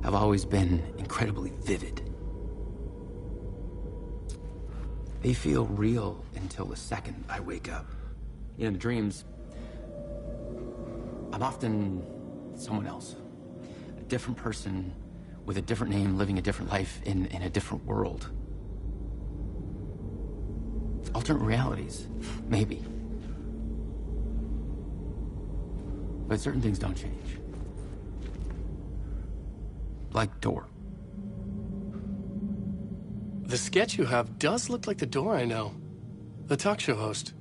have always been incredibly vivid. They feel real until the second I wake up. You know, the dreams, I'm often someone else. A different person with a different name, living a different life in a different world. Alternate realities, maybe. But certain things don't change. Like door. The sketch you have does look like the door I know. The talk show host.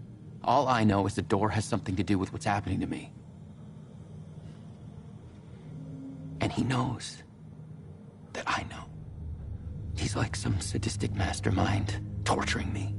All I know is the door has something to do with what's happening to me. And he knows that I know. He's like some sadistic mastermind torturing me.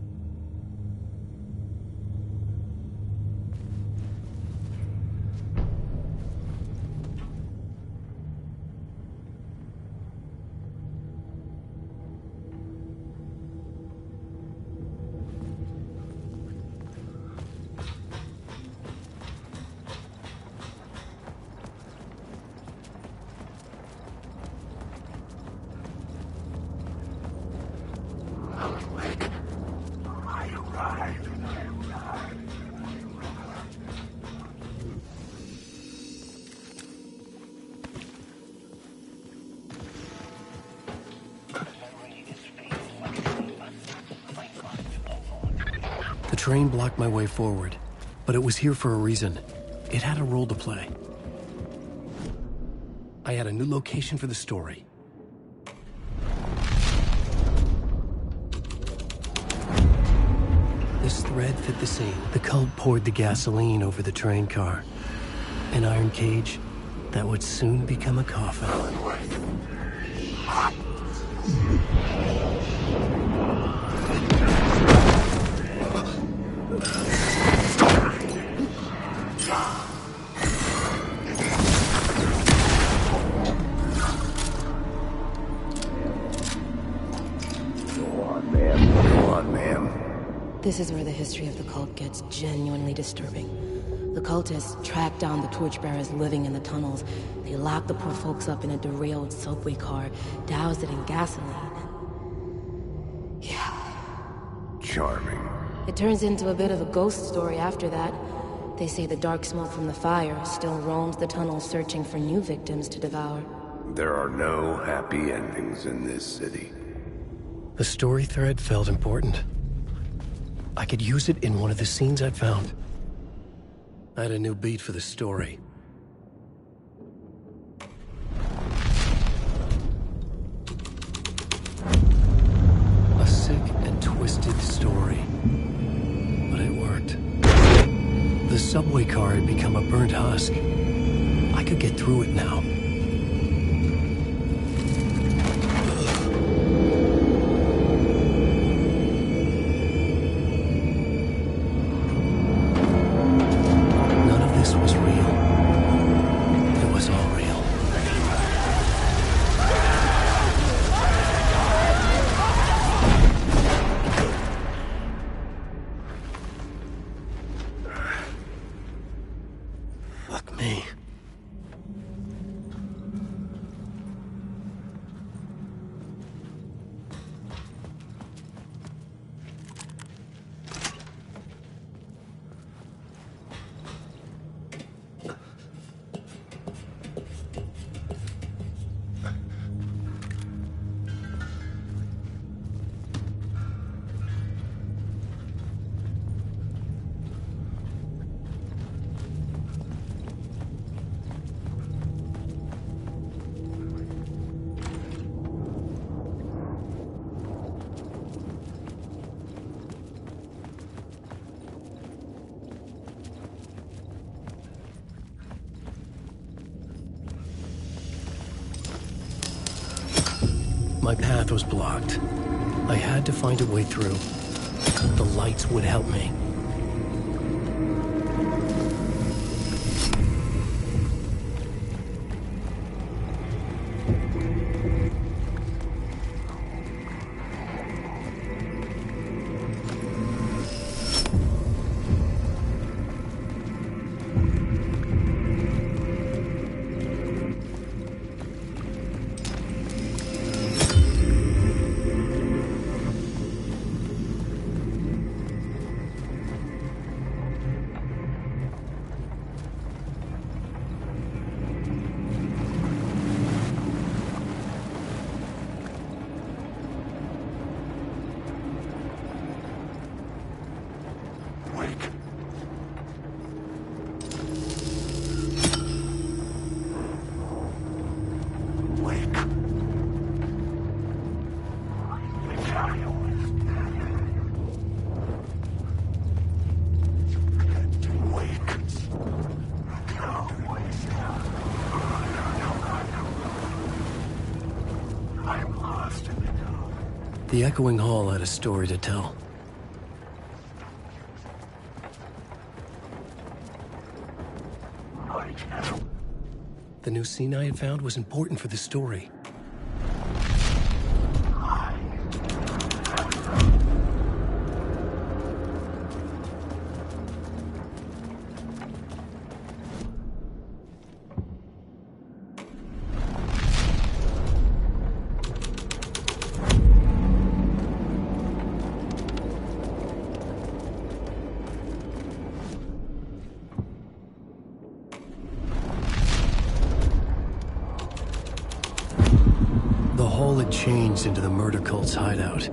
The train blocked my way forward, but it was here for a reason. It had a role to play. I had a new location for the story. This thread fit the scene. The cult poured the gasoline over the train car. An iron cage that would soon become a coffin. This is where the history of the cult gets genuinely disturbing. The cultists tracked down the torchbearers living in the tunnels. They locked the poor folks up in a derailed subway car, doused it in gasoline. Yeah. Charming. It turns into a bit of a ghost story after that. They say the dark smoke from the fire still roams the tunnels searching for new victims to devour. There are no happy endings in this city. The story thread felt important. I could use it in one of the scenes I'd found. I had a new beat for the story. A sick and twisted story. But it worked. The subway car had become a burnt husk. I could get through it now. My path was blocked. I had to find a way through. The lights would help me. Wake. The echoing hall had a story to tell. The new scene I had found was important for the story. The hall had changed into the murder cult's hideout.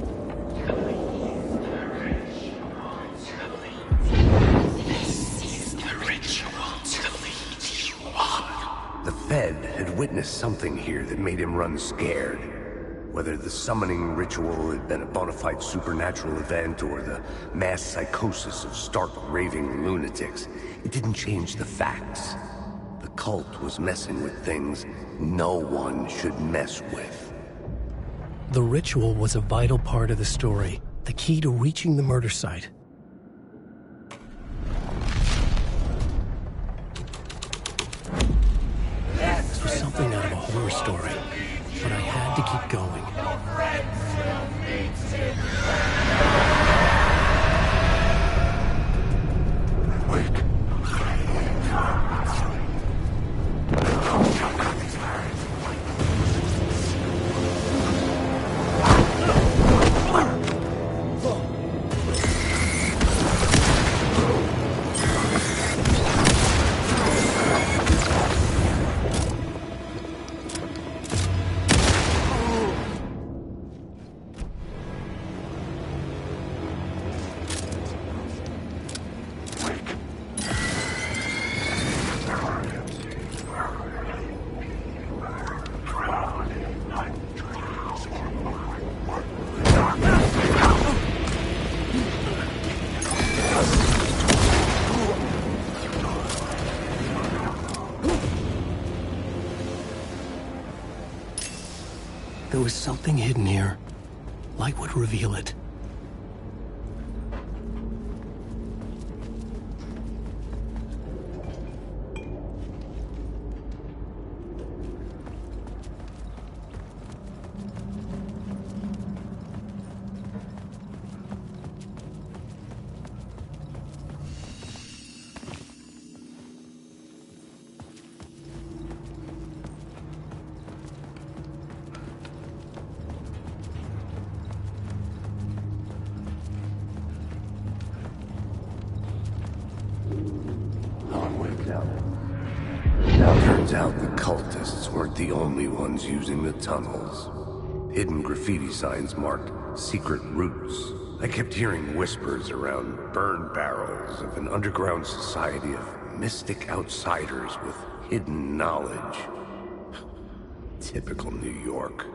This is the ritual to lead you on. The Fed had witnessed something here that made him run scared. Whether the summoning ritual had been a bona fide supernatural event or the mass psychosis of stark raving lunatics, it didn't change the facts. The cult was messing with things no one should mess with. The ritual was a vital part of the story, the key to reaching the murder site. This was something out of a horror story, but I had to keep going. There was something hidden here. Light would reveal it. Turns out the cultists weren't the only ones using the tunnels. Hidden graffiti signs marked secret routes. I kept hearing whispers around burn barrels of an underground society of mystic outsiders with hidden knowledge. Typical New York.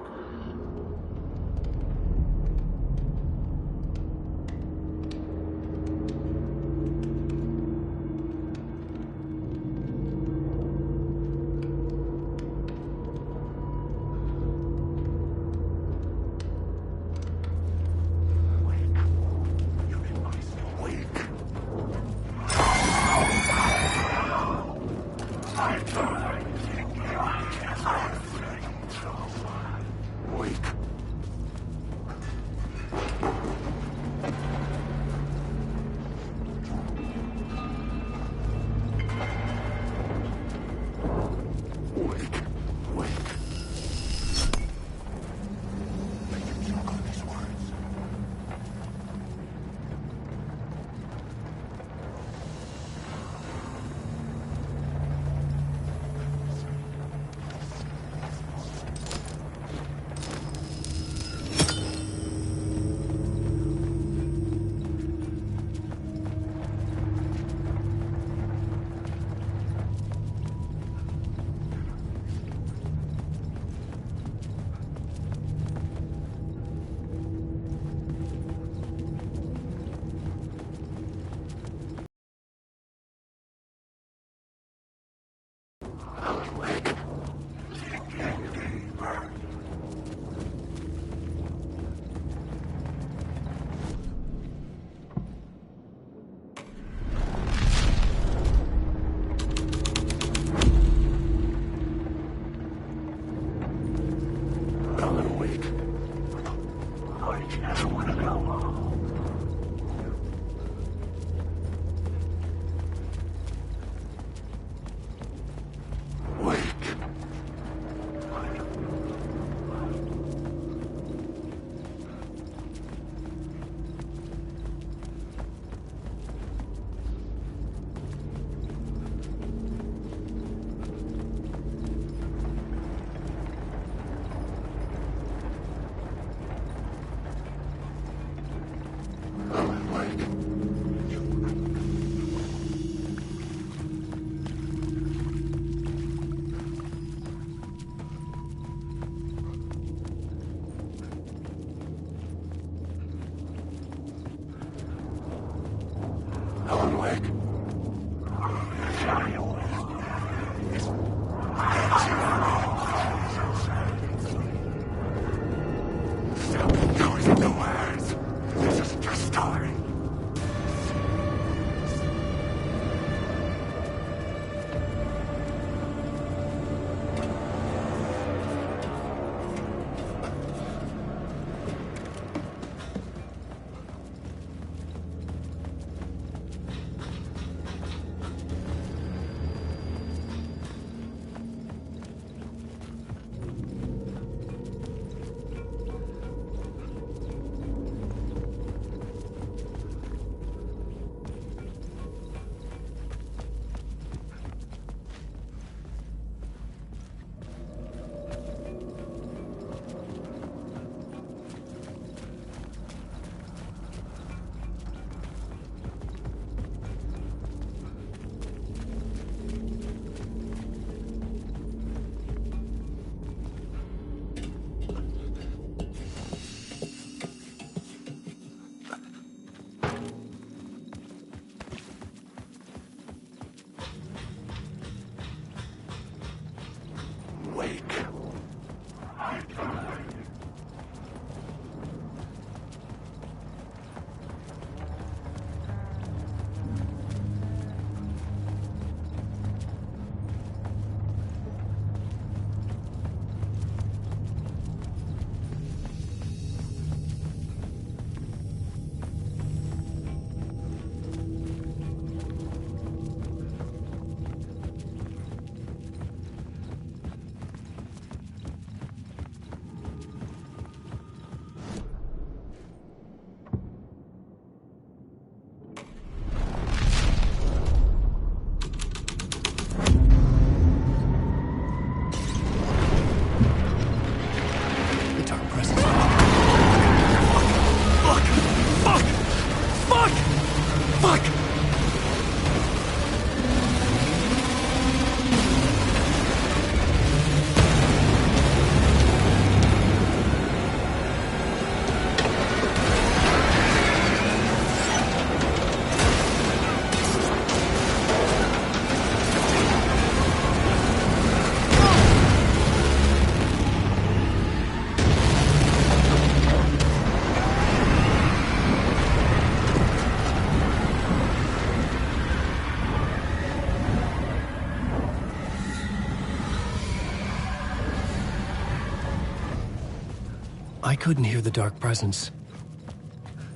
I couldn't hear the dark presence.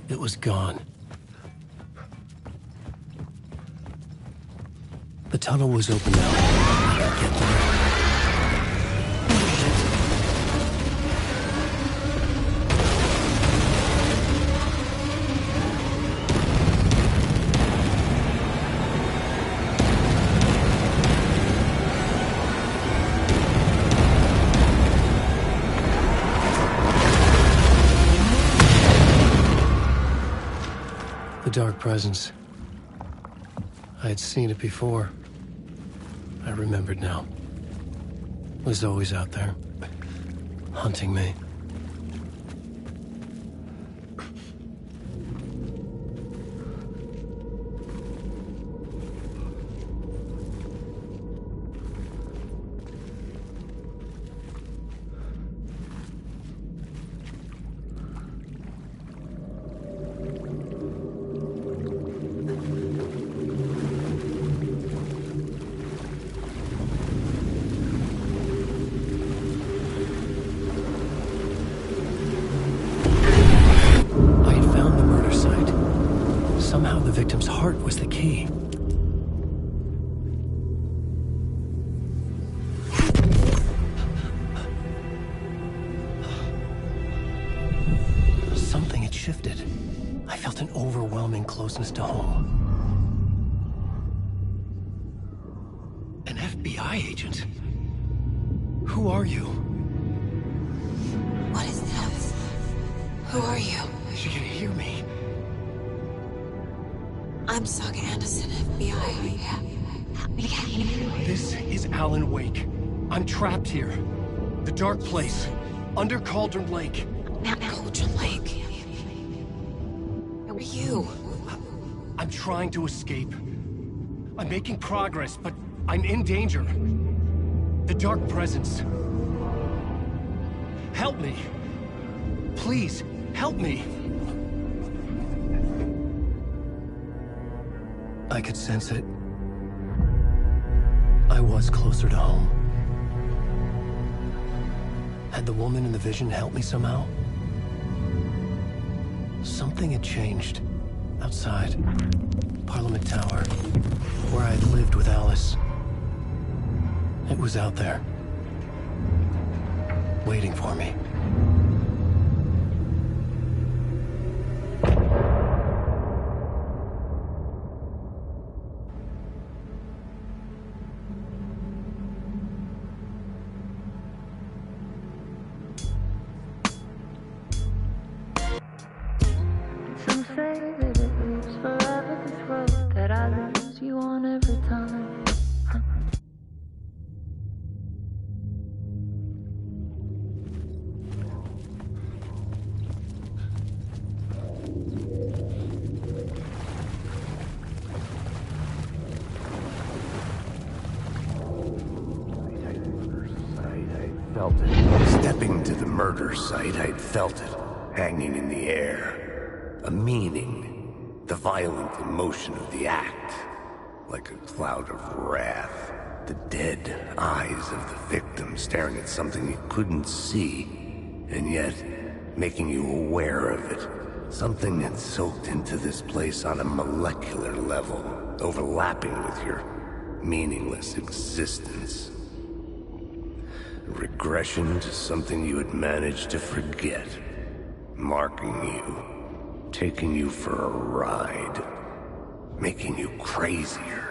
It was gone. The tunnel was open now. I can't get through. The dark presence. I had seen it before. I remembered now. It was always out there, hunting me. heart was the key. Something had shifted. I felt an overwhelming closeness to home. An FBI agent? Who are you? What is this? Who are you? She can hear me. I'm Saga Anderson, FBI. This is Alan Wake. I'm trapped here. The dark place. Under Cauldron Lake. Cauldron Lake. Where are you? I'm trying to escape. I'm making progress, but I'm in danger. The dark presence. Help me. Please, help me. I could sense it. I was closer to home. Had the woman in the vision helped me somehow? Something had changed. Outside. Parliament Tower. Where I had lived with Alice. It was out there. Waiting for me. Some say that it lives forever, this road that I lose you on every time. Felt it. Stepping to the murder site, I'd felt it, hanging in the air. A meaning, the violent emotion of the act, like a cloud of wrath. The dead eyes of the victim staring at something you couldn't see, and yet making you aware of it. Something had soaked into this place on a molecular level, overlapping with your meaningless existence. Regression to something you had managed to forget. Marking you. Taking you for a ride. Making you crazier.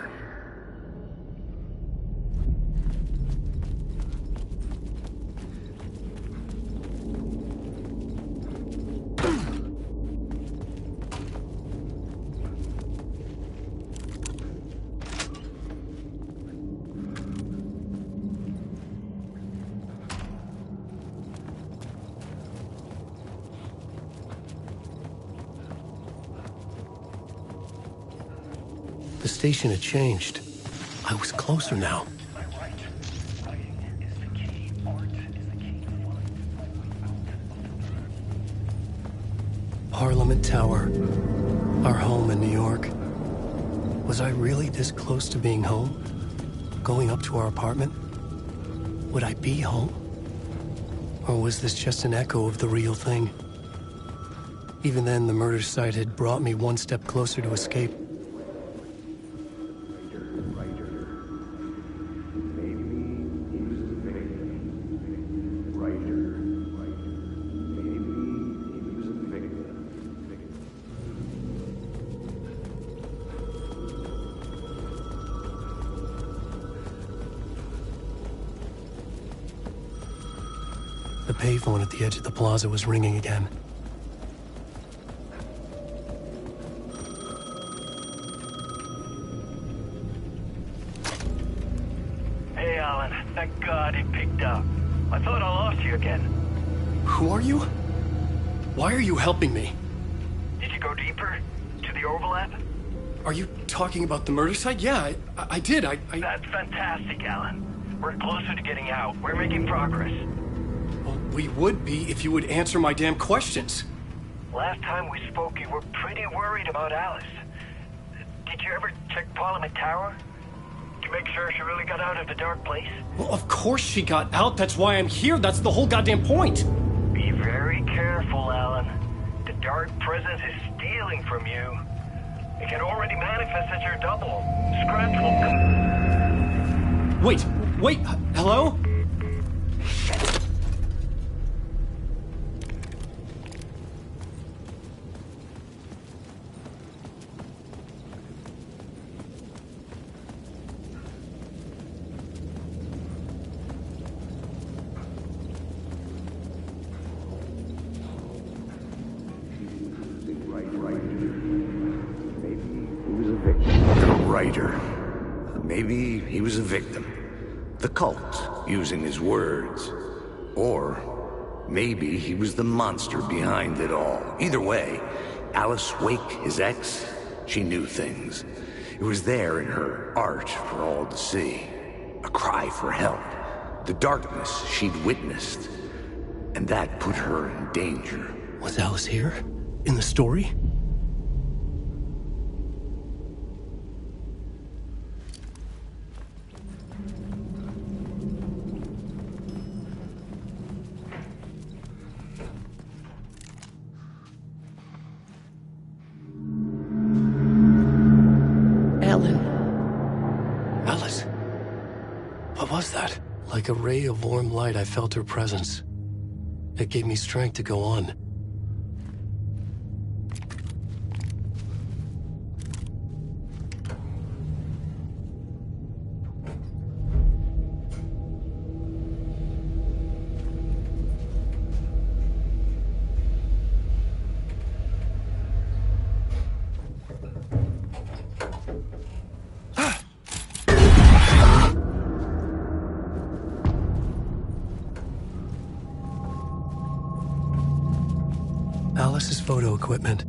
The station had changed. I was closer now. Parliament Tower. Our home in New York. Was I really this close to being home? Going up to our apartment? Would I be home? Or was this just an echo of the real thing? Even then, the murder site had brought me one step closer to escape. The payphone at the edge of the plaza was ringing again. Hey, Alan. Thank God it picked up. I thought I lost you again. Who are you? Why are you helping me? Did you go deeper? To the overlap? Are you talking about the murder site? Yeah, I did. That's fantastic, Alan. We're closer to getting out. We're making progress. Well, we would be if you would answer my damn questions. Last time we spoke, you were pretty worried about Alice. Did you ever check Parliament Tower? To make sure she really got out of the dark place? Well, of course she got out. That's why I'm here. That's the whole goddamn point. Be very careful, Alan. The dark presence is stealing from you. It can already manifest as your double. Scratch will come. Wait, hello? Maybe he was a victim. The cult, using his words. Or maybe he was the monster behind it all. Either way, Alice Wake, his ex, she knew things. It was there in her art for all to see. A cry for help. The darkness she'd witnessed. And that put her in danger. Was Alice here? In the story? Alice? What was that? Like a ray of warm light, I felt her presence. It gave me strength to go on. Alice's photo equipment.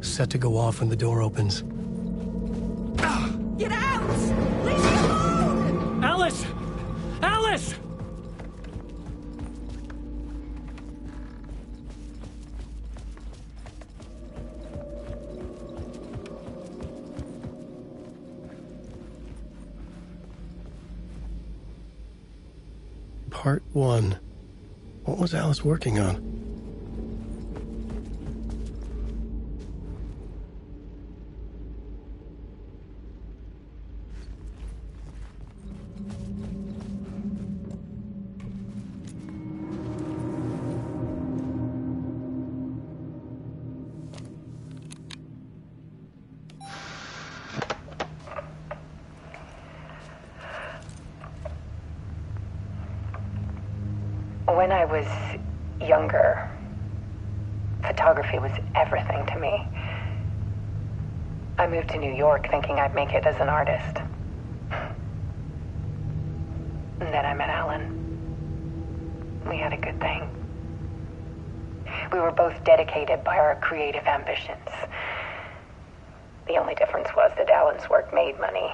Set to go off when the door opens. Get out! Leave me alone! Alice! Alice! Part 1. What was Alice working on? When I was younger, photography was everything to me. I moved to New York thinking I'd make it as an artist. And then I met Alan. We had a good thing. We were both dedicated by our creative ambitions. The only difference was that Alan's work made money.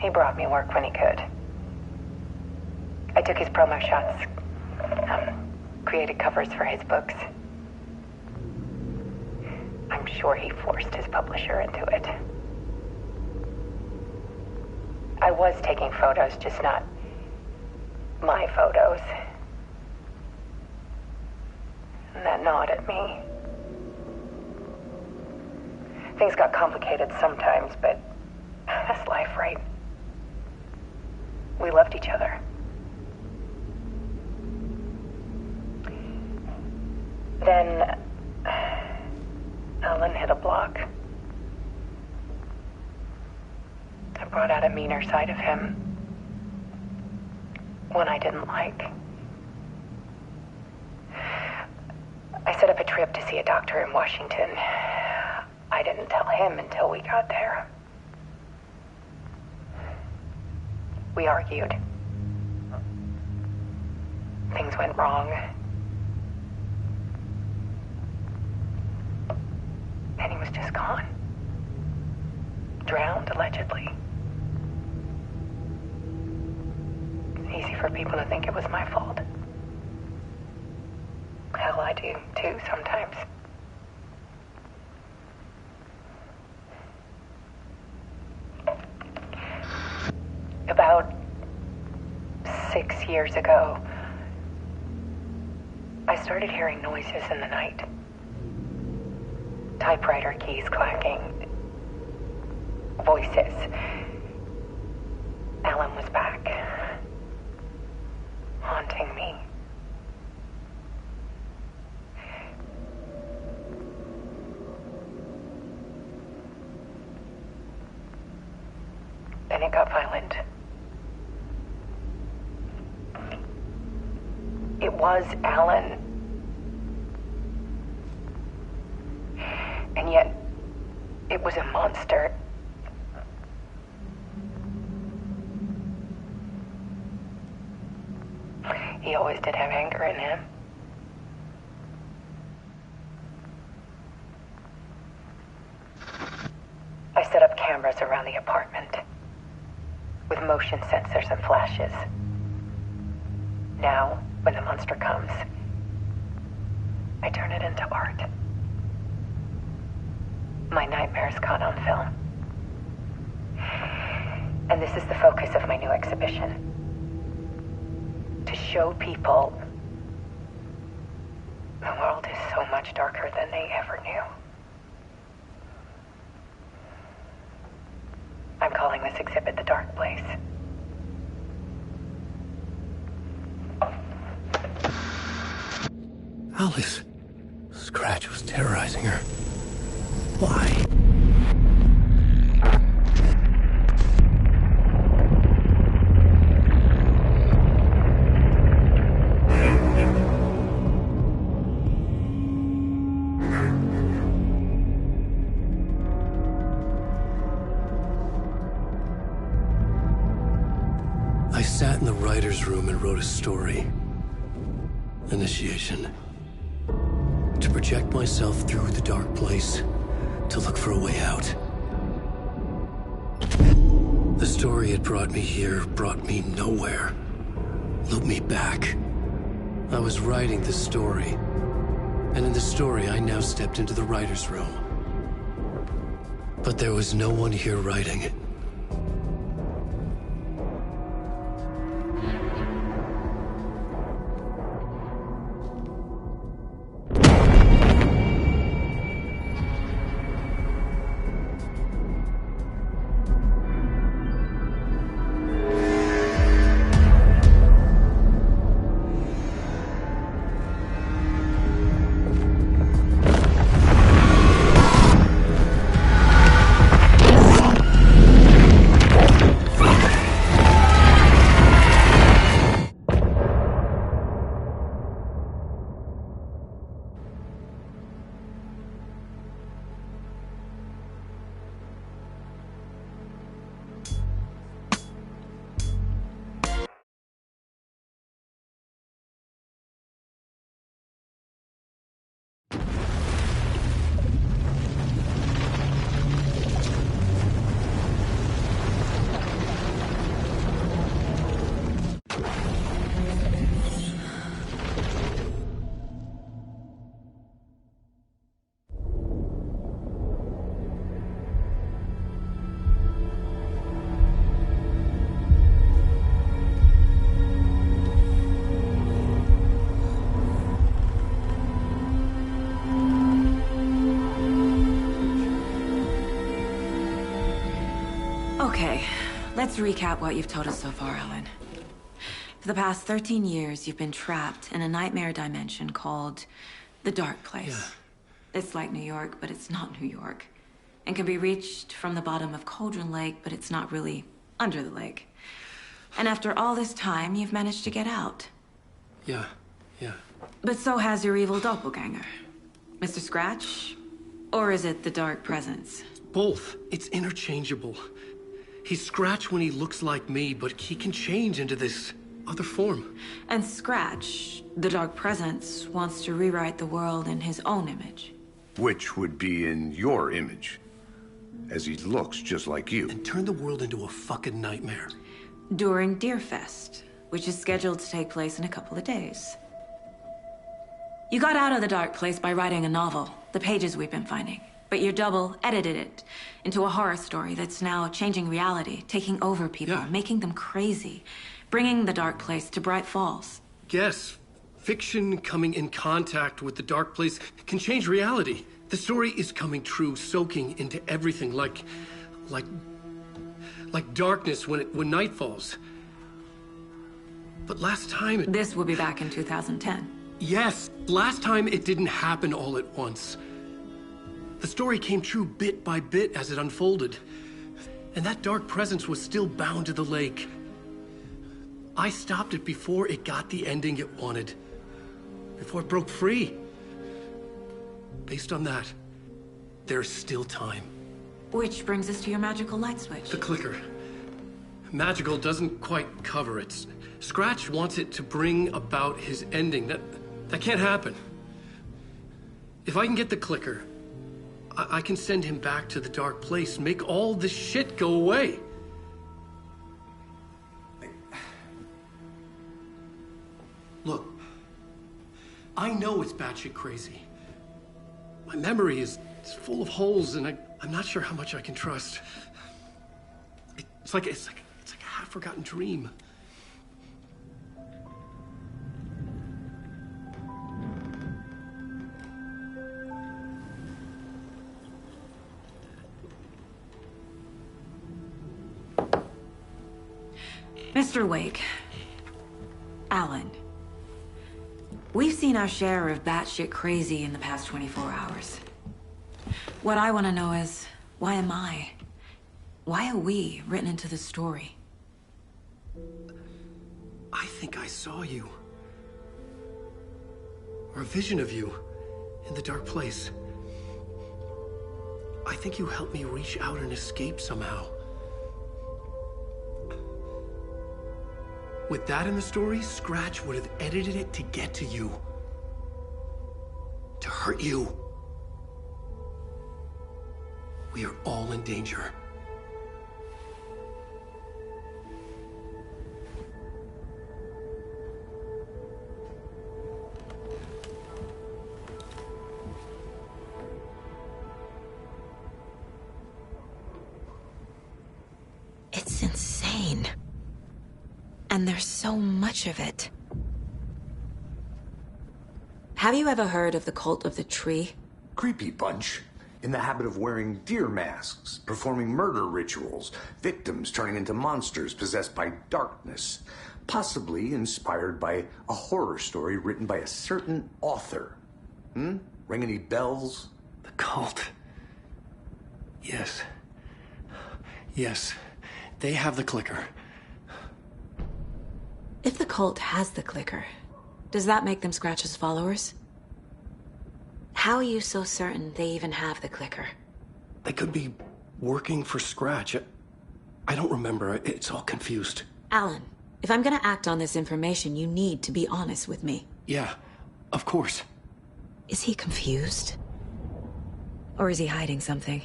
He brought me work when he could. I took his promo shots, created covers for his books. I'm sure he forced his publisher into it. I was taking photos, just not my photos. And that gnawed at me. Things got complicated sometimes, but that's life, right? We loved each other. Then Alan hit a block. I brought out a meaner side of him. One I didn't like. I set up a trip to see a doctor in Washington. I didn't tell him until we got there. We argued. Things went wrong. And he was just gone. Drowned, allegedly. It's easy for people to think it was my fault. Hell, I do, too, sometimes. About 6 years ago, I started hearing noises in the night. Typewriter keys clacking. Voices. Alan was back. Haunting me. Then it got violent. It was Alan. And yet, it was a monster. He always did have anger in him. I set up cameras around the apartment with motion sensors and flashes. Now, when the monster comes, I turn it into art. My nightmares caught on film. And this is the focus of my new exhibition. To show people the world is so much darker than they ever knew. I'm calling this exhibit The Dark Place. Alice. Scratch was terrorizing her. Why? I sat in the writer's room and wrote a story. Initiation. To project myself through the dark place, to look for a way out. The story had brought me here, brought me nowhere. Looped me back. I was writing the story. And in the story, I now stepped into the writer's room. But there was no one here writing it. Okay, let's recap what you've told us so far, Alan. For the past 13 years, you've been trapped in a nightmare dimension called the Dark Place. Yeah. It's like New York, but it's not New York. And can be reached from the bottom of Cauldron Lake, but it's not really under the lake. And after all this time, you've managed to get out. Yeah. But so has your evil doppelganger. Mr. Scratch? Or is it the Dark Presence? Both. It's interchangeable. He's Scratch when he looks like me, but he can change into this other form. And Scratch, the Dark Presence, wants to rewrite the world in his own image. Which would be in your image, as he looks just like you. And turn the world into a fucking nightmare. During Deerfest, which is scheduled to take place in a couple of days. You got out of the Dark Place by writing a novel, the pages we've been finding. But your double edited it into a horror story that's now changing reality, taking over people, making them crazy, bringing the Dark Place to Bright Falls. Yes, Fiction coming in contact with the dark place can change reality. The story is coming true, soaking into everything like darkness when night falls. But last time This will be back in 2010. Yes, last time it didn't happen all at once. The story came true bit by bit as it unfolded. And that dark presence was still bound to the lake. I stopped it before it got the ending it wanted. Before it broke free. Based on that, there's still time. Which brings us to your magical light switch. The clicker. Magical doesn't quite cover it. Scratch wants it to bring about his ending. That can't happen. If I can get the clicker, I can send him back to the dark place, make all this shit go away. Look, I know it's batshit crazy. My memory is full of holes, and I'm not sure how much I can trust. It's like a half-forgotten dream. Mr. Wake. Alan. We've seen our share of batshit crazy in the past 24 hours. What I want to know is, why am I? Why are we written into the story? I think I saw you. Or a vision of you in the dark place. I think you helped me reach out and escape somehow. With that in the story, Scratch would have edited it to get to you. To hurt you. We are all in danger. It's insane. And there's so much of it. Have you ever heard of the cult of the tree? Creepy bunch. In the habit of wearing deer masks, performing murder rituals, victims turning into monsters possessed by darkness. Possibly inspired by a horror story written by a certain author. Ring any bells? The cult. Yes. Yes. They have the clicker. If the cult has the clicker, does that make them Scratch's followers? How are you so certain they even have the clicker? They could be working for Scratch. I don't remember. It's all confused. Alan, if I'm gonna act on this information, you need to be honest with me. Yeah, of course. Is he confused? Or is he hiding something?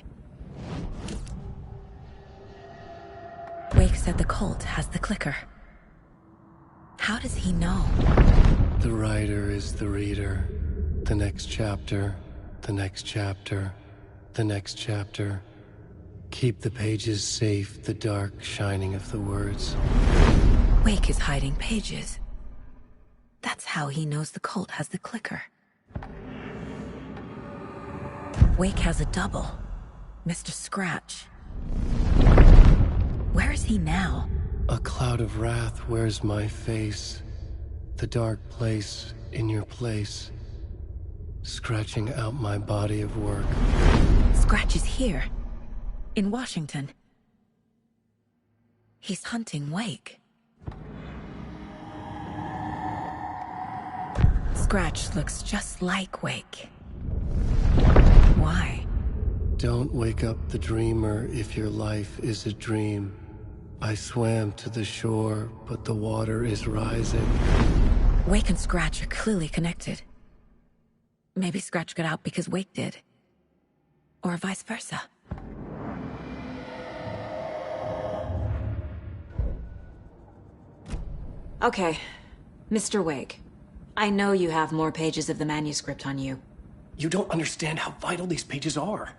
Wake said the cult has the clicker. How does he know? The writer is the reader. The next chapter, the next chapter, the next chapter. Keep the pages safe, the dark shining of the words. Wake is hiding pages. That's how he knows the cult has the clicker. Wake has a double. Mr. Scratch. Where is he now? A cloud of wrath wears my face. The dark place in your place. Scratching out my body of work. Scratch is here. In Washington. He's hunting Wake. Scratch looks just like Wake. Why? Don't wake up the dreamer if your life is a dream. I swam to the shore, but the water is rising. Wake and Scratch are clearly connected. Maybe Scratch got out because Wake did. Or vice versa. Okay, Mr. Wake. I know you have more pages of the manuscript on you. You don't understand how vital these pages are.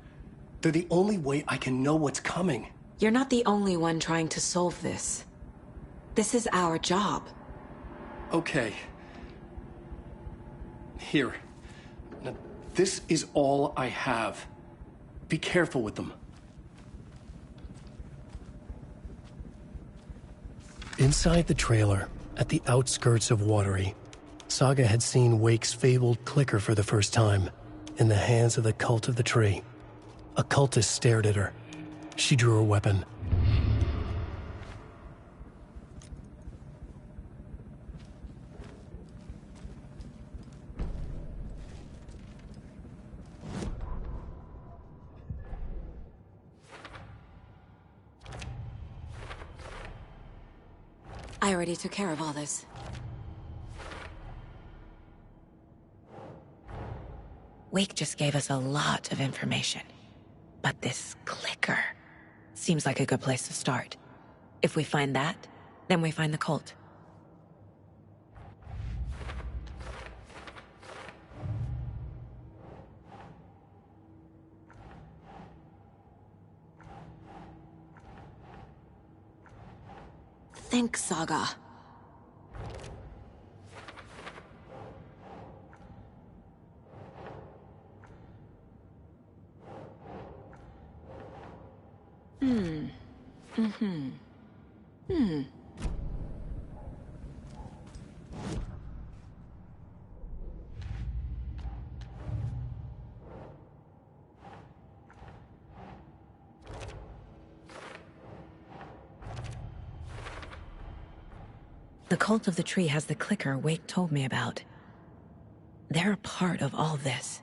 They're the only way I can know what's coming. You're not the only one trying to solve this. This is our job. Okay. Here. Now, this is all I have. Be careful with them. Inside the trailer, at the outskirts of Watery, Saga had seen Wake's fabled clicker for the first time, in the hands of the Cult of the Tree. A cultist stared at her. She drew her weapon. I already took care of all this. Wake just gave us a lot of information. But this clicker seems like a good place to start. If we find that, then we find the cult. Think, Saga. The Cult of the Tree has the clicker Wake told me about. They're a part of all this.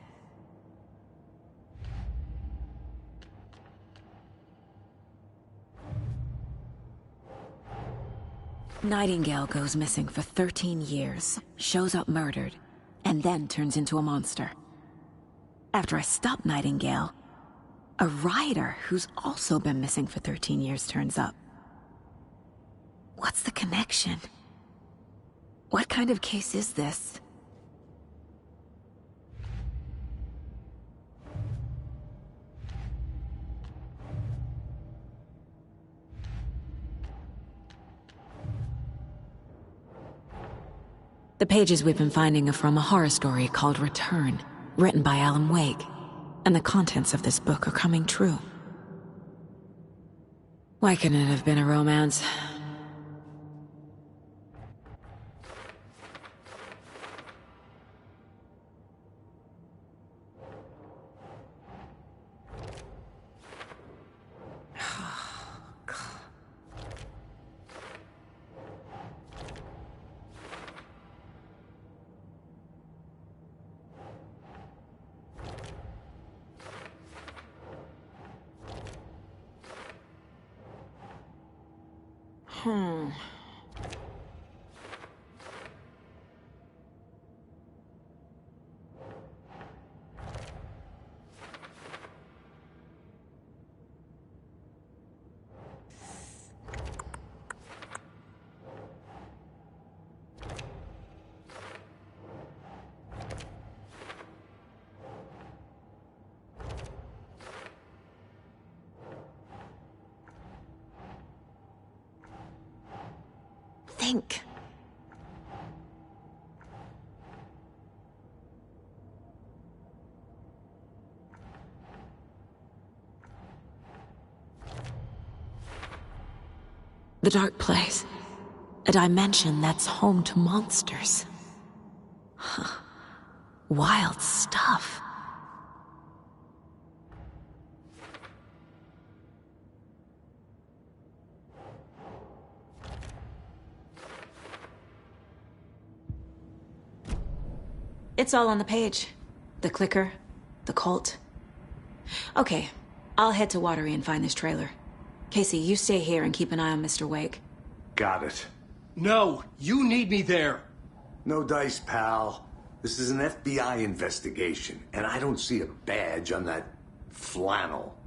Nightingale goes missing for 13 years, shows up murdered, and then turns into a monster. After I stop Nightingale, a rider who's also been missing for 13 years turns up. What's the connection? What kind of case is this? The pages we've been finding are from a horror story called Return, written by Alan Wake, and the contents of this book are coming true. Why couldn't it have been a romance? Think. The dark place. A dimension that's home to monsters. Huh. Wild stuff. It's all on the page. The clicker, the cult. Okay, I'll head to Watery and find this trailer. Casey, you stay here and keep an eye on Mr. Wake. Got it. No, you need me there. No dice, pal. This is an FBI investigation, and I don't see a badge on that flannel.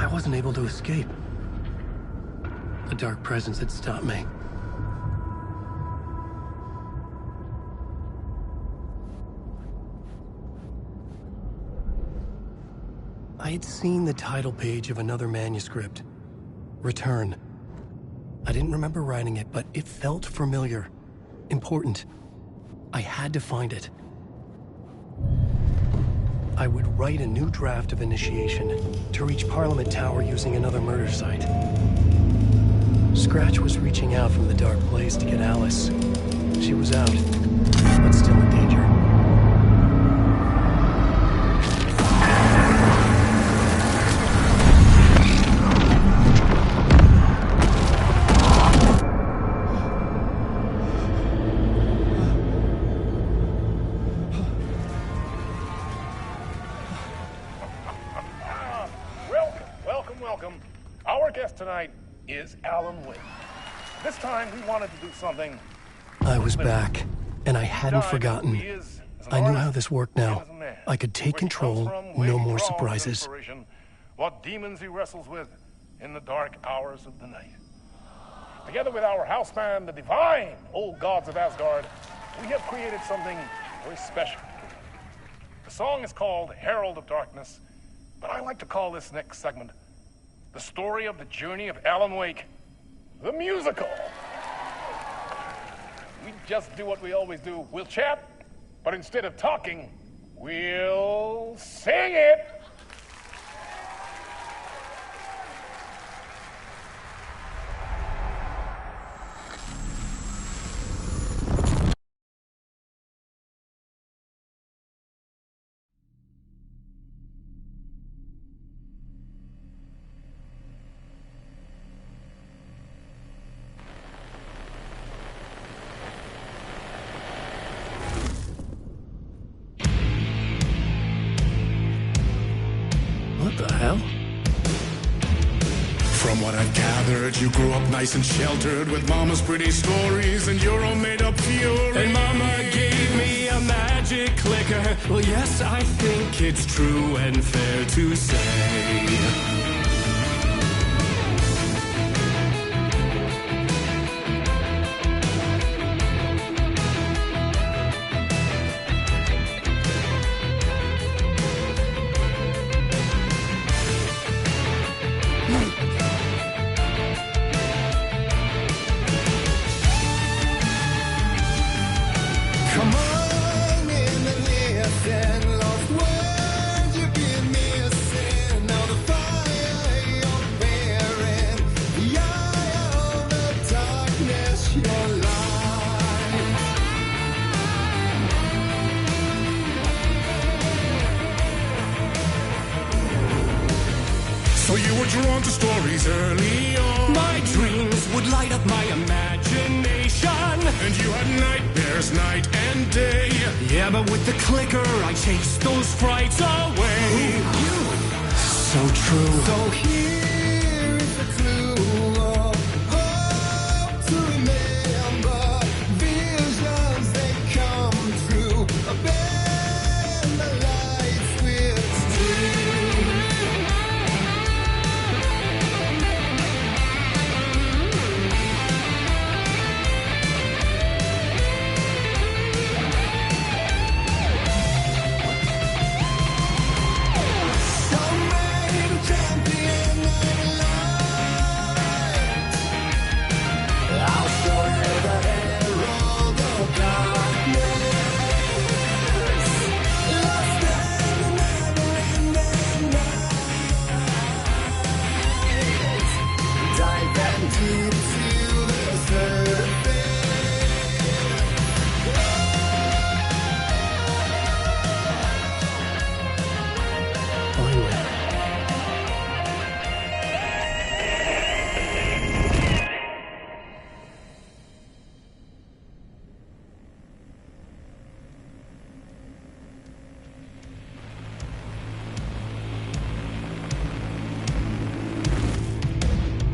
I wasn't able to escape. A dark presence had stopped me. I had seen the title page of another manuscript. Return. I didn't remember writing it, but it felt familiar. Important. I had to find it. I would write a new draft of initiation to reach Parliament Tower using another murder site. Scratch was reaching out from the dark place to get Alice. She was out, but still in danger. Welcome. Our guest tonight is Alan Wake. This time we wanted to do something. I was back, and I hadn't forgotten. I knew how this worked now. I could take control, no more surprises. What demons he wrestles with in the dark hours of the night. Together with our house band, the divine old gods of Asgard, we have created something very special. The song is called Herald of Darkness, but I like to call this next segment the story of the journey of Alan Wake, the musical. We just do what we always do. We'll chat, but instead of talking, we'll sing it. What the hell? From what I've gathered, you grew up nice and sheltered with mama's pretty stories and your own made-up fury. And mama gave me a magic clicker. Well, yes, I think it's true and fair to say. So you were drawn to stories early on. My dreams would light up my imagination. And you had nightmares night and day. Yeah, but with the clicker, I chased those frights away. So true. So here is a clue of hope to remember. Visions, they come true. Bend the light switch to.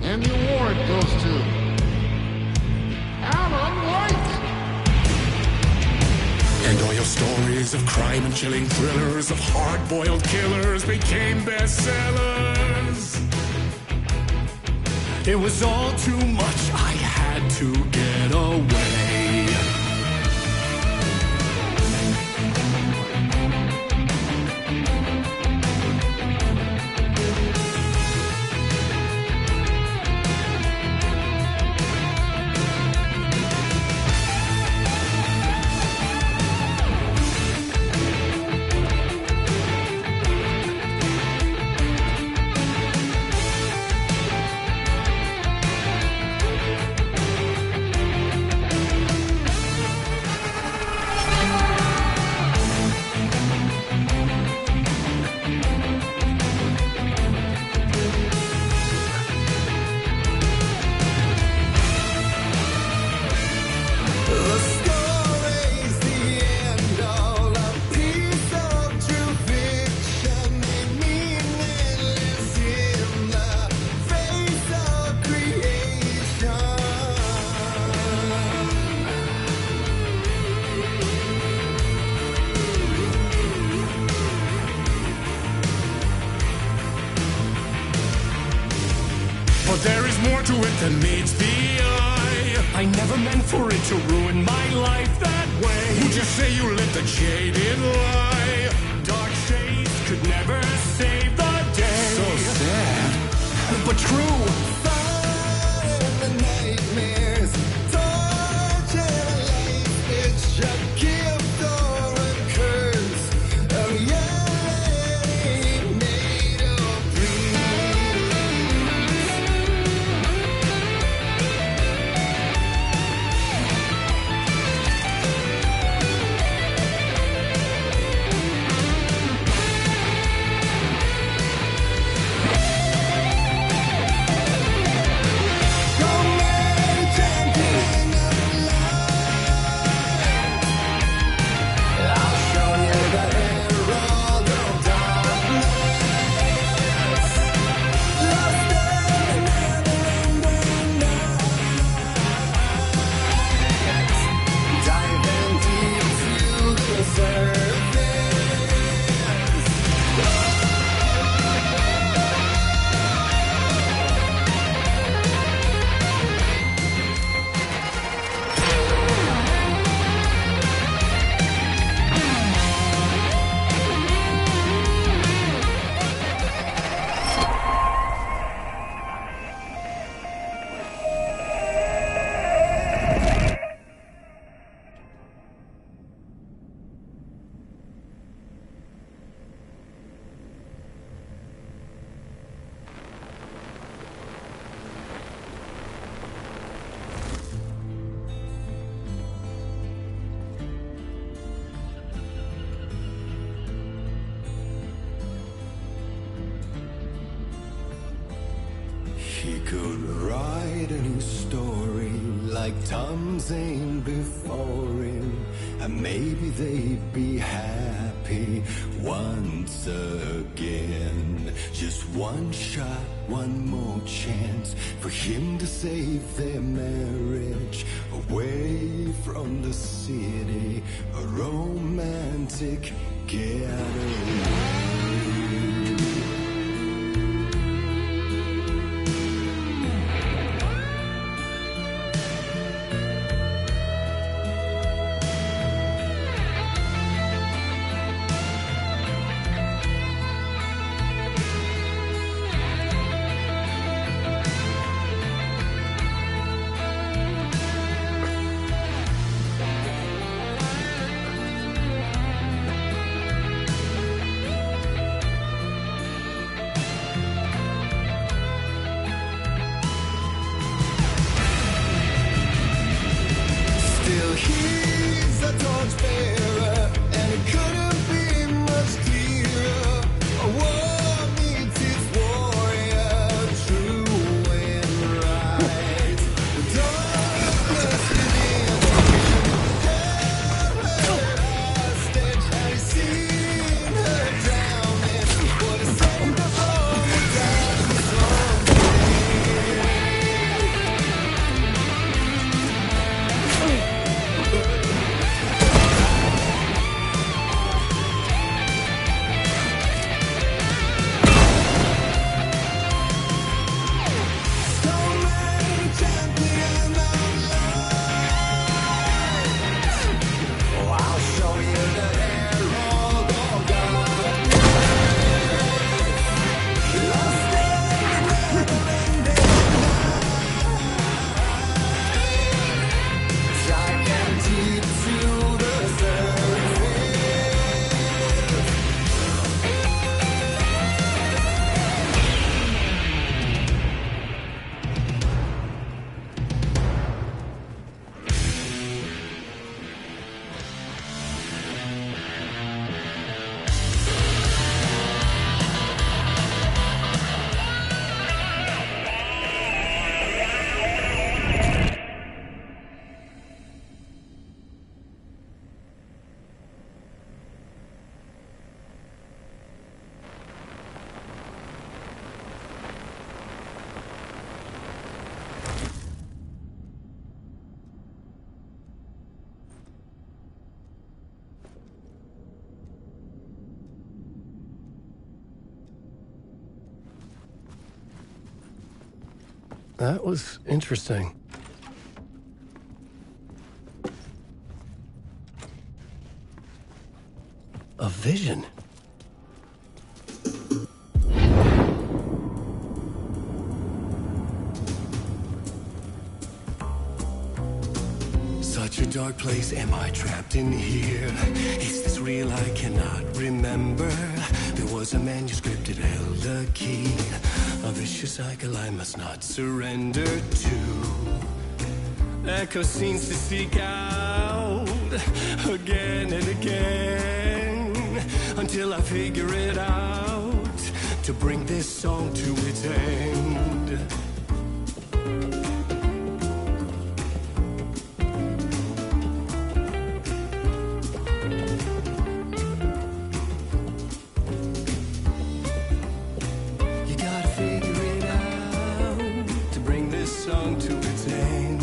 And you warrant those two. Alan Wake! And all your stories of crime and chilling thrillers of hard-boiled killers became bestsellers. It was all too much, I had to get away. But there is more to it than meets the eye. I never meant for it to ruin my life that way. Would you say you lived a jaded lie? Dark shades could never save the day. So sad, but true. Fire in the nightmares, torture life, it's a gift or a curse. Oh yeah, made of He could write a new story like Tom Zane before him, and maybe they'd be happy once again. Just one shot, one more chance for him to save their marriage, away from the city, a romantic getaway. He's a torchbearer, and it couldn't be much clearer. A war meets its warrior, true and right. The darkness within held her hostage, and he seen her drowning. What a saved her from the darkness someday. That was interesting. A vision. Such a dark place, am I trapped in here? Is this real? I cannot remember. There was a manuscript, it held a key. A vicious cycle I must not surrender to. Echo scenes to seek out again and again until I figure it out to bring this song to its end. You gotta figure it out to bring this song to its end.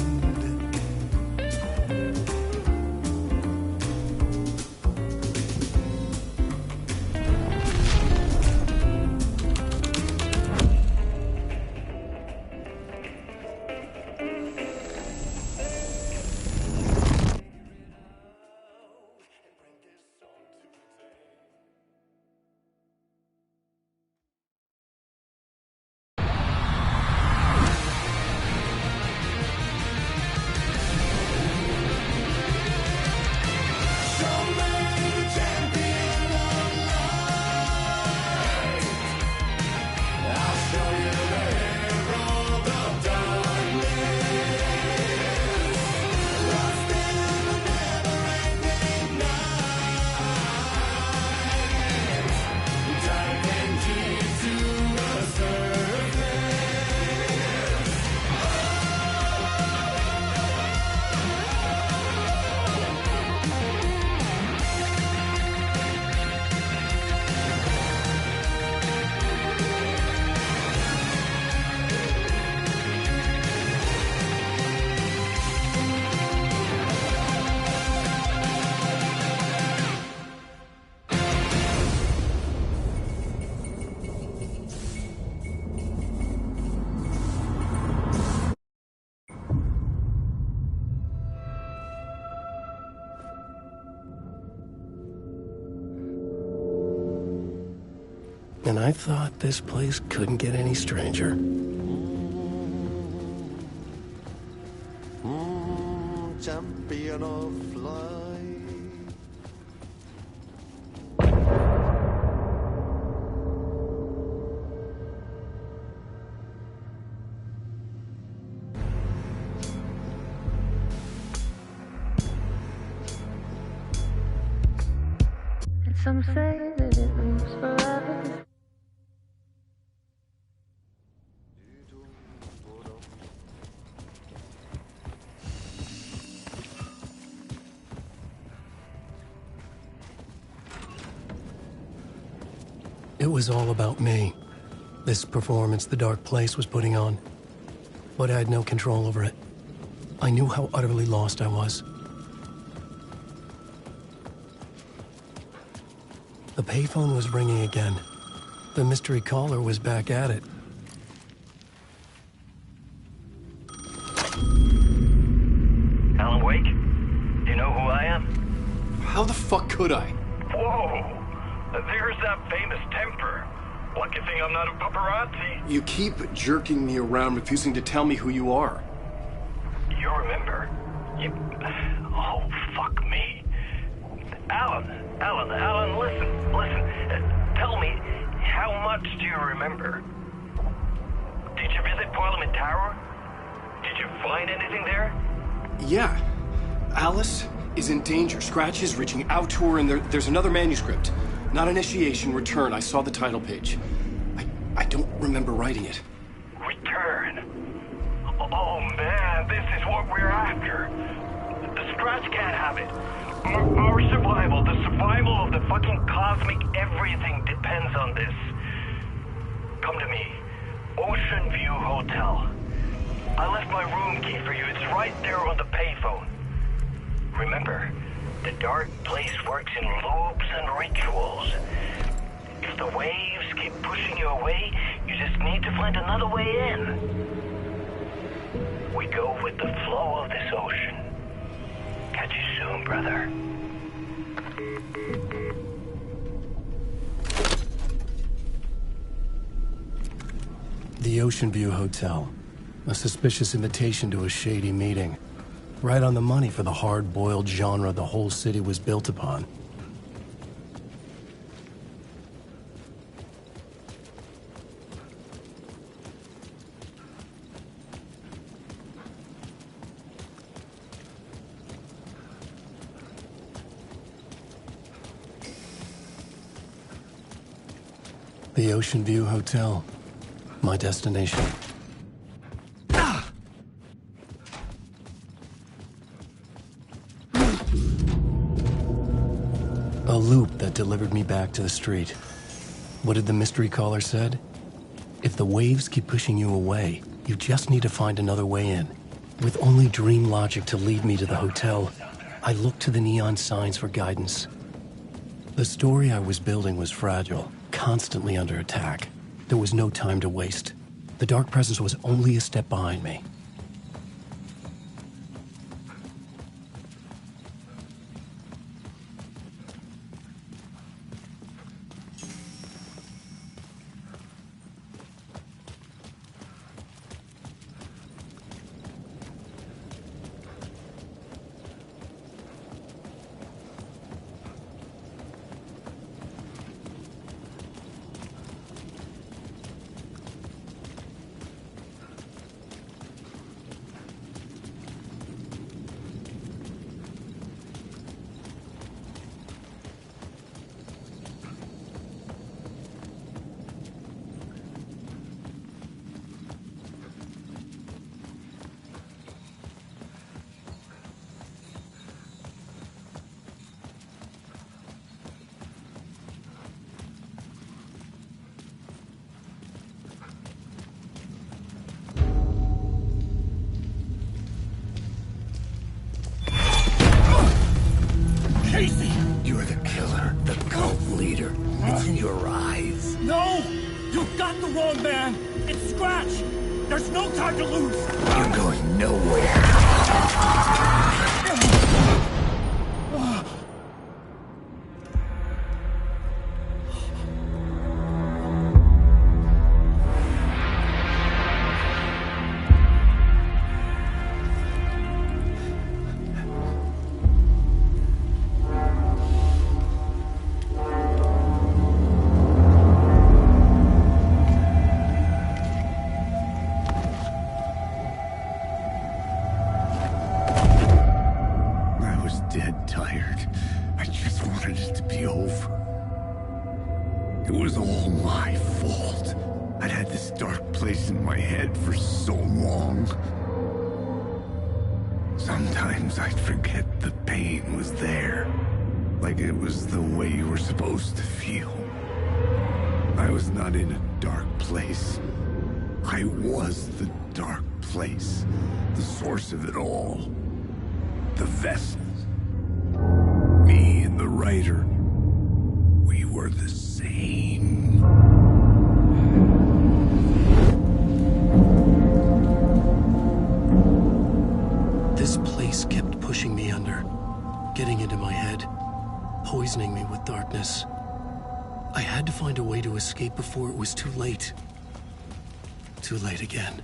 And I thought this place couldn't get any stranger. Champion of life. And some say that it lives forever. It was all about me. This performance the dark place was putting on. But I had no control over it. I knew how utterly lost I was. The payphone was ringing again. The mystery caller was back at it. Alan Wake? Do you know who I am? How the fuck could I? Whoa! There's that famous temper. Lucky thing I'm not a paparazzi. You keep jerking me around, refusing to tell me who you are. You remember? Oh, fuck me. Alan, listen. Tell me, how much do you remember? Did you visit Parliament Tower? Did you find anything there? Yeah. Alice is in danger. Scratch is reaching out to her, and there's another manuscript. Not initiation, return. I saw the title page. I don't remember writing it. Return? Oh man, this is what we're after. The Scratch can't have it. Our survival, the survival of the fucking cosmic everything depends on this. Come to me. Ocean View Hotel. I left my room key for you. It's right there on the payphone. Remember, the dark place works in loops and rituals. If the waves keep pushing you away, you just need to find another way in. We go with the flow of this ocean. Catch you soon, brother. The Ocean View Hotel. A suspicious invitation to a shady meeting. Right on the money for the hard-boiled genre the whole city was built upon. The Ocean View Hotel. My destination. A loop that delivered me back to the street. What did the mystery caller said? If the waves keep pushing you away, you just need to find another way in. With only dream logic to lead me to the hotel, I looked to the neon signs for guidance. The story I was building was fragile, constantly under attack. There was no time to waste. The dark presence was only a step behind me. You're the killer, the cult leader. It's in your eyes. No! You've got the wrong man! It's Scratch! There's no time to lose! You're going nowhere. Sometimes I'd forget the pain was there, like it was the way you were supposed to feel. I was not in a dark place. I was the dark place, the source of it all. The vessel. Me and the writer, we were the same. This place kept pushing me under, getting into my head, poisoning me with darkness. I had to find a way to escape before it was too late. Too late again.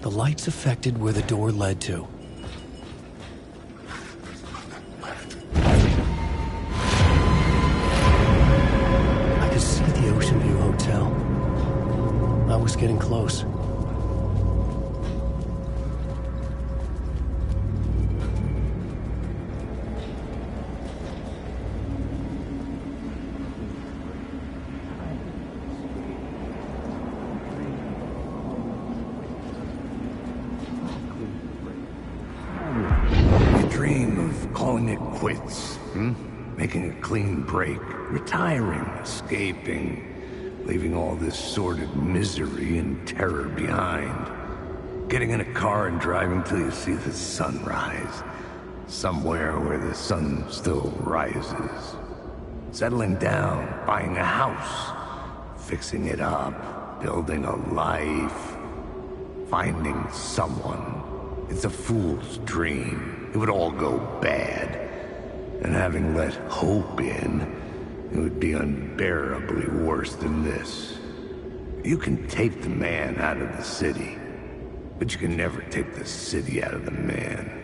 The lights affected where the door led to. I could see the Ocean View Hotel. I was getting close. Making a clean break, retiring, escaping, leaving all this sordid misery and terror behind. Getting in a car and driving till you see the sun rise. Somewhere where the sun still rises. Settling down, buying a house, fixing it up, building a life, finding someone. It's a fool's dream. It would all go bad. And having let hope in, it would be unbearably worse than this. You can take the man out of the city, but you can never take the city out of the man.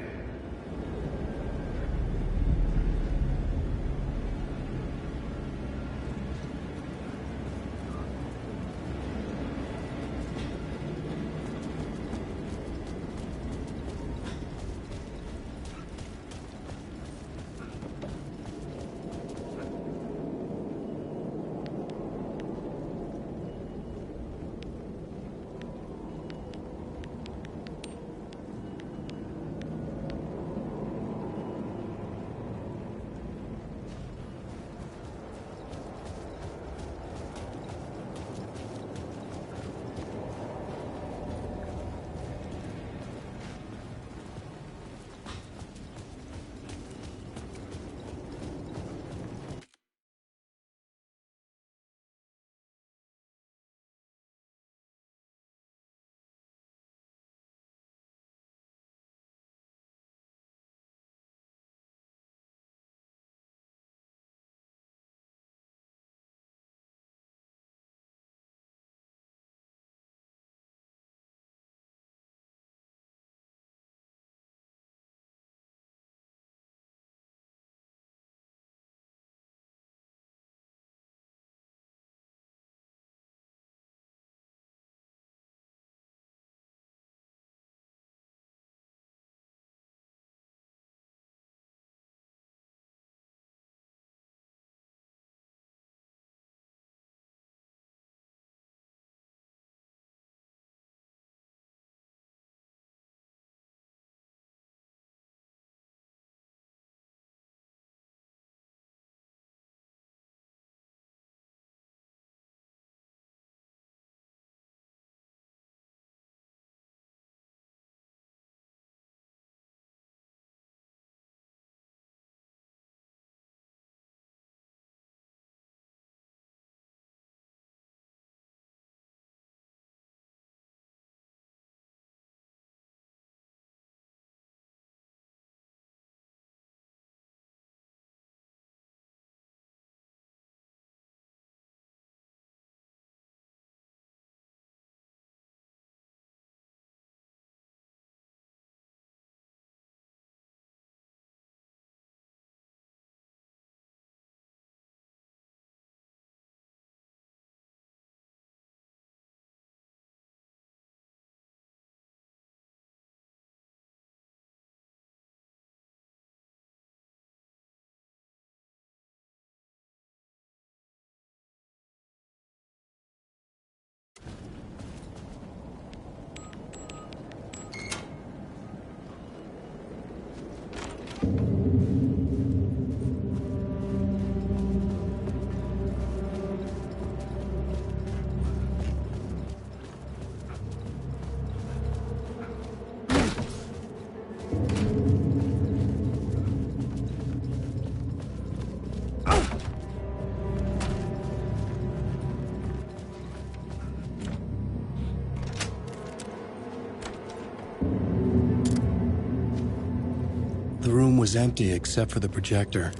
The room was empty except for the projector.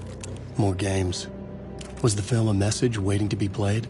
More games. Was the film a message waiting to be played?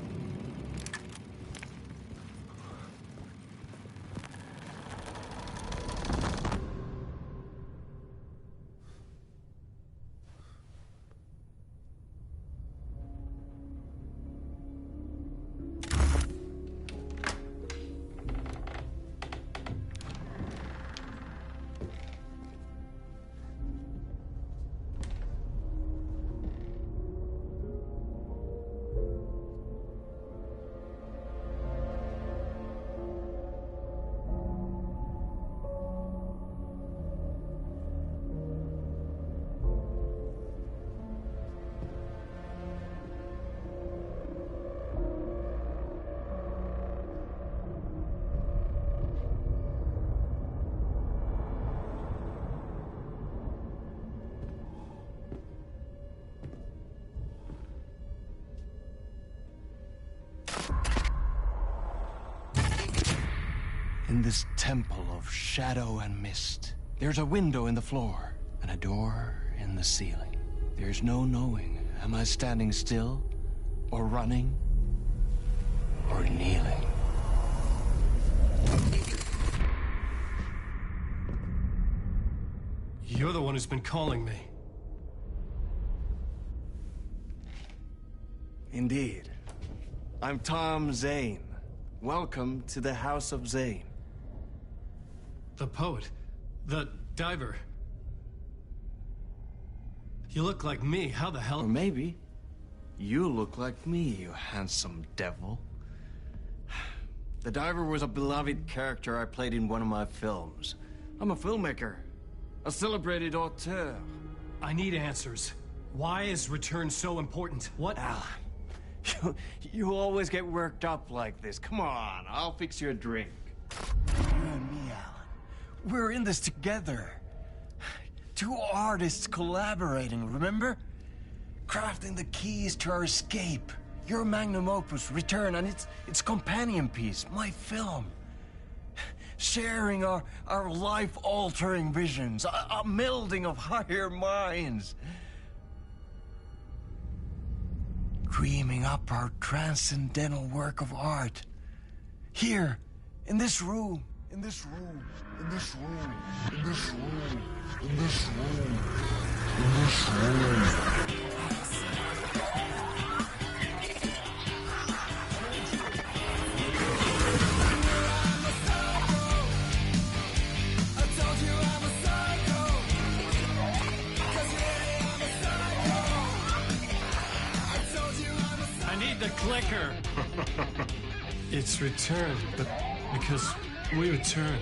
In this temple of shadow and mist, there's a window in the floor and a door in the ceiling. There's no knowing, am I standing still, or running, or kneeling? You're the one who's been calling me. Indeed. I'm Tom Zane. Welcome to the House of Zane. The poet. The diver. You look like me. How the hell? Or maybe you look like me, you handsome devil. The diver was a beloved character I played in one of my films. I'm a filmmaker. A celebrated auteur. I need answers. Why is Return so important? What? Alan, you always get worked up like this. Come on, I'll fix you a drink. You and me, Alan. We're in this together. Two artists collaborating, remember? Crafting the keys to our escape. Your magnum opus, Return, and its companion piece, my film. Sharing our life-altering visions, a melding of higher minds. Dreaming up our transcendental work of art. Here, in this room, in this room, in this room, in this room, in this room, in this room. The clicker. It's Return, but because we return.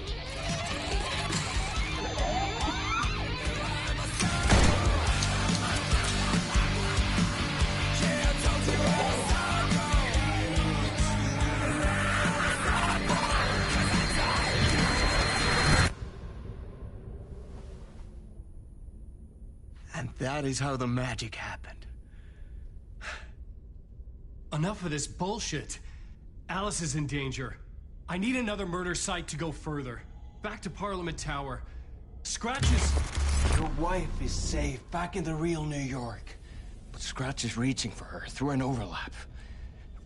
And that is how the magic happened. Enough of this bullshit. Alice is in danger. I need another murder site to go further. Back to Parliament Tower. Scratch is... Your wife is safe, back in the real New York. But Scratch is reaching for her through an overlap.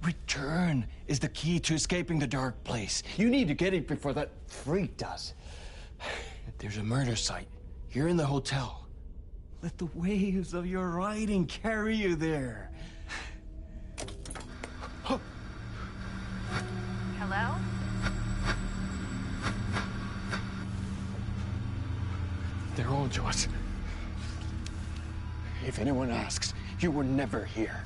Return is the key to escaping the dark place. You need to get it before that freak does. There's a murder site here in the hotel. Let the waves of your writing carry you there. Hello? They're all yours. If anyone asks, you were never here.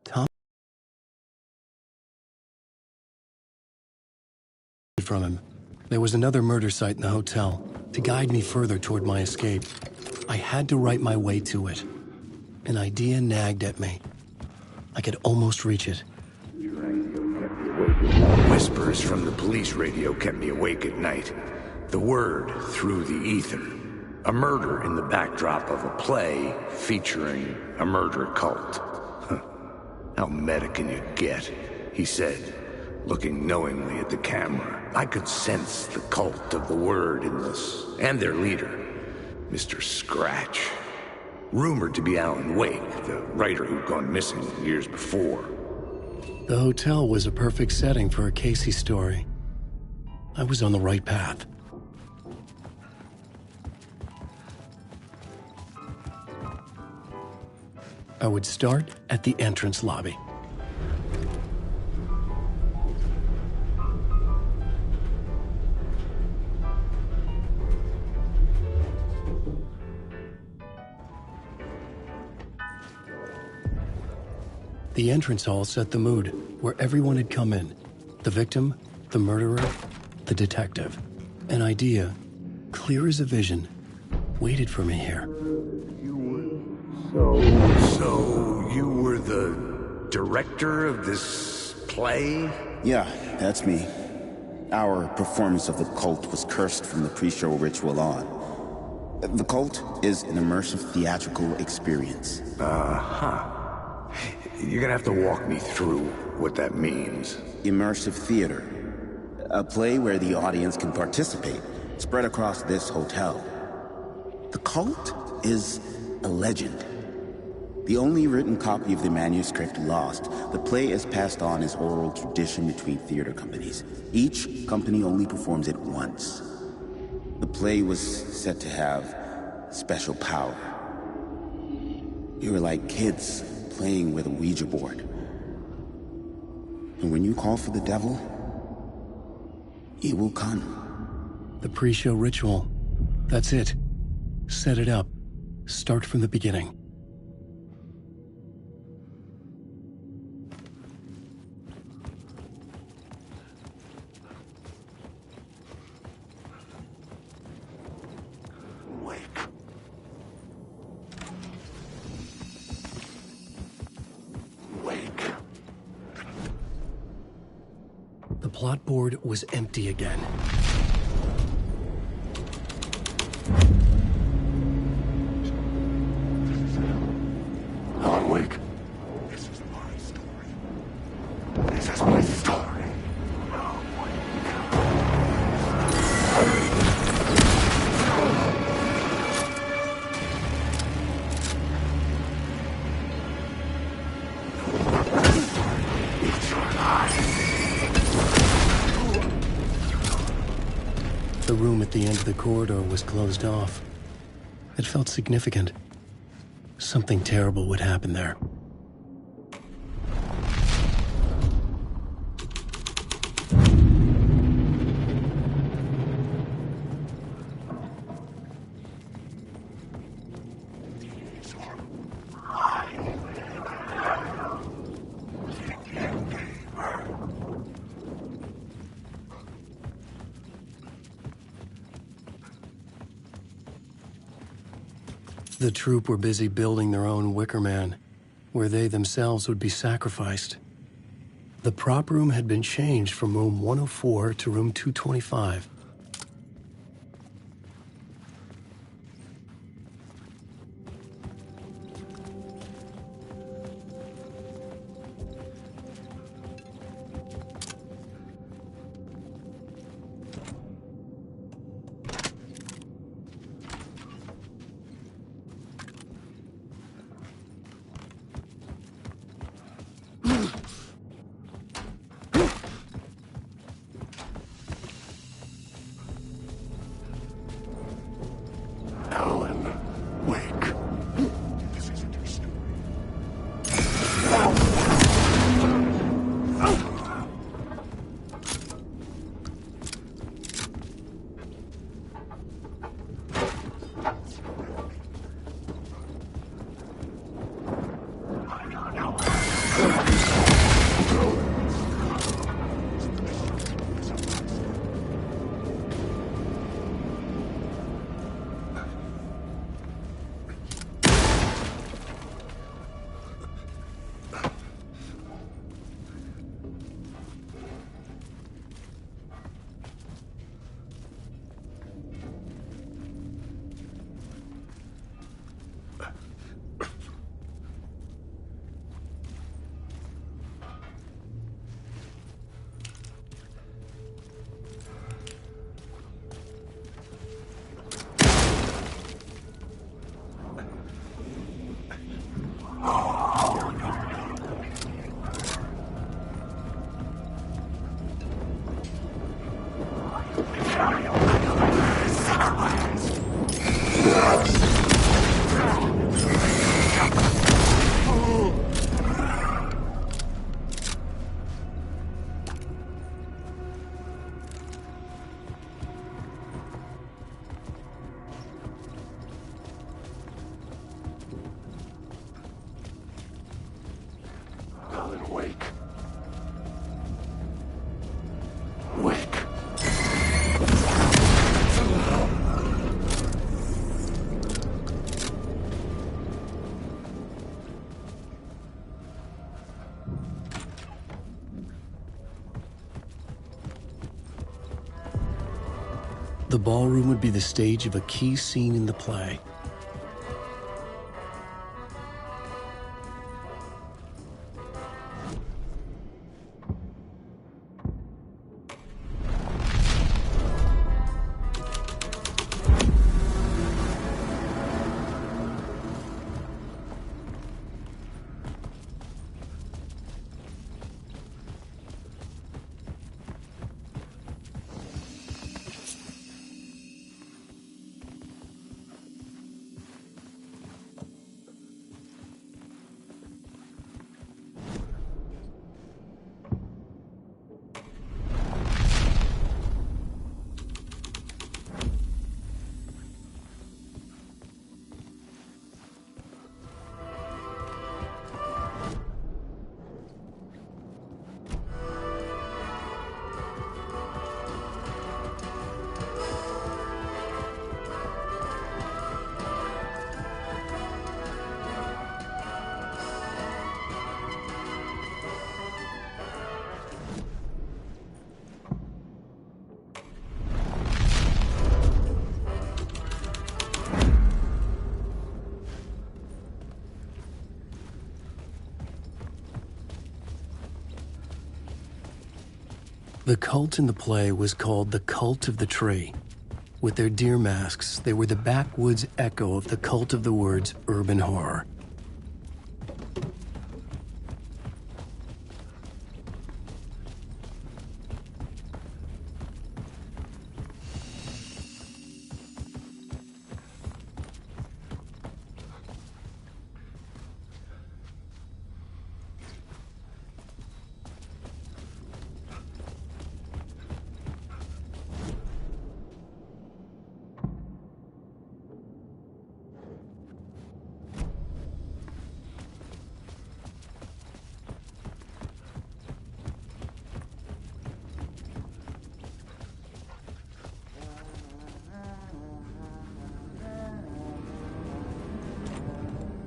Tom? From him. There was another murder site in the hotel to guide me further toward my escape. I had to write my way to it. An idea nagged at me. I could almost reach it. Whispers from the police radio kept me awake at night. The word through the ether. A murder in the backdrop of a play featuring a murder cult. How meta can you get? He said, looking knowingly at the camera. I could sense the cult of the word in this, and their leader, Mr. Scratch. Rumored to be Alan Wake, the writer who'd gone missing years before. The hotel was a perfect setting for a Casey story. I was on the right path. I would start at the entrance lobby. The entrance hall set the mood, where everyone had come in. The victim, the murderer, the detective. An idea, clear as a vision, waited for me here. So you were the director of this play? Yeah, that's me. Our performance of the cult was cursed from the pre-show ritual on. The cult is an immersive theatrical experience. You're gonna have to walk me through what that means. Immersive theater. A play where the audience can participate, spread across this hotel. The cult is a legend. The only written copy of the manuscript lost, the play is passed on as oral tradition between theater companies. Each company only performs it once. The play was said to have special power. You were like kids playing with a Ouija board. And when you call for the devil, he will come. The pre-show ritual. That's it. Set it up. Start from the beginning. The plot board was empty again. Alan Wake. This is my story. This is my story. The room at the end of the corridor was closed off. It felt significant. Something terrible would happen there. The troupe were busy building their own Wicker Man, where they themselves would be sacrificed. The prop room had been changed from room 104 to room 225. Alan Wake. This isn't your story. Alan Wake. Wake. The ballroom would be the stage of a key scene in the play. The cult in the play was called the Cult of the Tree. With their deer masks, they were the backwoods echo of the cult of the word's urban horror.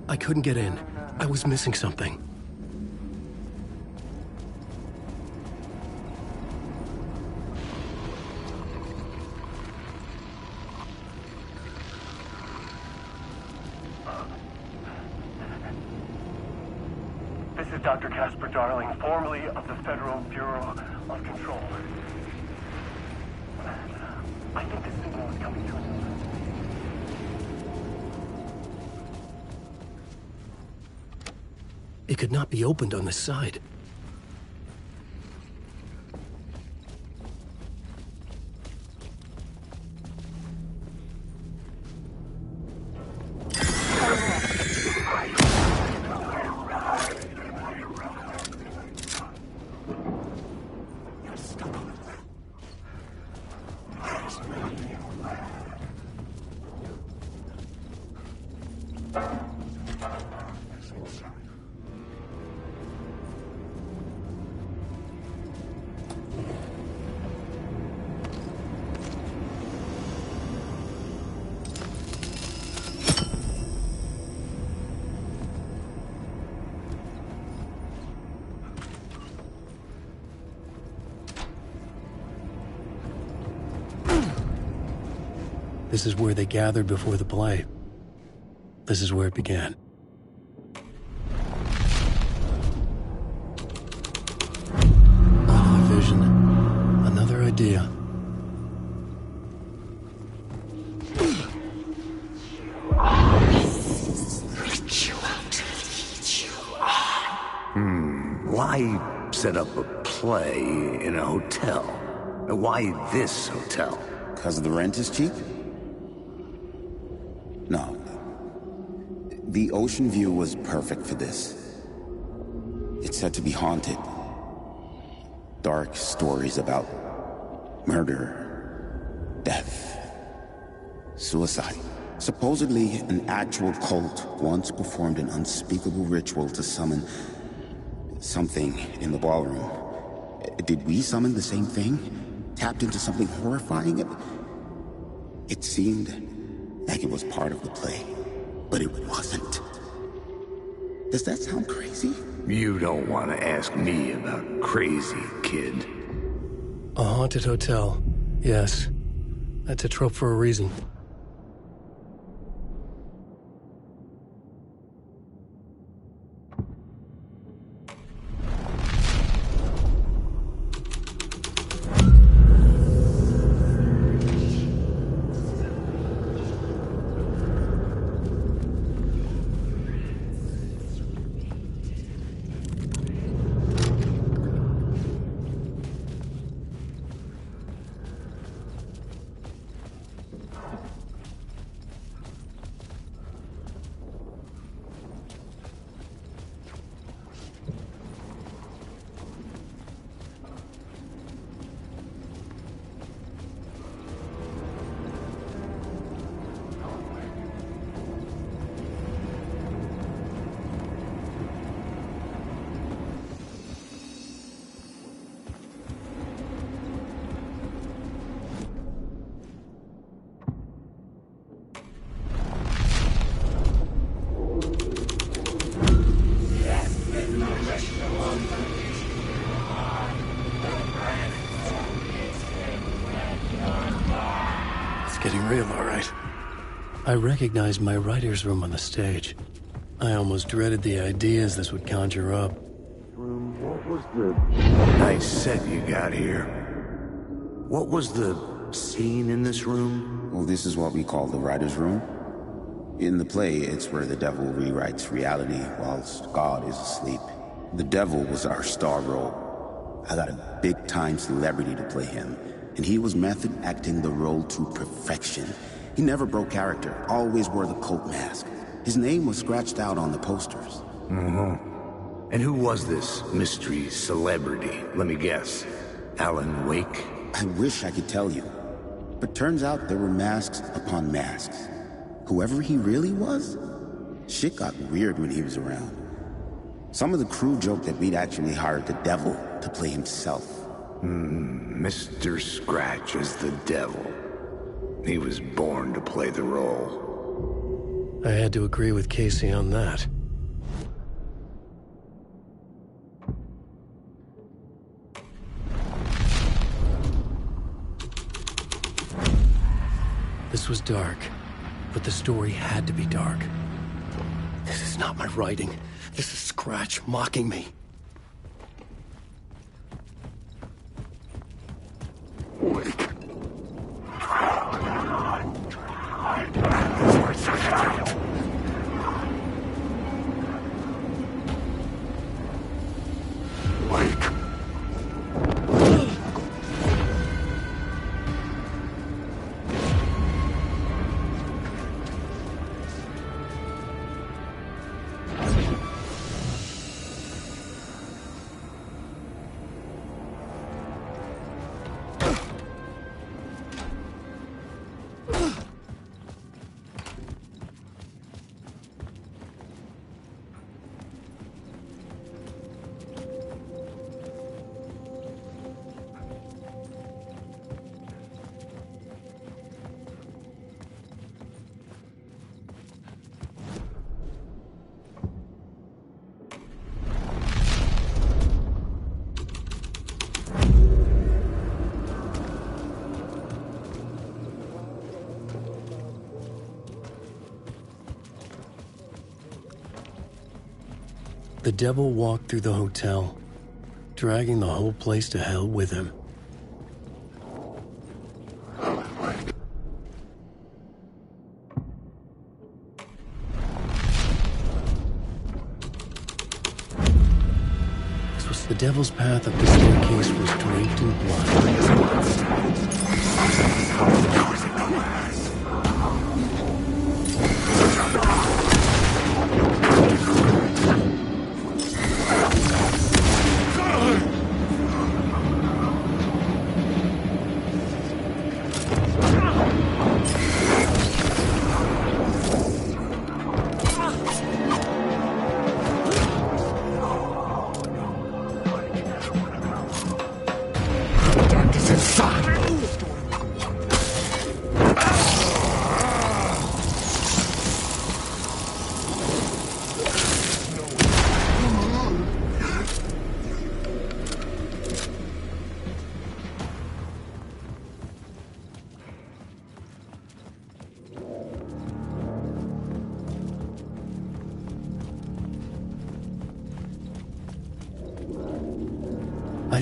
I couldn't get in. I was missing something. This is Dr. Casper Darling, formerly of the Federal Bureau of Control. I think this signal is coming to us. It could not be opened on this side. This is where they gathered before the play. This is where it began. Ah, vision. Another idea. Why set up a play in a hotel? Why this hotel? Because the rent is cheap? No. The ocean view was perfect for this. It's said to be haunted. Dark stories about murder, death, suicide. Supposedly, an actual cult once performed an unspeakable ritual to summon something in the ballroom. Did we summon the same thing? Tapped into something horrifying? It seemed like it was part of the play, but it wasn't. Does that sound crazy? You don't want to ask me about crazy, kid. A haunted hotel, yes. That's a trope for a reason. Getting real, all right. I recognized my writer's room on the stage. I almost dreaded the ideas this would conjure up. What was the nice set you got here? What was the scene in this room? Well, this is what we call the writer's room. In the play, it's where the devil rewrites reality whilst God is asleep. The devil was our star role. I got a big-time celebrity to play him. And he was method acting the role to perfection. He never broke character, always wore the cult mask. His name was scratched out on the posters. And who was this mystery celebrity? Let me guess. Alan Wake? I wish I could tell you. But turns out there were masks upon masks. Whoever he really was, shit got weird when he was around. Some of the crew joked that we'd actually hired the devil to play himself. Mr. Scratch is the devil. He was born to play the role. I had to agree with Casey on that. This was dark, but the story had to be dark. This is not my writing. This is Scratch mocking me. The devil walked through the hotel, dragging the whole place to hell with him. This was the devil's path up the staircase was draped in blood.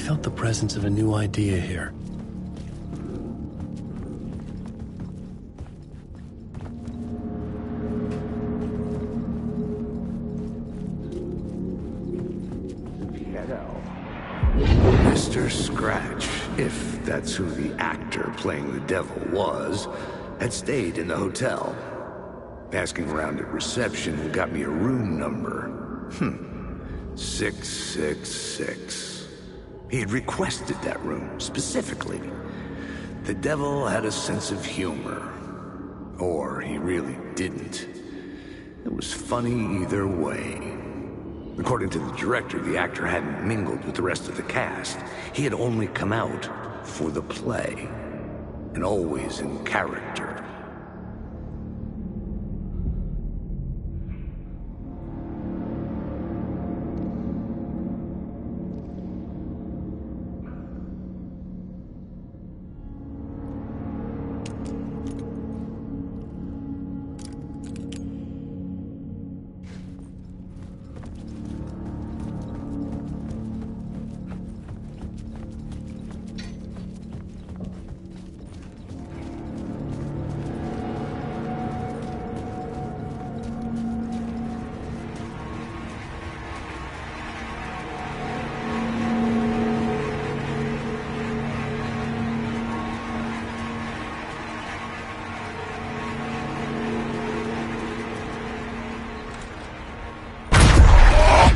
felt the presence of a new idea here. Mr. Scratch, if that's who the actor playing the devil was, had stayed in the hotel. Asking around at reception got me a room number. 666. He had requested that room, specifically. The devil had a sense of humor. Or he really didn't. It was funny either way. According to the director, the actor hadn't mingled with the rest of the cast. He had only come out for the play. And always in character.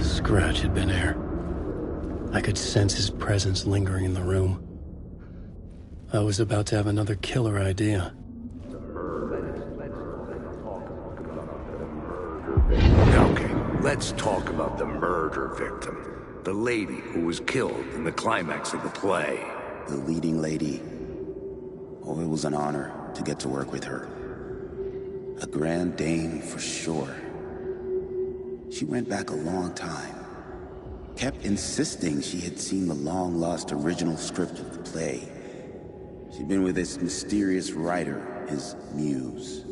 Scratch had been here. I could sense his presence lingering in the room. I was about to have another killer idea. Okay, let's talk about the murder victim. The lady who was killed in the climax of the play. The leading lady. Oh, it was an honor to get to work with her. A grand dame for sure. She went back a long time. Kept insisting she had seen the long-lost original script of the play. She'd been with this mysterious writer, his muse.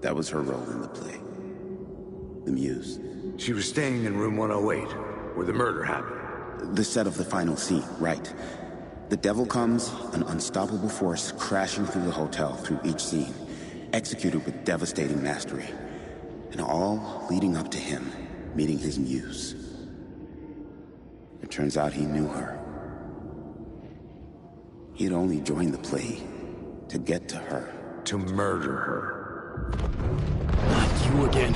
That was her role in the play. The muse. She was staying in room 108, where the murder happened. The set of the final scene, right. The devil comes, an unstoppable force crashing through the hotel through each scene, executed with devastating mastery. And all leading up to him meeting his muse. It turns out he knew her. He had only joined the play to get to her. To murder her. Not you again.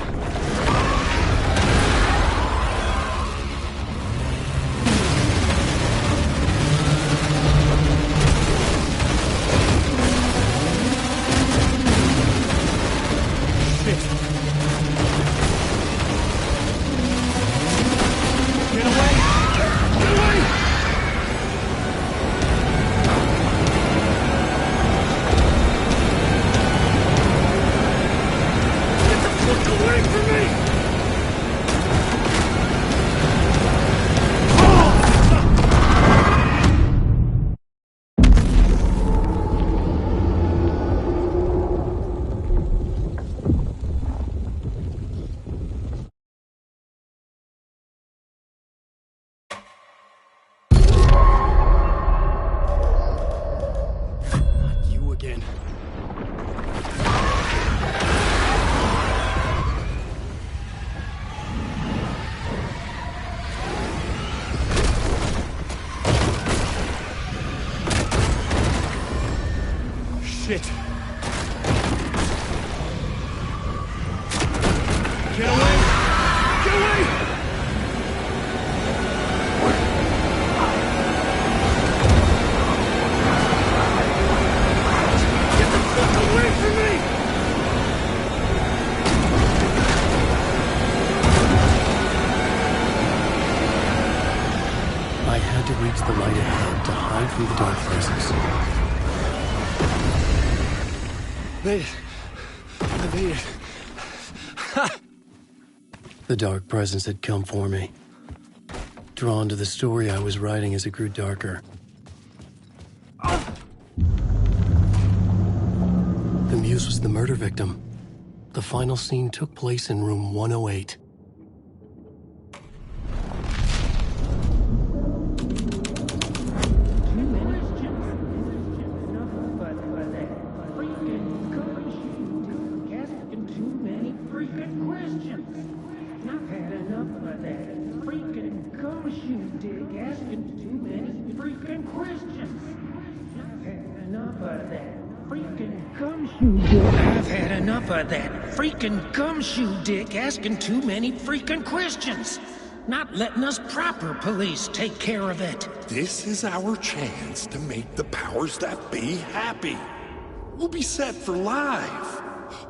Shit. Get away! Get away! Get the fuck away from me! I had to reach the light ahead to hide from the dark places. Made it. I made it. The dark presence had come for me. Drawn to the story I was writing as it grew darker. The muse was the murder victim. The final scene took place in room 108. of that freaking gumshoe dick. I've had enough of that freaking gumshoe dick asking too many freaking questions. Not letting us proper police take care of it. This is our chance to make the powers that be happy. We'll be set for life.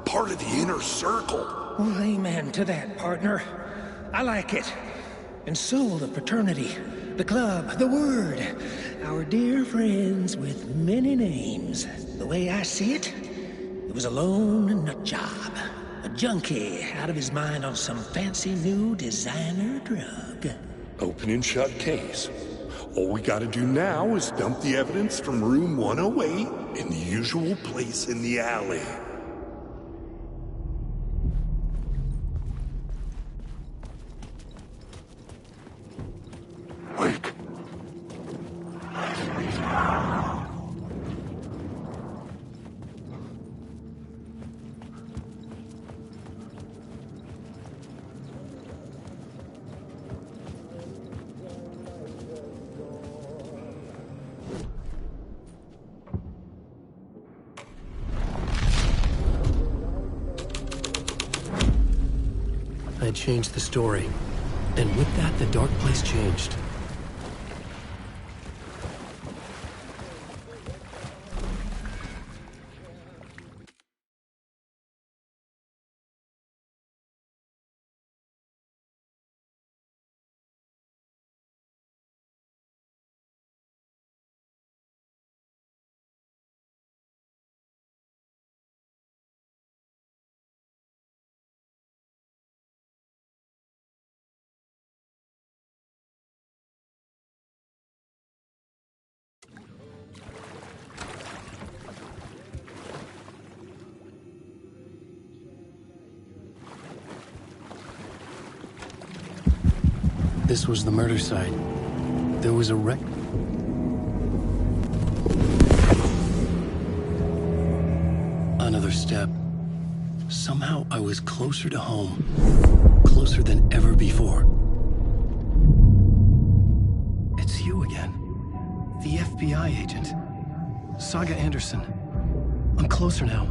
Part of the inner circle. Well, amen to that, partner. I like it. And so will the fraternity, the club, the word. Our dear friends with many names. The way I see it, it was a lone nut job. A junkie out of his mind on some fancy new designer drug. Open and shut case. All we gotta do now is dump the evidence from room 108 in the usual place in the alley. Wake. I had changed the story, and with that, the dark place changed. This was the murder site. There was a wreck. Another step. Somehow I was closer to home. Closer than ever before. It's you again. The FBI agent. Saga Anderson. I'm closer now.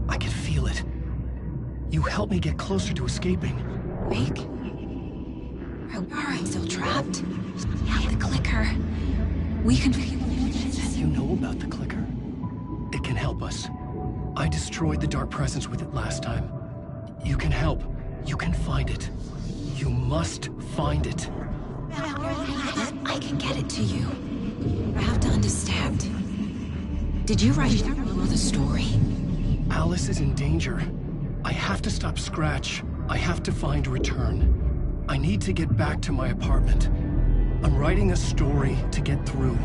I can feel it. You helped me get closer to escaping. Wake? Are I still trapped? Have the clicker. We can... You know about the clicker. It can help us. I destroyed the dark presence with it last time. You can help. You can find it. You must find it. I can get it to you. I have to understand. Did you write the story? Alice is in danger. I have to stop Scratch. I have to find Return. I need to get back to my apartment. I'm writing a story to get through.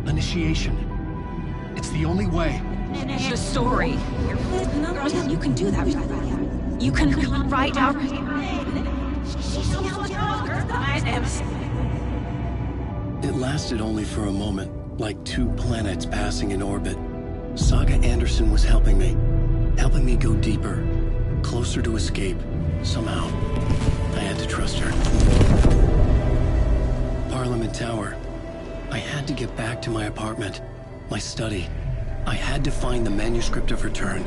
Initiation. It's the only way. The story. You can do that. You can write out... It lasted only for a moment, like two planets passing in orbit. Saga Anderson was helping me go deeper, closer to escape, somehow. I had to trust her. Parliament Tower. I had to get back to my apartment, my study. I had to find the manuscript of Return.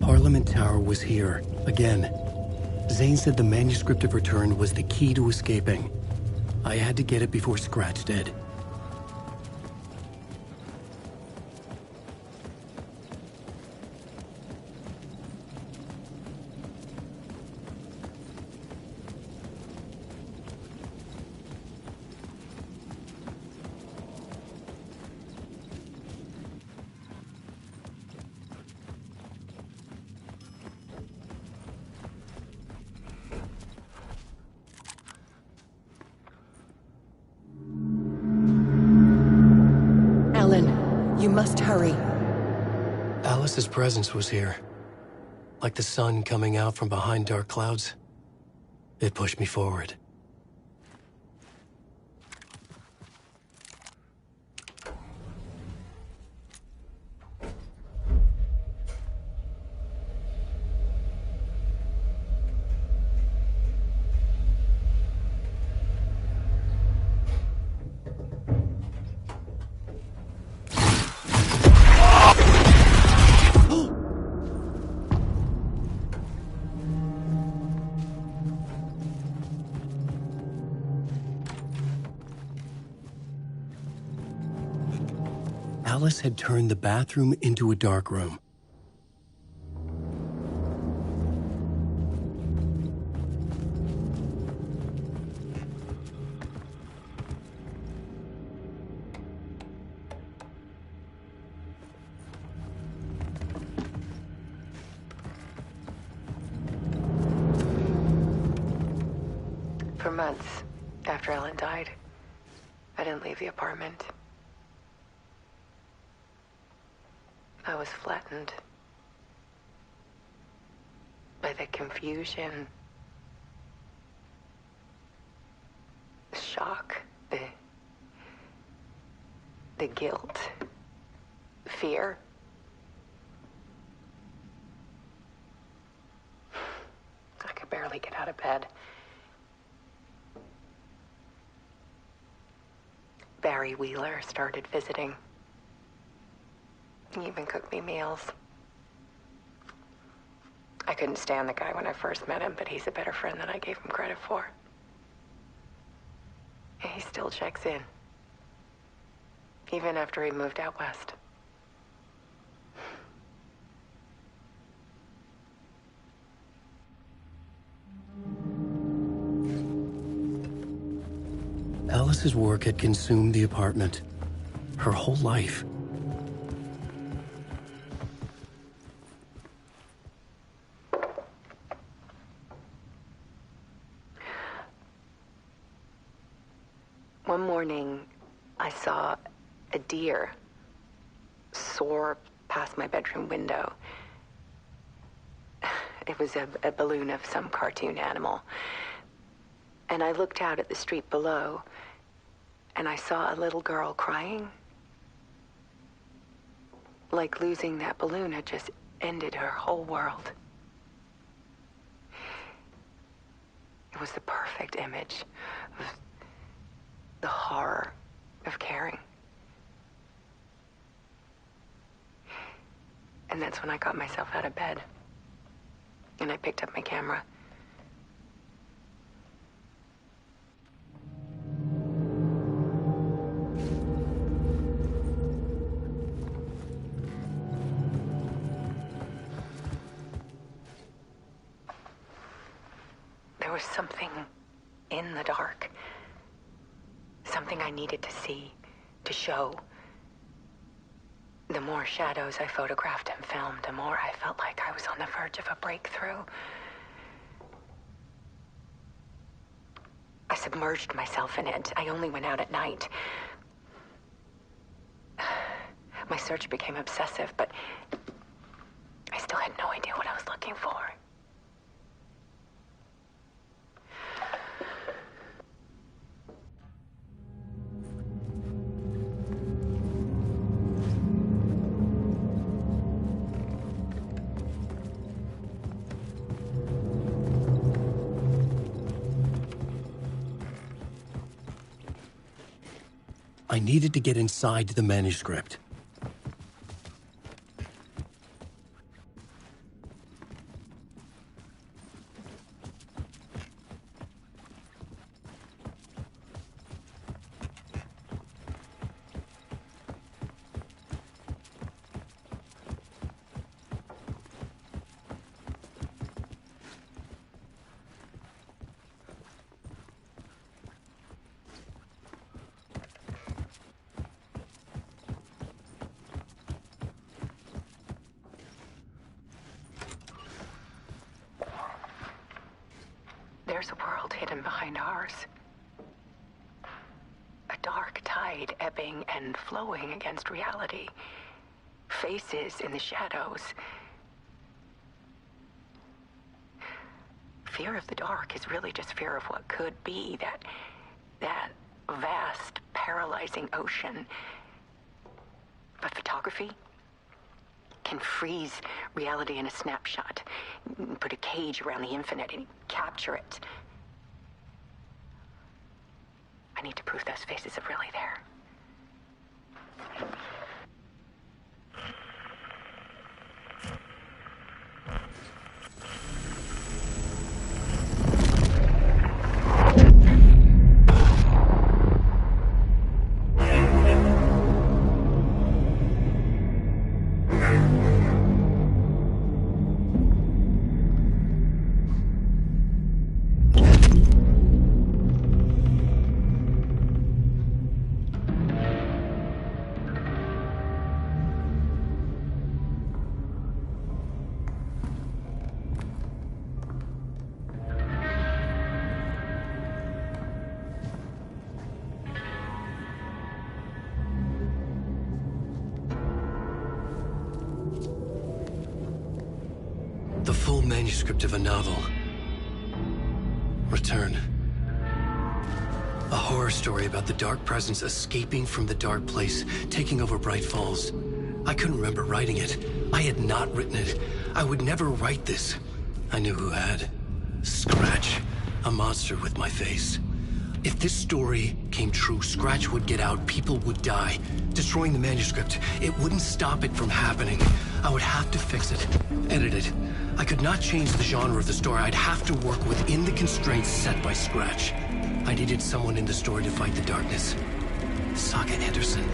Parliament Tower was here, again. Zane said the manuscript of Return was the key to escaping. I had to get it before Scratch did. must hurry. Alice's presence was here. Like the sun coming out from behind dark clouds. It pushed me forward. Alice had turned the bathroom into a dark room. For months after Ellen died, I didn't leave the apartment. I was flattened by the confusion, the shock, the guilt, fear. I could barely get out of bed. Barry Wheeler started visiting. He even cooked me meals. I couldn't stand the guy when I first met him, but he's a better friend than I gave him credit for. And he still checks in. Even after he moved out west. Alice's work had consumed the apartment. Her whole life. One morning, I saw a deer soar past my bedroom window. It was a balloon of some cartoon animal. And I looked out at the street below, and I saw a little girl crying. Like losing that balloon had just ended her whole world. It was the perfect image of the horror of caring. And that's when I got myself out of bed. And I picked up my camera. There was something in the dark. Something I needed to see, to show. The more shadows I photographed and filmed, the more I felt like I was on the verge of a breakthrough. I submerged myself in it. I only went out at night. My search became obsessive, but I still had no idea what I was looking for. I needed to get inside the manuscript. There's a world hidden behind ours. A dark tide ebbing and flowing against reality. faces in the shadows. Fear of the dark is really just fear of what could be, that vast, paralyzing ocean. But photography can freeze reality in a snapshot, put a cage around the infinite and capture it. I need to prove those faces are really there. The full manuscript of a novel. Return. A horror story about the dark presence escaping from the dark place, taking over Bright Falls. I couldn't remember writing it. I had not written it. I would never write this. I knew who had. Scratch. A monster with my face. If this story came true, Scratch would get out, people would die. Destroying the manuscript, it wouldn't stop it from happening. I would have to fix it, edit it. I could not change the genre of the story. I'd have to work within the constraints set by Scratch. I needed someone in the story to fight the darkness. Saga Anderson.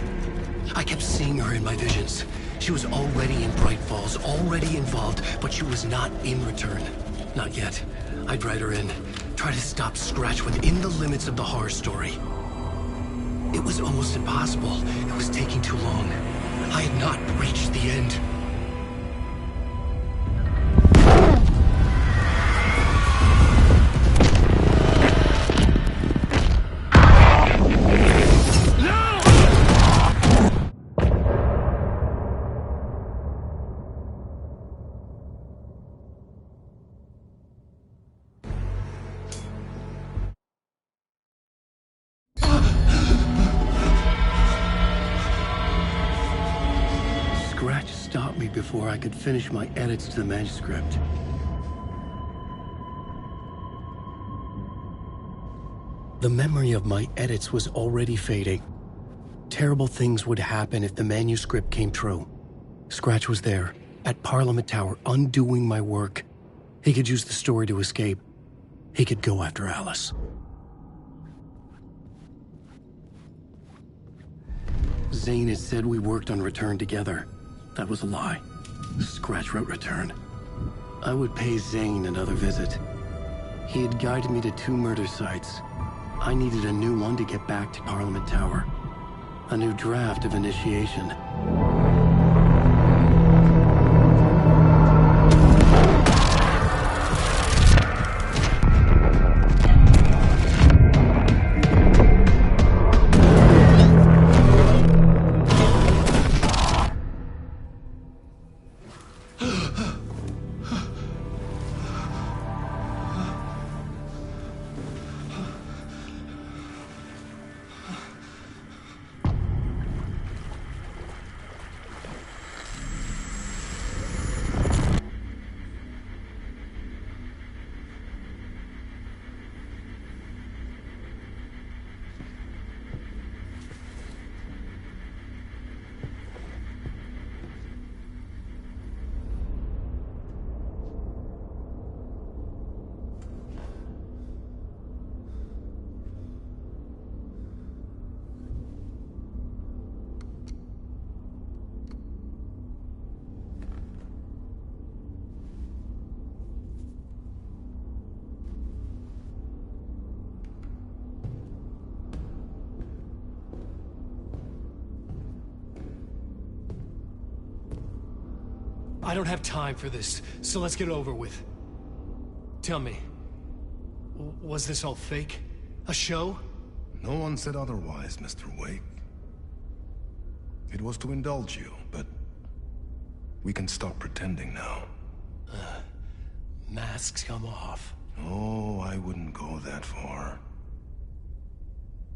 I kept seeing her in my visions. She was already in Bright Falls, already involved, but she was not in Return. Not yet. I'd write her in. Try to stop Scratch within the limits of the horror story. It was almost impossible. It was taking too long. I had not reached the end. Stopped me before I could finish my edits to the manuscript. The memory of my edits was already fading. Terrible things would happen if the manuscript came true. Scratch was there, at Parliament Tower, undoing my work. He could use the story to escape. He could go after Alice. Zane had said we worked on Return together. That was a lie. Scratch wrote Return. I would pay Zane another visit. He had guided me to 2 murder sites. I needed a new one to get back to Parliament Tower. A new draft of initiation. I don't have time for this, so let's get it over with. Tell me, was this all fake? A show? No one said otherwise, Mr. Wake. It was to indulge you, but We can stop pretending now. Masks come off. Oh, I wouldn't go that far.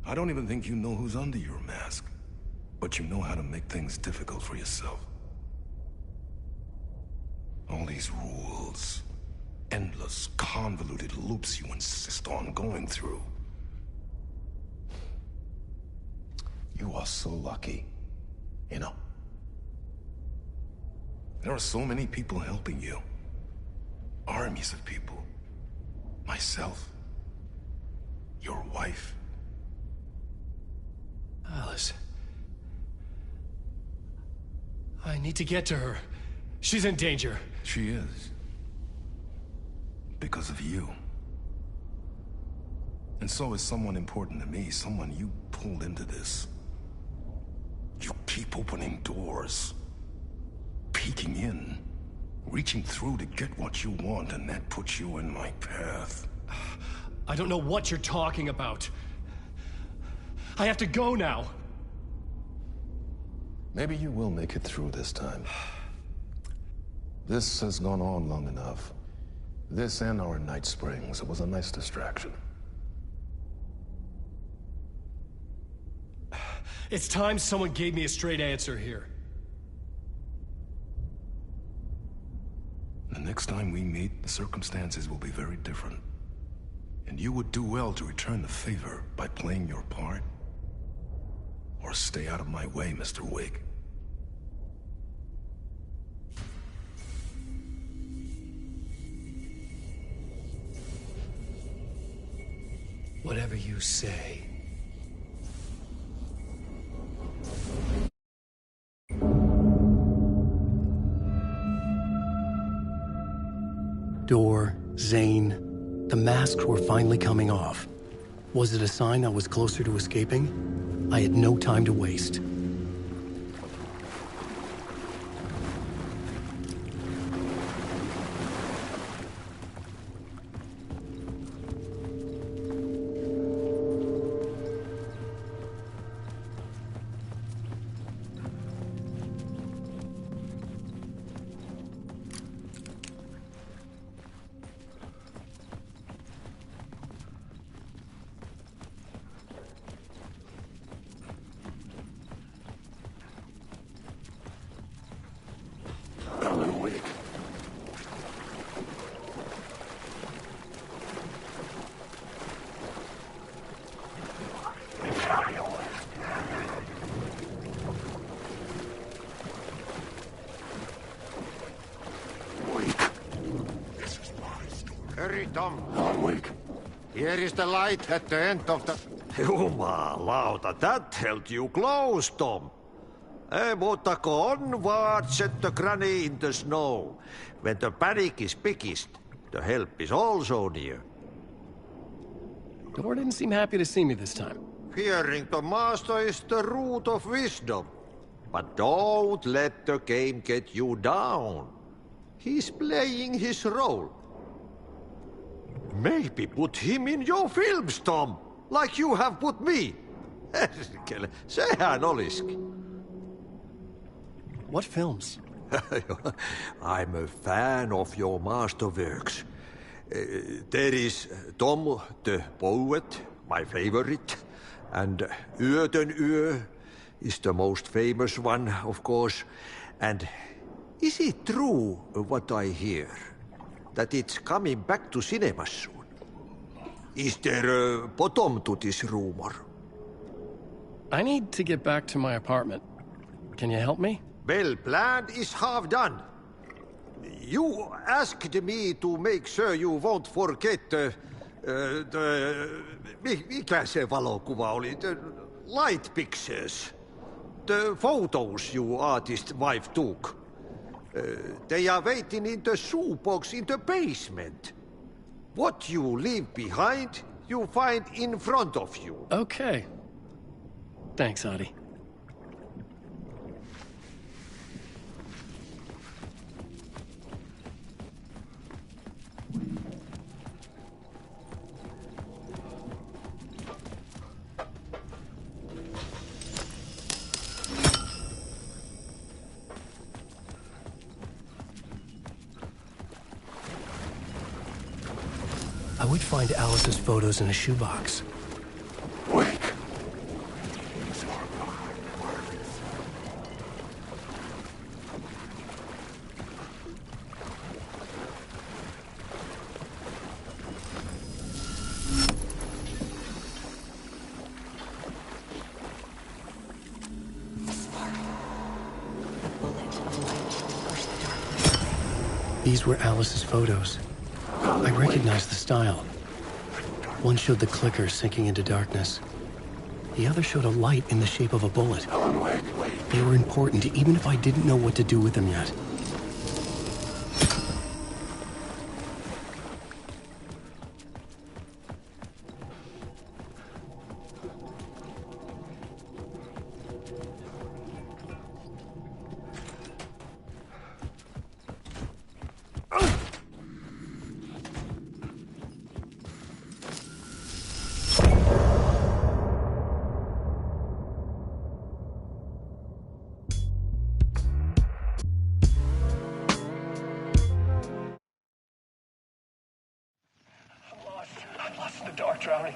I don't even think you know who's under your mask. But you know how to make things difficult for yourself. All these rules. Endless, convoluted loops you insist on going through. You are so lucky. You know? There are so many people helping you. Armies of people. Myself. Your wife. Alice. I need to get to her. She's in danger. She is. Because of you. And so is someone important to me, someone you pulled into this. You keep opening doors. Peeking in. Reaching through to get what you want, and that puts you in my path. I don't know what you're talking about. I have to go now. Maybe you will make it through this time. This has gone on long enough. This and our Night Springs, it was a nice distraction. It's time someone gave me a straight answer here. The next time we meet, the circumstances will be very different. And you would do well to return the favor by playing your part. Or stay out of my way, Mr. Wake. Whatever you say. Door, Zane, the masks were finally coming off. Was it a sign I was closer to escaping? I had no time to waste. Hurry, Tom. Wake. Here is the light at the end of the... Jumalauta, that held you close, Tom. Mutta go onward, said the granny in the snow. When the panic is biggest, the help is also near. Door didn't seem happy to see me this time. Fearing the master is the root of wisdom. But don't let the game get you down. He's playing his role. Maybe put him in your films, Tom, like you have put me. Sehän olisikin. What films? I'm a fan of your masterworks. There is Tom the Poet, my favorite, and Yöden Yö is the most famous one, of course. And is it true what I hear? That it's coming back to cinemas soon? Is there a bottom to this rumor? I need to get back to my apartment. Can you help me? Well, plan is half done. You asked me to make sure you won't forget mikä se valokuva oli? The light pictures. The photos your artist wife took. They are waiting in the shoebox in the basement. What you leave behind, you find in front of you. Okay. Thanks, Adi. I would find Alice's photos in a shoebox. Wake. These were Alice's photos. I recognized the style. One showed the clicker sinking into darkness. The other showed a light in the shape of a bullet. They were important, even if I didn't know what to do with them yet.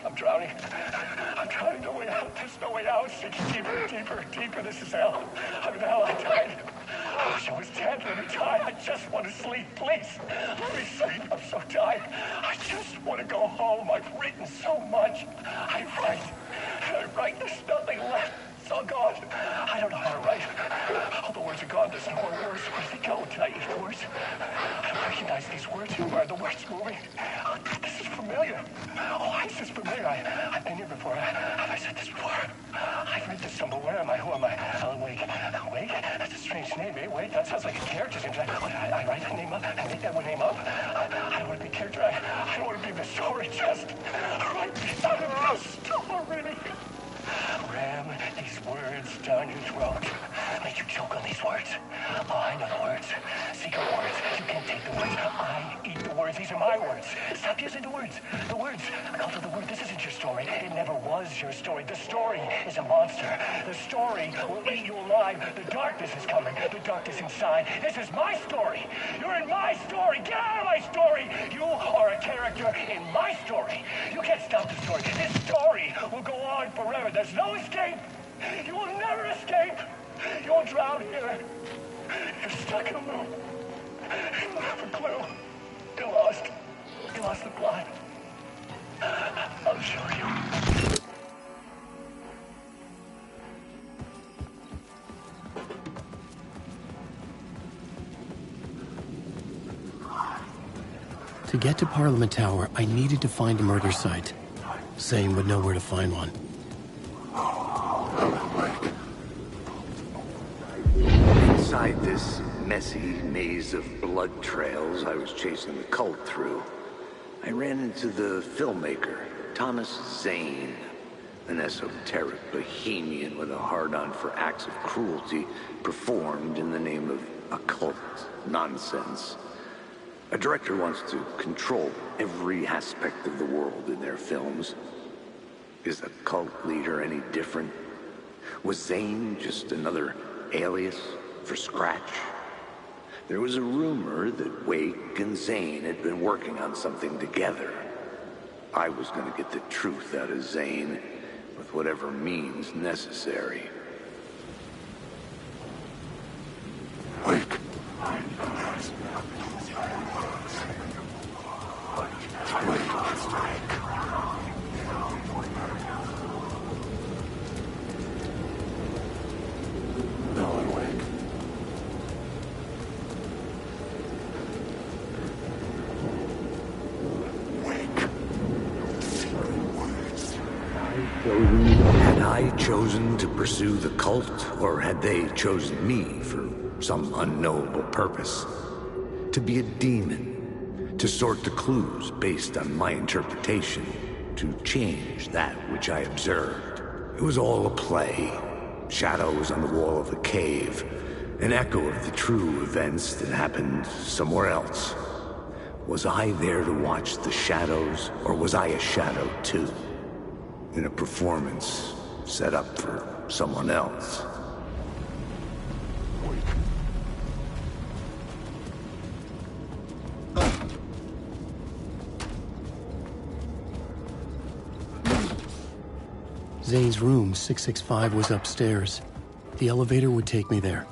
I'm drowning. I'm drowning. No way out. There's no way out. Sinking deeper, deeper, deeper. This is hell. I'm in hell. I died. I wish I was dead. Let me die. I just want to sleep. Please. Let me sleep. I'm so tired. I just want to go home. I've written so much. I write. There's nothing left. It's all gone. I don't know how to write. All the words are gone. There's no more words. Where did they go? Did I eat the words? I don't recognize these words. Who are the words moving? Oh, this is familiar. Oh, this is familiar. I've been here before. Have I said this before? I've read this somewhere. Where am I? Who am I? Alan Wake. Alan Wake? That's a strange name, eh? Wake? That sounds like a character's name. I write that name up. I make that one name up. I don't want to be a character. I don't want to be the story. Just write me out of the story. Ram these words down your throat. Make you choke on these words. Oh, I know the words. Secret words. You can't take the words. I eat the words. These are my words. Stop using the words. The words. Cult of the word. This isn't your story. It never was your story. The story is a monster. The story will eat you alive. The darkness is coming. The darkness inside. This is my story. You're in my story. Get out of my story. You are a character in my story. You can't stop the story. This story will go on forever. There's no escape. You will never escape. You will drown here. You're stuck in a loop. You don't have a clue. You're lost. You lost the plot. I'll show you. To get to Parliament Tower, I needed to find a murder site. Zane would know where to find one. Inside this messy maze of blood trails I was chasing the cult through, I ran into the filmmaker, Thomas Zane, an esoteric bohemian with a hard-on for acts of cruelty performed in the name of occult nonsense. A director wants to control every aspect of the world in their films. Is the cult leader any different? Was Zane just another alias for Scratch? There was a rumor that Wake and Zane had been working on something together. I was going to get the truth out of Zane with whatever means necessary. Wake. Had I chosen to pursue the cult, or had they chosen me for some unknowable purpose? To be a demon, to sort the clues based on my interpretation, to change that which I observed. It was all a play. Shadows on the wall of the cave, an echo of the true events that happened somewhere else. Was I there to watch the shadows, or was I a shadow too? In a performance set up for someone else. Zane's room, 665, was upstairs. The elevator would take me there.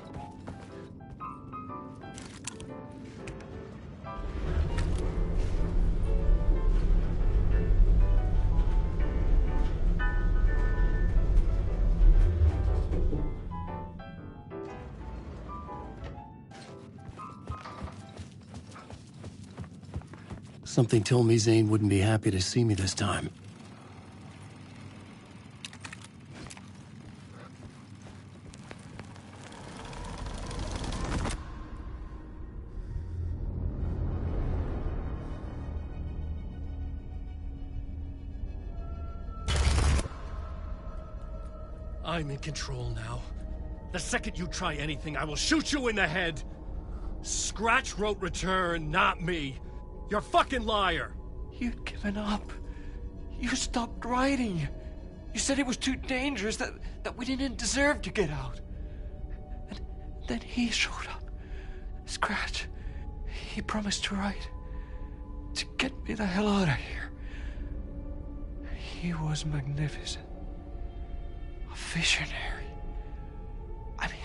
Something told me Zane wouldn't be happy to see me this time. I'm in control now. The second you try anything, I will shoot you in the head. Scratch wrote return, not me. You're a fucking liar. You'd given up. You stopped writing. You said it was too dangerous, that we didn't deserve to get out. And then he showed up. Scratch. He promised to write. To get me the hell out of here. He was magnificent. A visionary. I mean,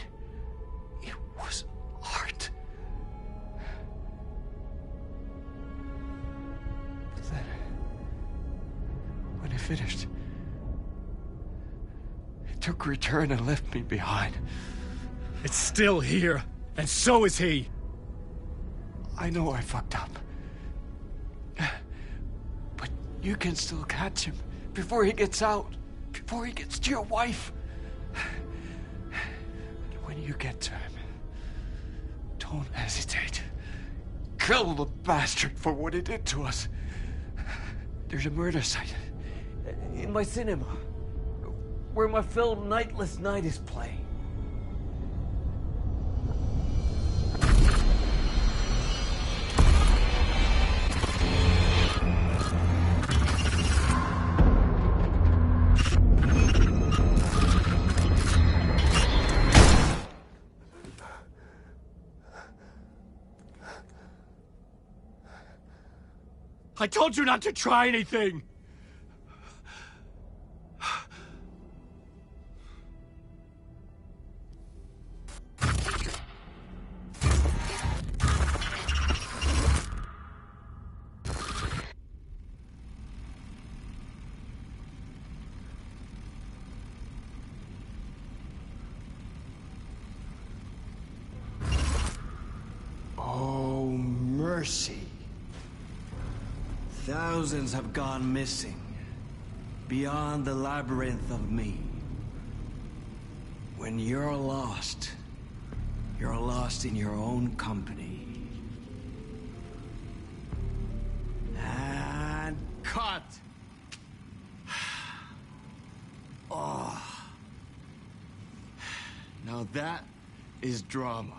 it was art. But then, when he finished, he took return and left me behind. It's still here, and so is he. I know I fucked up. But you can still catch him before he gets out. Before he gets to your wife. And when you get to him, don't hesitate. Kill the bastard for what he did to us. There's a murder site in my cinema where my film Nightless Night is playing. I told you not to try anything! Oh, mercy. Thousands have gone missing, beyond the labyrinth of me. When you're lost in your own company. And cut! Oh. Now that is drama.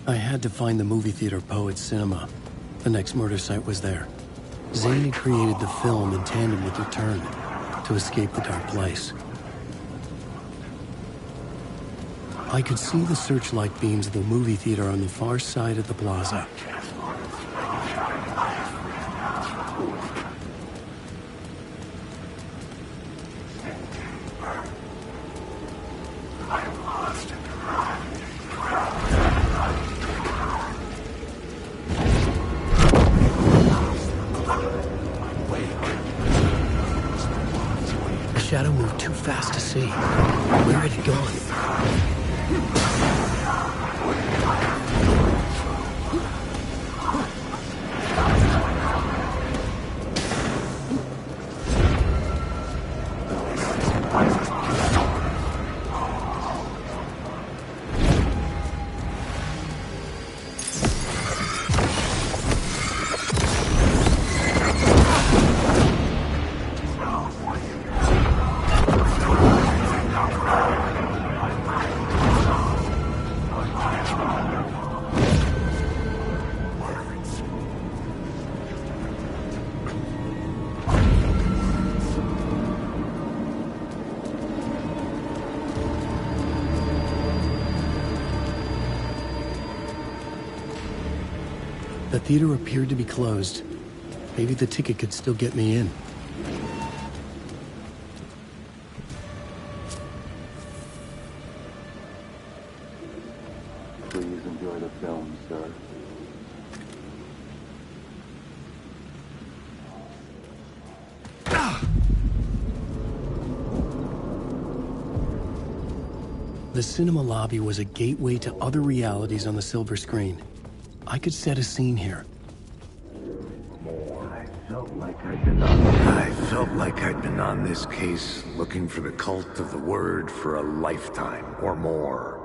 I had to find the movie theater Poet Cinema. The next murder site was there. Zane had created the film in tandem with Return to escape the dark place. I could see the searchlight beams of the movie theater on the far side of the plaza. The shadow moved too fast to see. Where had it gone? theater appeared to be closed. Maybe the ticket could still get me in. Please enjoy the film, sir. The cinema lobby was a gateway to other realities on the silver screen. I could set a scene here. I felt like I'd been on this case looking for the cult of the word for a lifetime or more.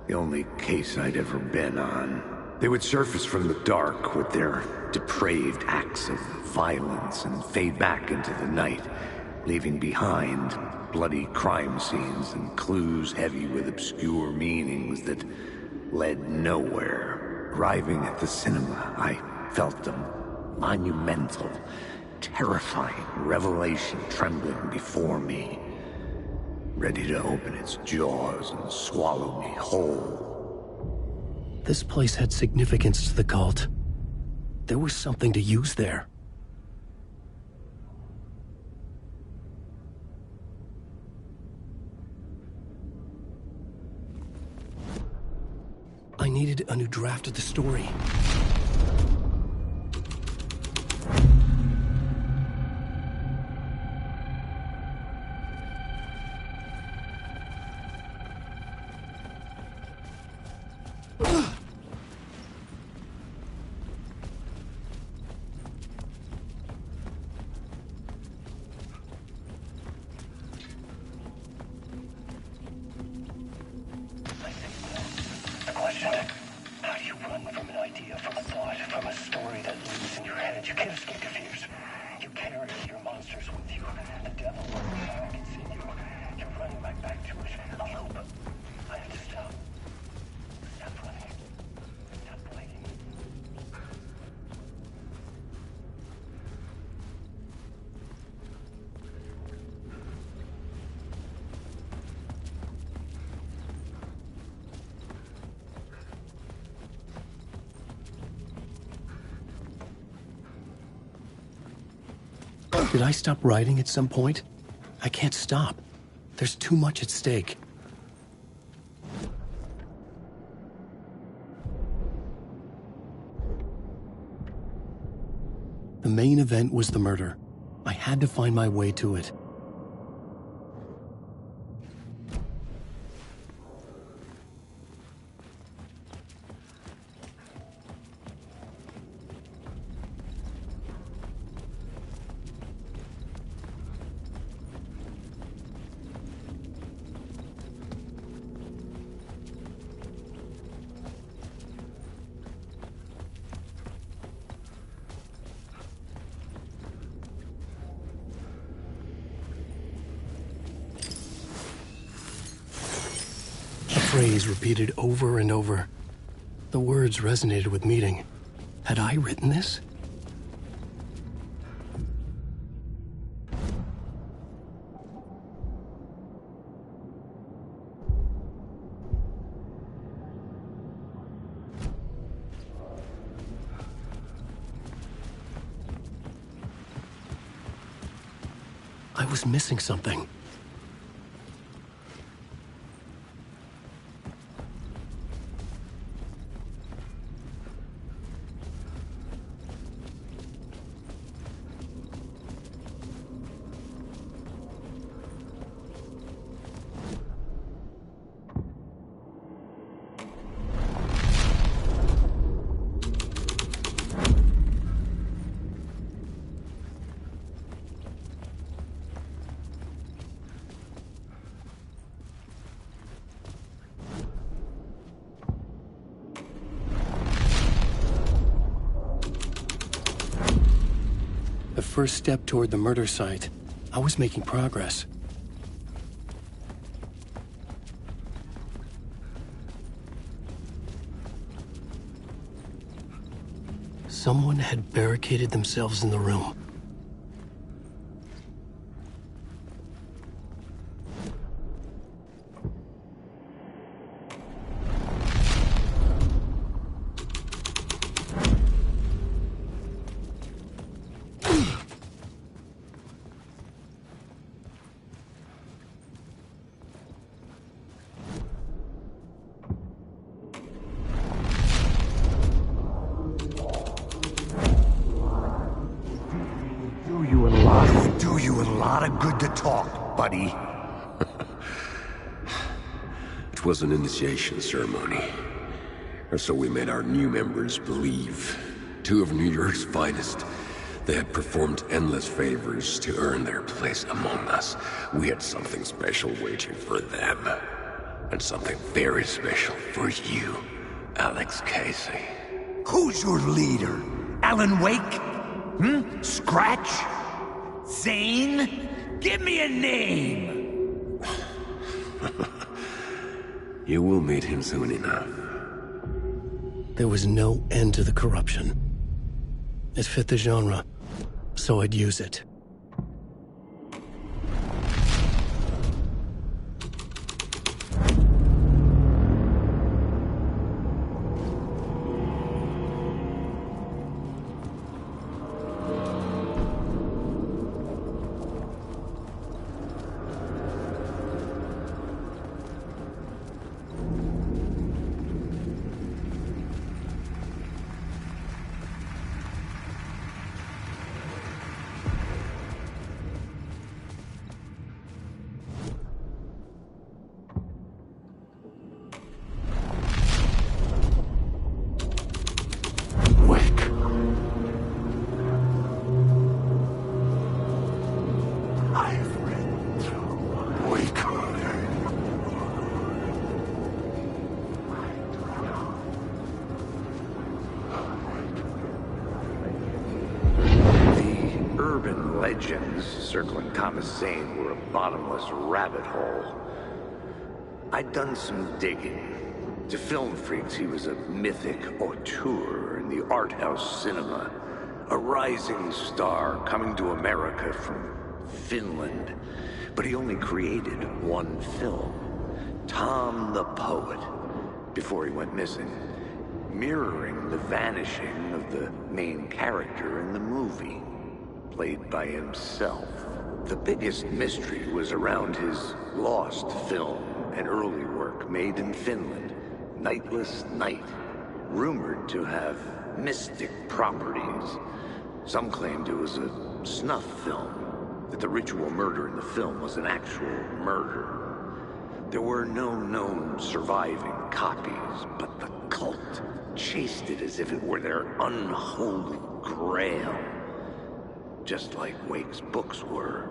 The only case I'd ever been on. They would surface from the dark with their depraved acts of violence and fade back into the night, leaving behind bloody crime scenes and clues heavy with obscure meanings that led nowhere. Arriving at the cinema, I felt a monumental, terrifying revelation trembling before me, ready to open its jaws and swallow me whole. This place had significance to the cult. There was something to use there. I needed a new draft of the story. Did I stop writing at some point? I can't stop. There's too much at stake. The main event was the murder. I had to find my way to it. Phrase repeated over and over. The words resonated with meaning. Had I written this? I was missing something. The first step toward the murder site. I was making progress. Someone had barricaded themselves in the room. good to talk, buddy. It was an initiation ceremony. Or so we made our new members believe. 2 of New York's finest. They had performed endless favors to earn their place among us. We had something special waiting for them. And something very special for you, Alex Casey. Who's your leader? Alan Wake? Scratch? Zane? Give me a name! You will meet him soon enough. There was no end to the corruption. It fit the genre, so I'd use it. Legends circling Thomas Zane were a bottomless rabbit hole. I'd done some digging. To film freaks, he was a mythic auteur in the art house cinema. A rising star coming to America from Finland. But he only created one film, Tom the Poet, before he went missing, mirroring the vanishing of the main character in the movie. Played by himself. The biggest mystery was around his lost film and early work made in Finland, Nightless Night, rumored to have mystic properties. Some claimed it was a snuff film, that the ritual murder in the film was an actual murder. There were no known surviving copies, but the cult chased it as if it were their unholy grail. Just like Wake's books were.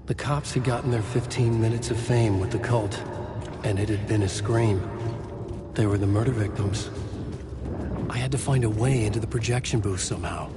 The cops had gotten their 15 minutes of fame with the cult, and it had been a scream. They were the murder victims. I had to find a way into the projection booth somehow.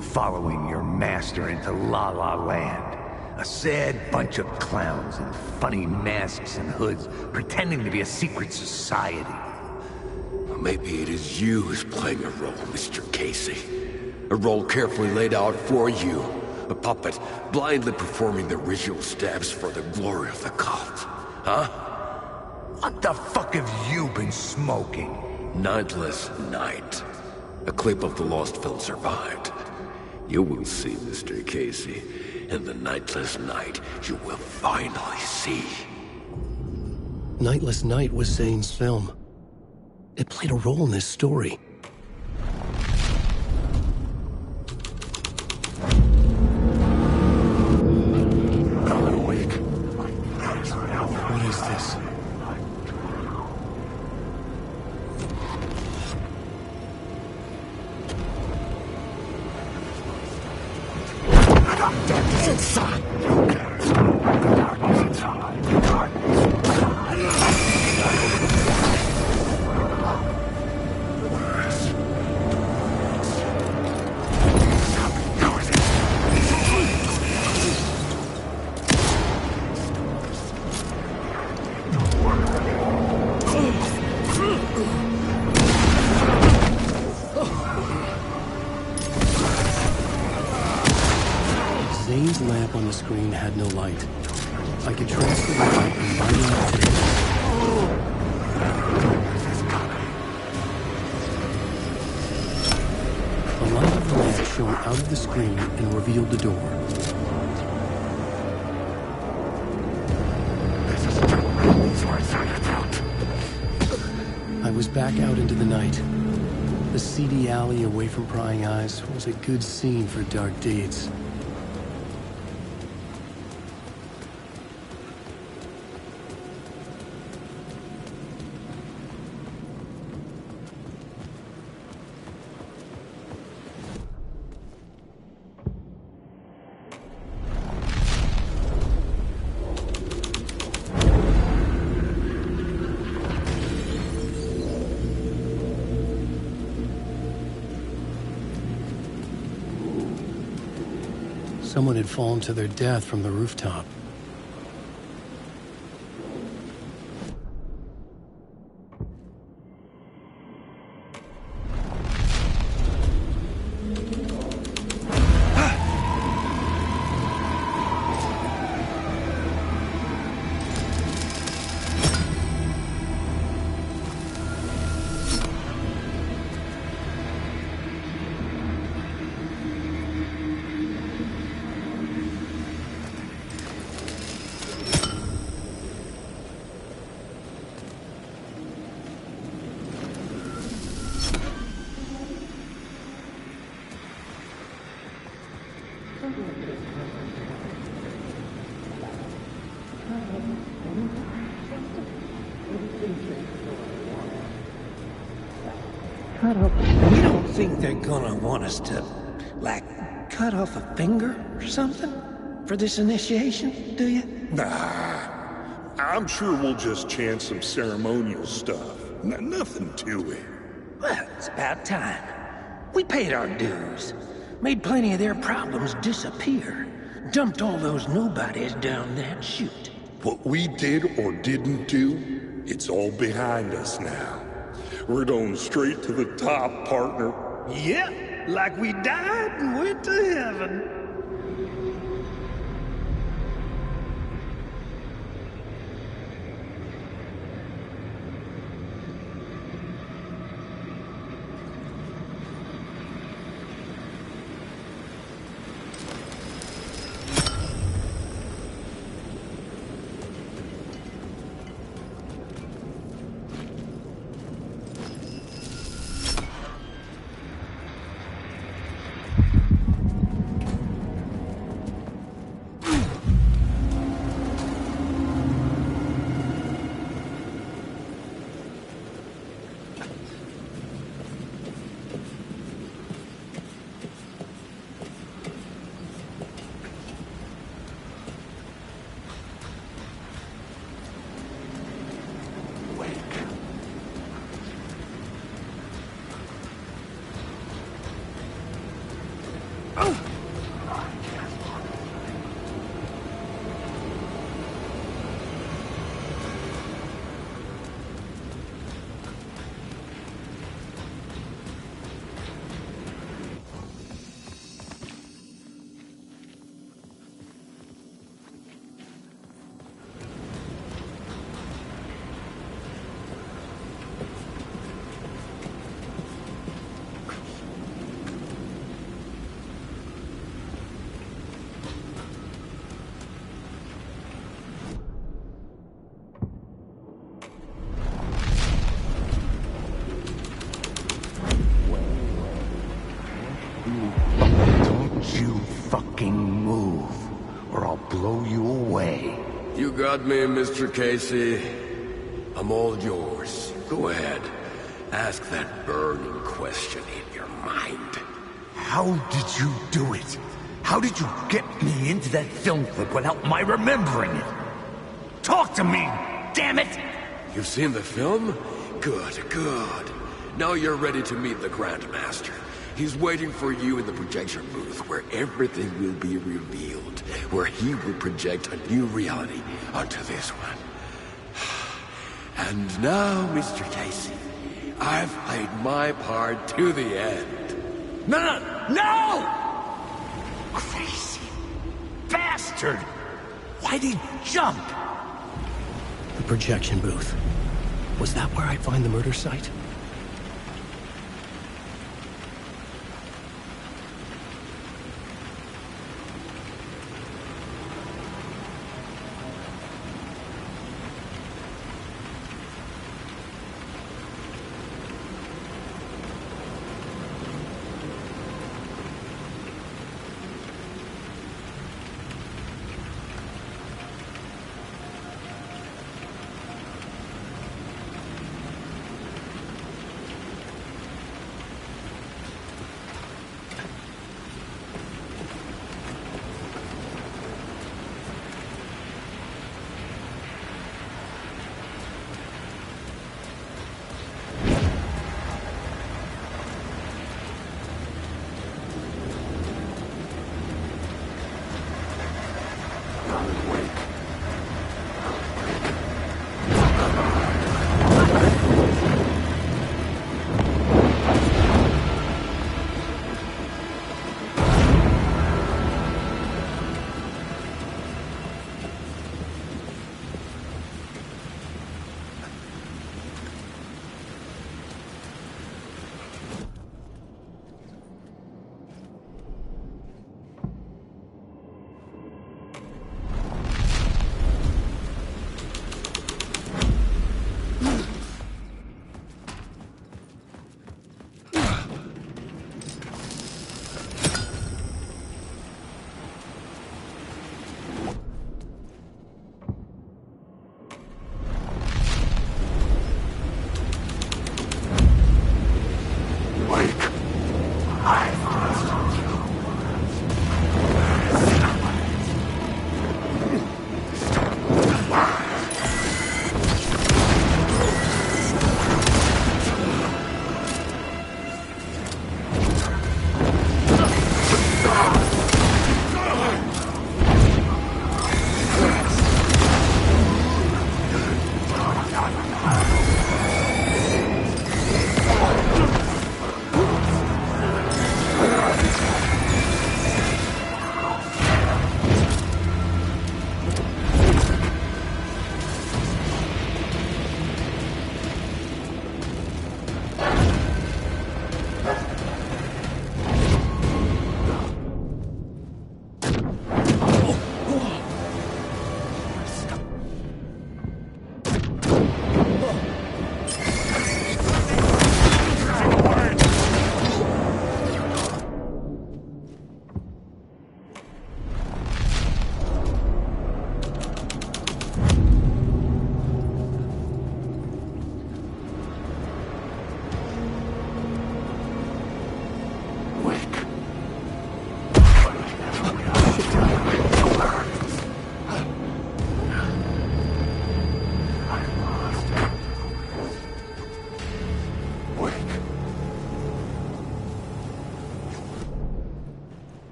Following your master into La La Land. A sad bunch of clowns in funny masks and hoods, pretending to be a secret society. Maybe it is you who's playing a role, Mr. Casey. A role carefully laid out for you. A puppet, blindly performing the ritual steps for the glory of the cult. Huh? What the fuck have you been smoking? Nightless Night. A clip of the lost film survived. You will see, Mr. Casey. In the Nightless Night, you will finally see. Nightless Night was Zane's film. It played a role in this story. Alan awake. What is this? Darkness inside. Darkness inside. Darkness Zane's lamp on the screen had no light. I could transfer the light and light it up to the light of the lamp shone out of the screen and revealed the door. I was back out into the night. The seedy alley away from prying eyes was a good scene for dark deeds. Someone had fallen to their death from the rooftop. You don't think they're gonna want us to, like, cut off a finger or something for this initiation, do you? Nah. I'm sure we'll just chant some ceremonial stuff. Nothing to it. Well, it's about time. We paid our dues. Made plenty of their problems disappear. Dumped all those nobodies down that chute. What we did or didn't do, it's all behind us now. We're going straight to the top, partner. Yep, like we died and went to heaven. move, or I'll blow you away. You got me, Mr. Casey. I'm all yours. Go ahead. Ask that burning question in your mind. How did you do it? How did you get me into that film clip without my remembering it? Talk to me, damn it! You've seen the film? Good, good. Now you're ready to meet the Grandmaster. He's waiting for you in the projection booth, where everything will be revealed, where he will project a new reality onto this one. And now, Mr. Casey, I've played my part to the end. No! Crazy bastard! Why'd he jump? The projection booth. Was that where I'd find the murder site?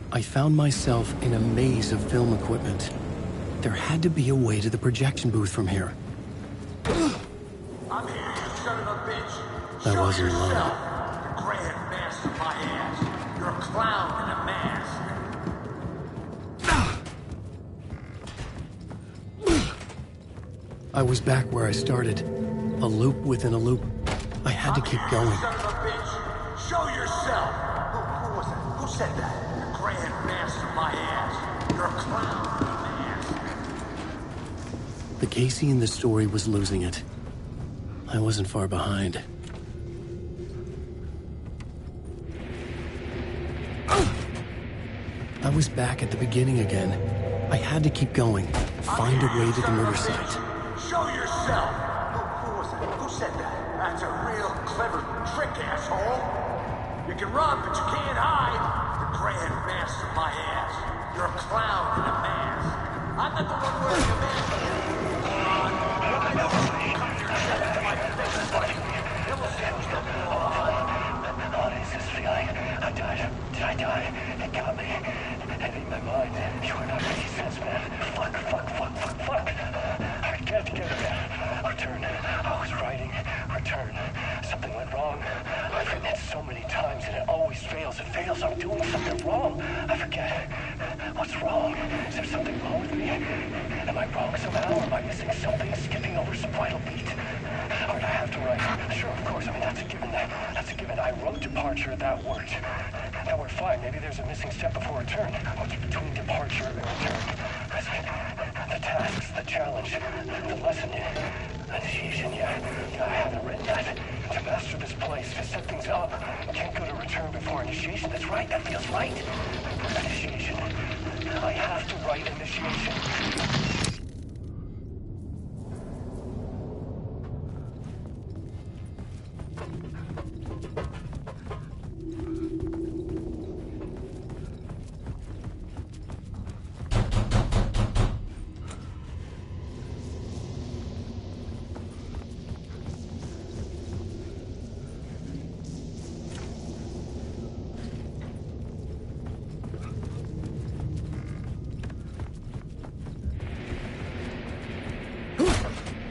I found myself in a maze of film equipment. There had to be a way to the projection booth from here. I'm here. It's gonna I wasn't alone. The grand master of my ass. You're a clown in a mask. I was back where I started. A loop within a loop. I had to keep going. Son of a bitch. Show yourself. Who was it? Who said that? The grand master of my ass. You're a clown in a mask. The Casey in the story was losing it. I wasn't far behind. I was back at the beginning again. I had to keep going. Find a way to the murder site. Show yourself. Who was it? Who said that? That's a real clever trick, asshole. You can run, but you can't hide. The grand master of my ass. You're a clown in a mask. I'm not the one wearing a mask. I know. Come to yourself to my face, buddy. Then we'll see who's the What is this feeling? I died. Did I die? It got me. And in my mind, you were not making sense, man. Fuck. I can't get it. Return. I was writing. Return. Something went wrong. I've written it so many times and it always fails. It fails. I'm doing something wrong. I forget. What's wrong? Is there something wrong with me? Am I wrong somehow? Am I missing something? Skipping over some vital beat? Or do I have to write? Sure, of course. I mean, that's a given. That's a given. I wrote departure. That worked. That worked fine. Maybe there's a missing step before return. What's between departure and return? The tasks, the challenge, the lesson, initiation, yeah, I haven't written that. To master this place, to set things up, can't go to return before initiation. That's right, that feels right. Initiation. I have to write initiation.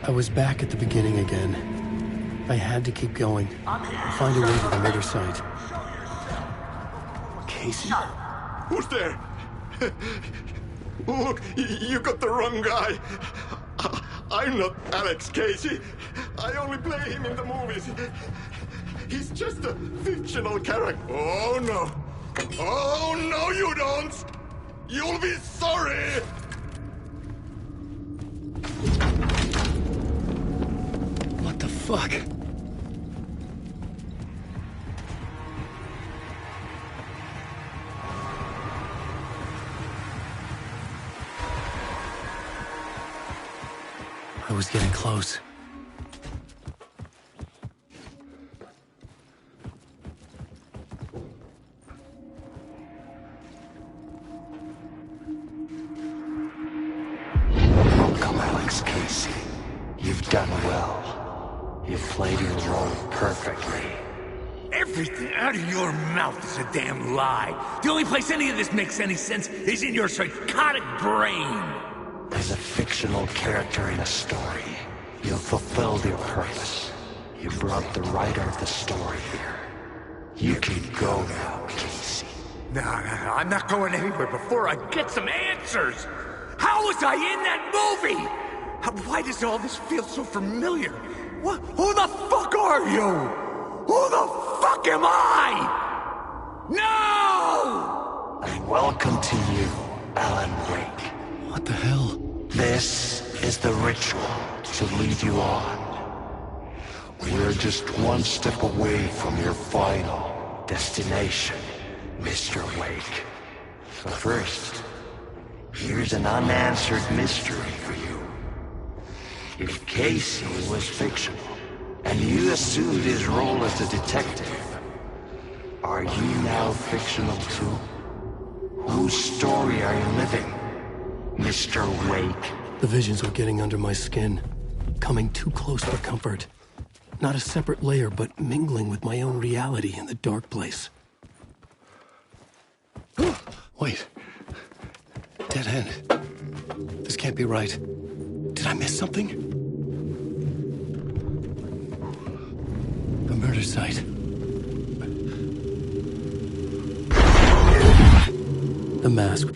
I was back at the beginning again. I had to keep going. Find a way to the murder site. Casey? Who's there? Look, you got the wrong guy. I'm not Alex Casey. I only play him in the movies. He's just a fictional character. Oh, no. Oh, no, you don't. You'll be sorry. What the fuck? I was getting close. Welcome, Alex Casey. You've done well. You've played your role perfectly. Everything out of your mouth is a damn lie. The only place any of this makes any sense is in your psychotic brain. As a fictional character in a story, you've fulfilled your purpose. You brought the writer of the story here. You can go now, Casey. No, I'm not going anywhere before I get some answers. How was I in that movie? Why does all this feel so familiar? What? Who the fuck are you? Who the fuck am I? No! And welcome to you, Alan Wake. What the hell? This is the ritual to lead you on. We're just one step away from your final destination, Mr. Wake. But first, here's an unanswered mystery for you. If Casey was fictional, and you assumed his role as a detective, are you now fictional too? Whose story are you living, Mr. Wake? The visions were getting under my skin, coming too close for comfort. Not a separate layer, but mingling with my own reality in the dark place. Wait. Dead end. This can't be right. Did I miss something? sight. The mask.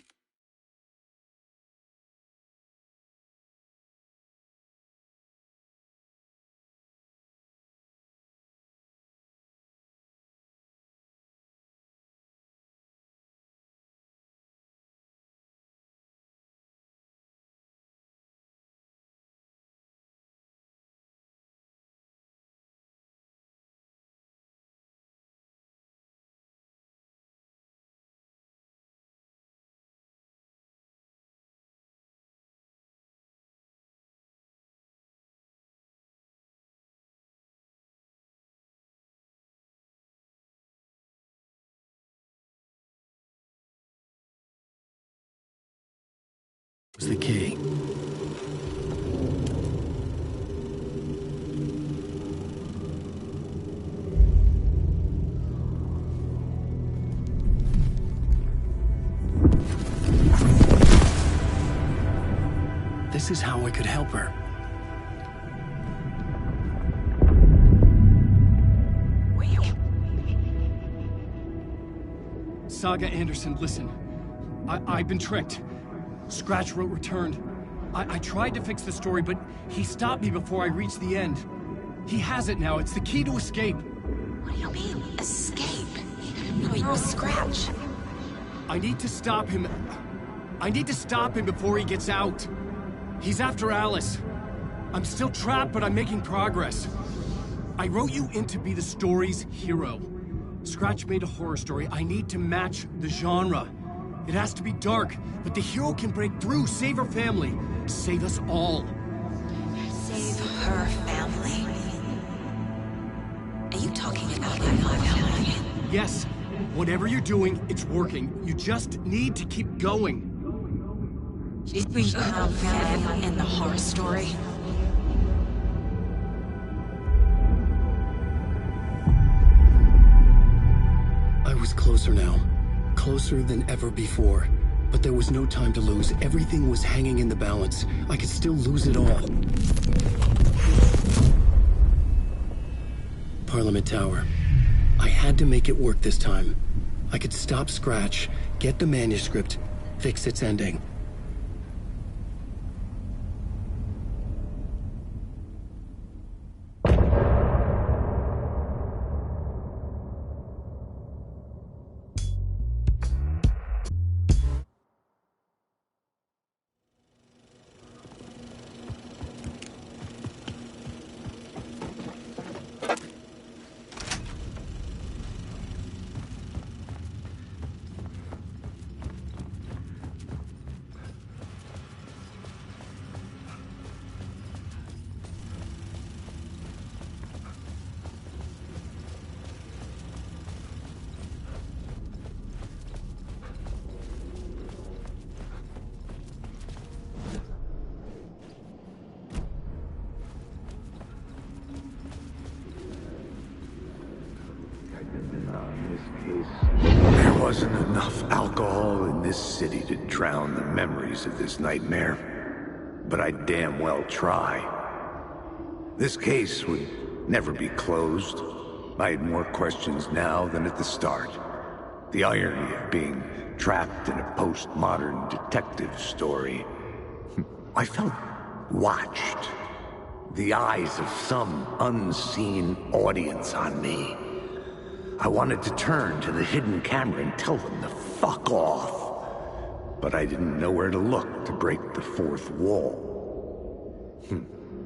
Was the key. This is how I could help her. Saga Anderson, listen. I've been tricked. Scratch wrote returned. I tried to fix the story, but he stopped me before I reached the end. He has it now. It's the key to escape. What do you mean, escape? No, you're a Scratch. I need to stop him. I need to stop him before he gets out. He's after Alice. I'm still trapped, but I'm making progress. I wrote you in to be the story's hero. Scratch made a horror story. I need to match the genre. It has to be dark, but the hero can break through, save her family, save us all. Save her family? Are you talking about my family? Yes. Whatever you're doing, it's working. You just need to keep going. You have family in the horror story? I was closer now. Closer than ever before. But there was no time to lose. Everything was hanging in the balance. I could still lose it all. Parliament Tower. I had to make it work this time. I could stop Scratch, get the manuscript, fix its ending. There wasn't enough alcohol in this city to drown the memories of this nightmare, but I'd damn well try. This case would never be closed. I had more questions now than at the start. The irony of being trapped in a postmodern detective story. I felt watched. The eyes of some unseen audience on me. I wanted to turn to the hidden camera and tell them to fuck off. But I didn't know where to look to break the fourth wall.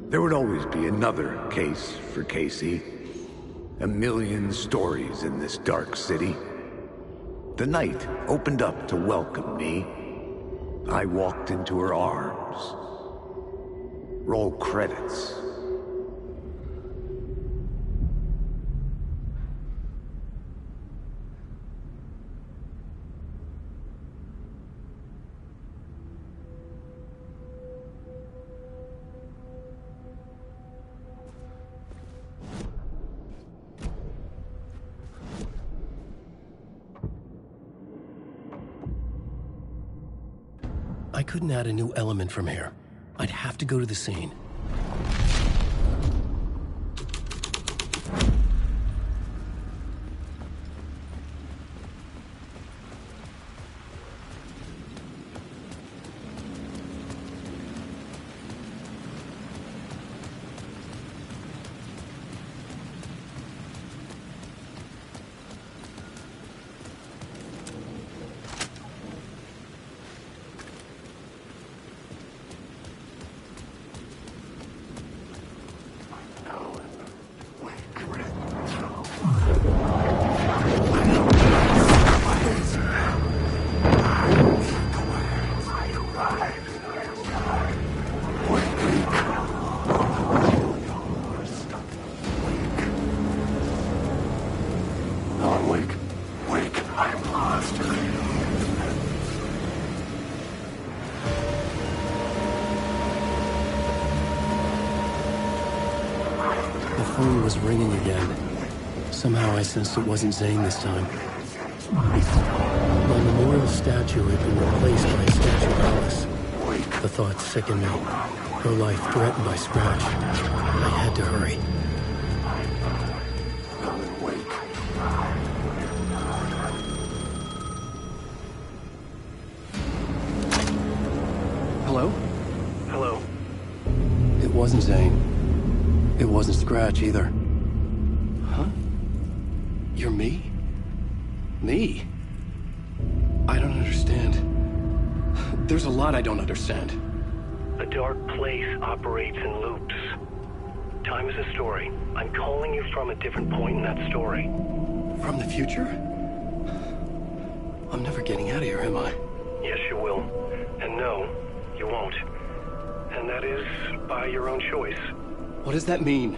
There would always be another case for Casey. A million stories in this dark city. The night opened up to welcome me. I walked into her arms. Roll credits. I couldn't add a new element from here. I'd have to go to the scene. phone was ringing again. Somehow I sensed it wasn't Zane this time. My memorial statue had been replaced by a statue of Alice. The thought sickened me. Her life threatened by Scratch. I had to hurry. Hello? Hello. It wasn't Zane. It wasn't Scratch either. Huh? You're me? Me? I don't understand. There's a lot I don't understand. The dark place operates in loops. Time is a story. I'm calling you from a different point in that story. From the future? I'm never getting out of here, am I? Yes, you will. And no, you won't. And that is by your own choice. What does that mean?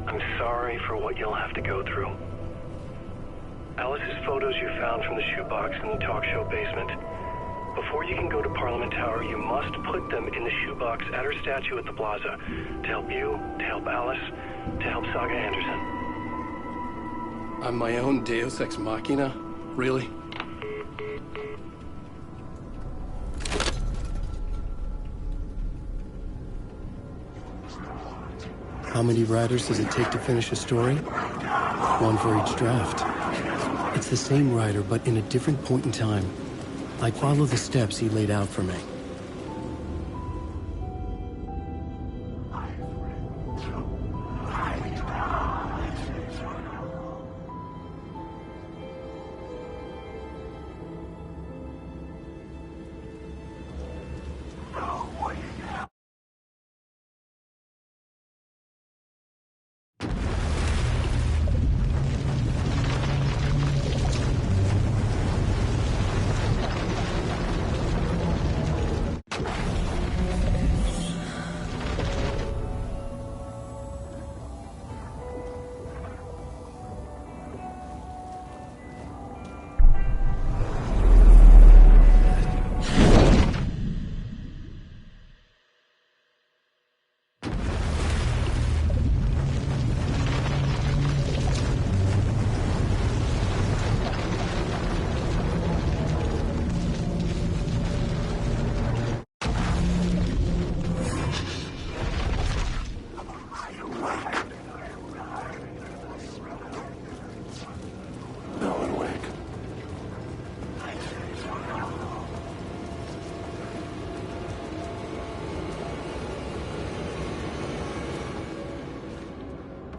I'm sorry for what you'll have to go through. Alice's photos you found from the shoebox in the talk show basement. Before you can go to Parliament Tower, you must put them in the shoebox at her statue at the plaza. To help you, to help Alice, to help Saga Anderson. I'm my own Deus Ex Machina? Really? How many writers does it take to finish a story? One for each draft. It's the same writer, but in a different point in time. I follow the steps he laid out for me.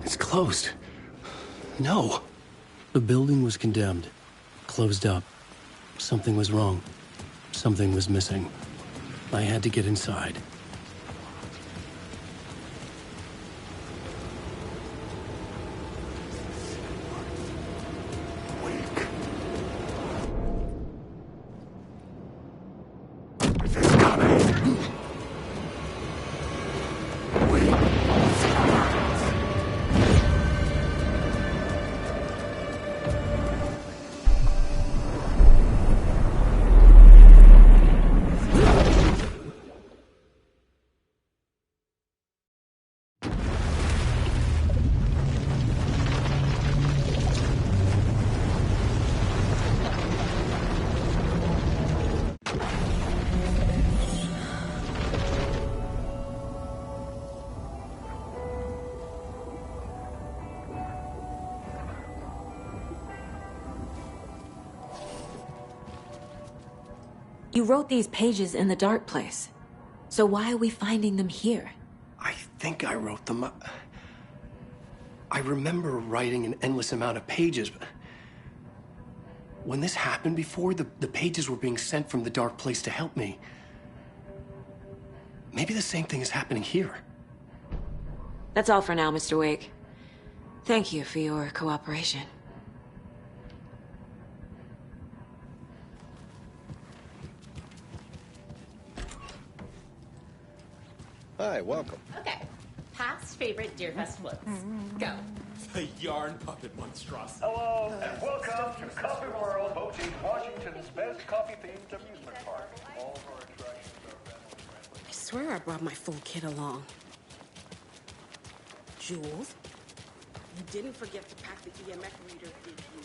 It's closed. No. The building was condemned. Closed up. Something was wrong. Something was missing. I had to get inside. You wrote these pages in the dark place. So why are we finding them here? I think I wrote them. I remember writing an endless amount of pages, but when this happened before, the pages were being sent from the dark place to help me. Maybe the same thing is happening here. That's all for now, Mr. Wake. Thank you for your cooperation. Hi, welcome. Okay. Past favorite Deerfest looks. Go. The yarn puppet monstrosity. Hello, and welcome to Coffee World, voted Washington's best coffee-themed amusement park. All of our attractions are family-friendly. I swear I brought my full kit along. Jewels, You didn't forget to pack the EMF reader, did you?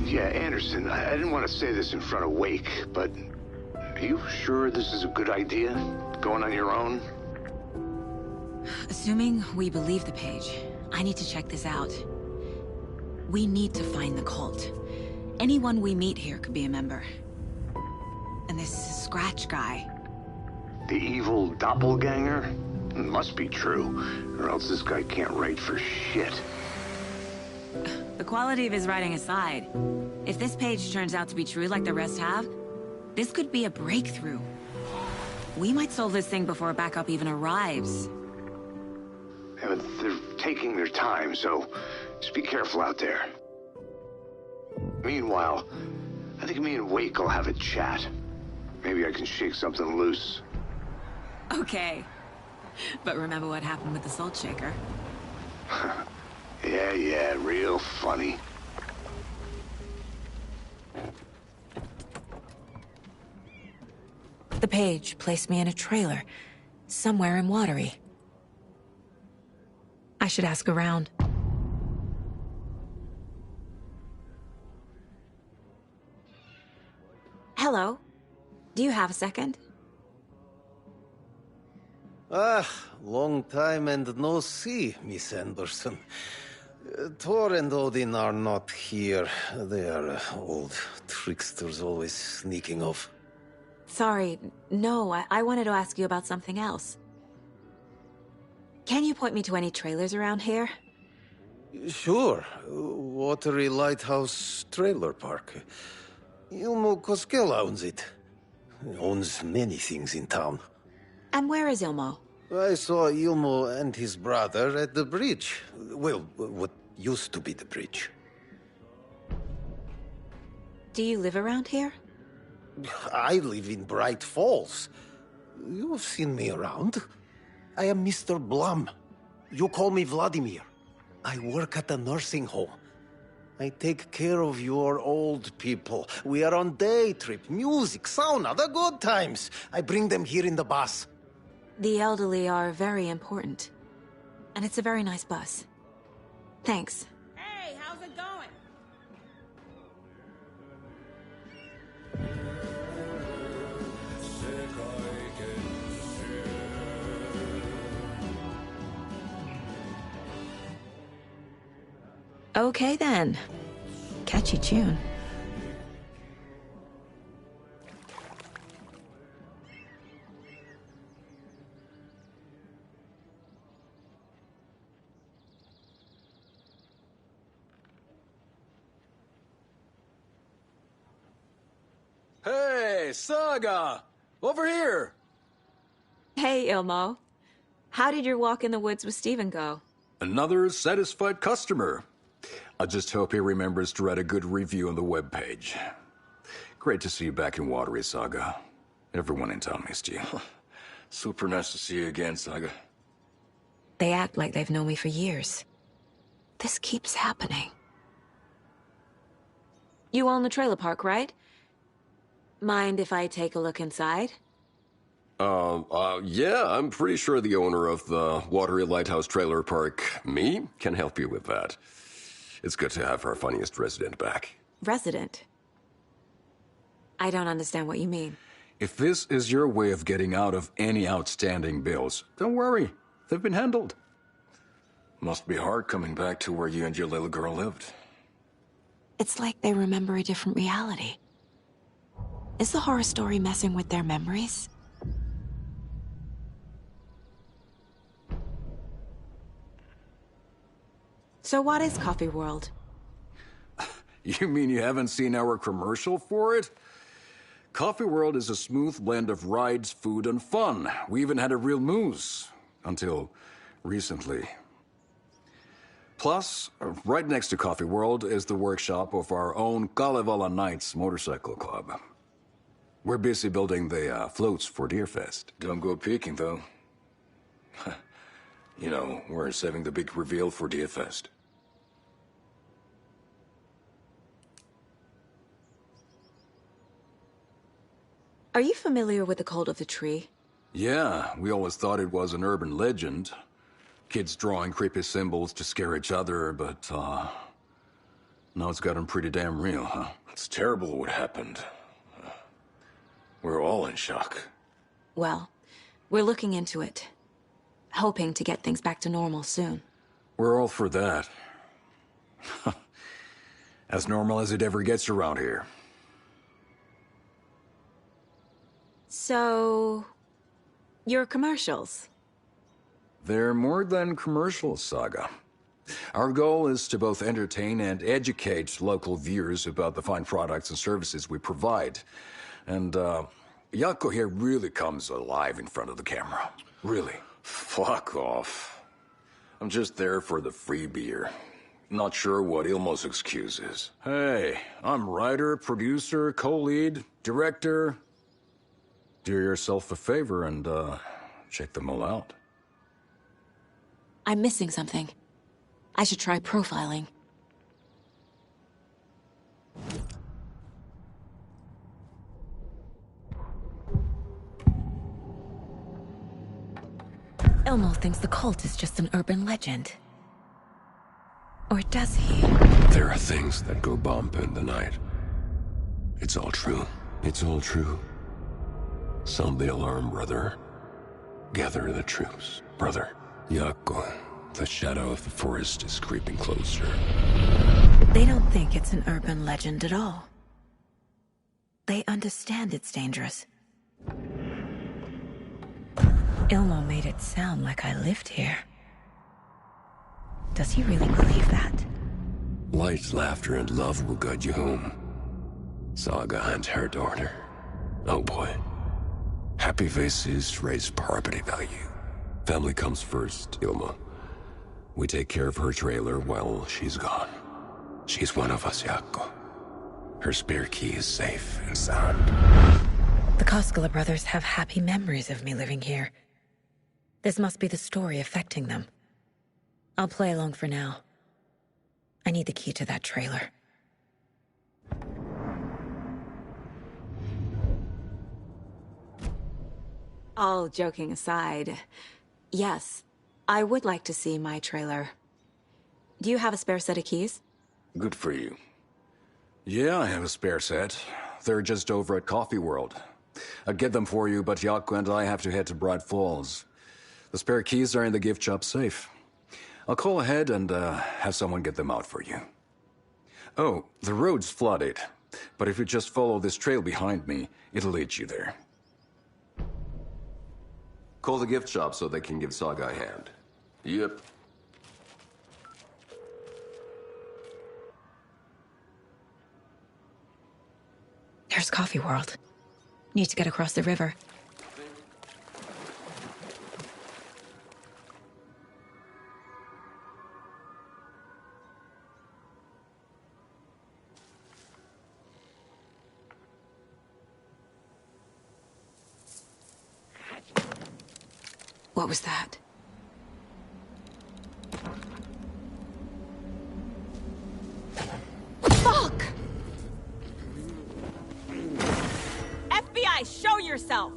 Yeah, Anderson, I didn't want to say this in front of Wake, but are you sure this is a good idea? Going on your own? Assuming we believe the page, I need to check this out. We need to find the cult. Anyone we meet here could be a member. And this Scratch guy. The evil doppelganger? It must be true, or else this guy can't write for shit. The quality of his writing aside, if this page turns out to be true like the rest have, this could be a breakthrough. We might solve this thing before backup even arrives. Yeah, but they're taking their time, so just be careful out there. Meanwhile, I think me and Wake will have a chat. Maybe I can shake something loose. Okay. But remember what happened with the Salt Shaker? Yeah, real funny. The page placed me in a trailer, somewhere in Watery. I should ask around. Hello. Do you have a second? Long time and no see, Miss Anderson. Thor and Odin are not here. They are old tricksters always sneaking off. Sorry, no, I wanted to ask you about something else. Can you point me to any trailers around here? Sure. Watery Lighthouse Trailer Park. Ilmo Koskela owns it. He owns many things in town. And where is Ilmo? I saw Ilmo and his brother at the bridge. Well, what used to be the bridge. Do you live around here? I live in Bright Falls. You've seen me around. I am Mr. Blum. You call me Vladimir. I work at a nursing home. I take care of your old people. We are on day trip, music, sauna, the good times. I bring them here in the bus. The elderly are very important. And it's a very nice bus. Thanks. Hey, how's it going? Okay then. Catchy tune. Hey, Saga! Over here! Hey, Ilmo. How did your walk in the woods with Steven go? Another satisfied customer. I just hope he remembers to write a good review on the webpage. Great to see you back in Watery, Saga. Everyone in town missed you. Super nice to see you again, Saga. They act like they've known me for years. This keeps happening. You own the trailer park, right? Mind if I take a look inside? Yeah, I'm pretty sure the owner of the Watery Lighthouse Trailer Park, me, can help you with that. It's good to have our funniest resident back. Resident? I don't understand what you mean. If this is your way of getting out of any outstanding bills, don't worry. They've been handled. Must be hard coming back to where you and your little girl lived. It's like they remember a different reality. Is the horror story messing with their memories? So what is Coffee World? You mean you haven't seen our commercial for it? Coffee World is a smooth blend of rides, food, and fun. We even had a real moose. Until recently. Plus, right next to Coffee World is the workshop of our own Kalevala Knights Motorcycle Club. We're busy building the floats for Deerfest. Don't go peeking, though. You know, we're saving the big reveal for Deerfest. Are you familiar with the Cult of the Tree? Yeah, we always thought it was an urban legend. Kids drawing creepy symbols to scare each other, but, now it's gotten pretty damn real, huh? It's terrible what happened. We're all in shock. Well, we're looking into it. Hoping to get things back to normal soon. We're all for that. As normal as it ever gets around here. So... your commercials? They're more than commercials, Saga. Our goal is to both entertain and educate local viewers about the fine products and services we provide. And, Yako here really comes alive in front of the camera. Really. Fuck off. I'm just there for the free beer. Not sure what Ilmo's excuse is. Hey, I'm writer, producer, co-lead, director. Do yourself a favor and, check them all out. I'm missing something. I should try profiling. Ilmo thinks the cult is just an urban legend. Or does he? There are things that go bump in the night. It's all true. It's all true. Sound the alarm, brother. Gather the troops, brother. Yako, the shadow of the forest is creeping closer. They don't think it's an urban legend at all. They understand it's dangerous. Ilmo made it sound like I lived here. Does he really believe that? Light, laughter, and love will guide you home. Saga and her daughter. Oh boy. Happy faces raise property value. Family comes first, Ilmo. We take care of her trailer while she's gone. She's one of us, Yako. Her spare key is safe and sound. The Koskela brothers have happy memories of me living here. This must be the story affecting them. I'll play along for now. I need the key to that trailer. All joking aside, yes, I would like to see my trailer. Do you have a spare set of keys? Good for you. Yeah, I have a spare set. They're just over at Coffee World. I'd get them for you, but Yako and I have to head to Bright Falls. The spare keys are in the gift shop safe. I'll call ahead and have someone get them out for you. Oh, the road's flooded, but if you just follow this trail behind me, it'll lead you there. Call the gift shop so they can give Saga a hand. Yep. There's Coffee World. Need to get across the river. What was that? Fuck! FBI, show yourself!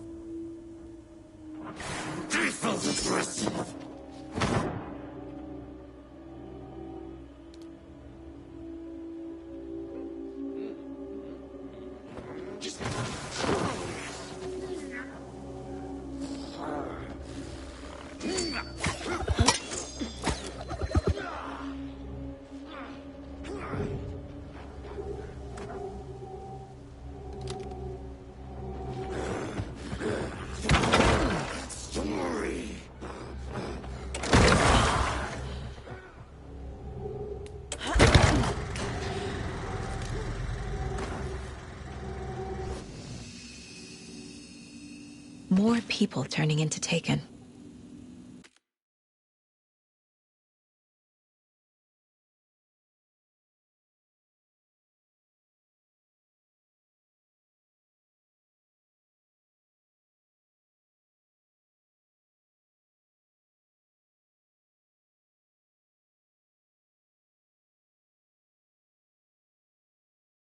They felt aggressive. More people turning into Taken.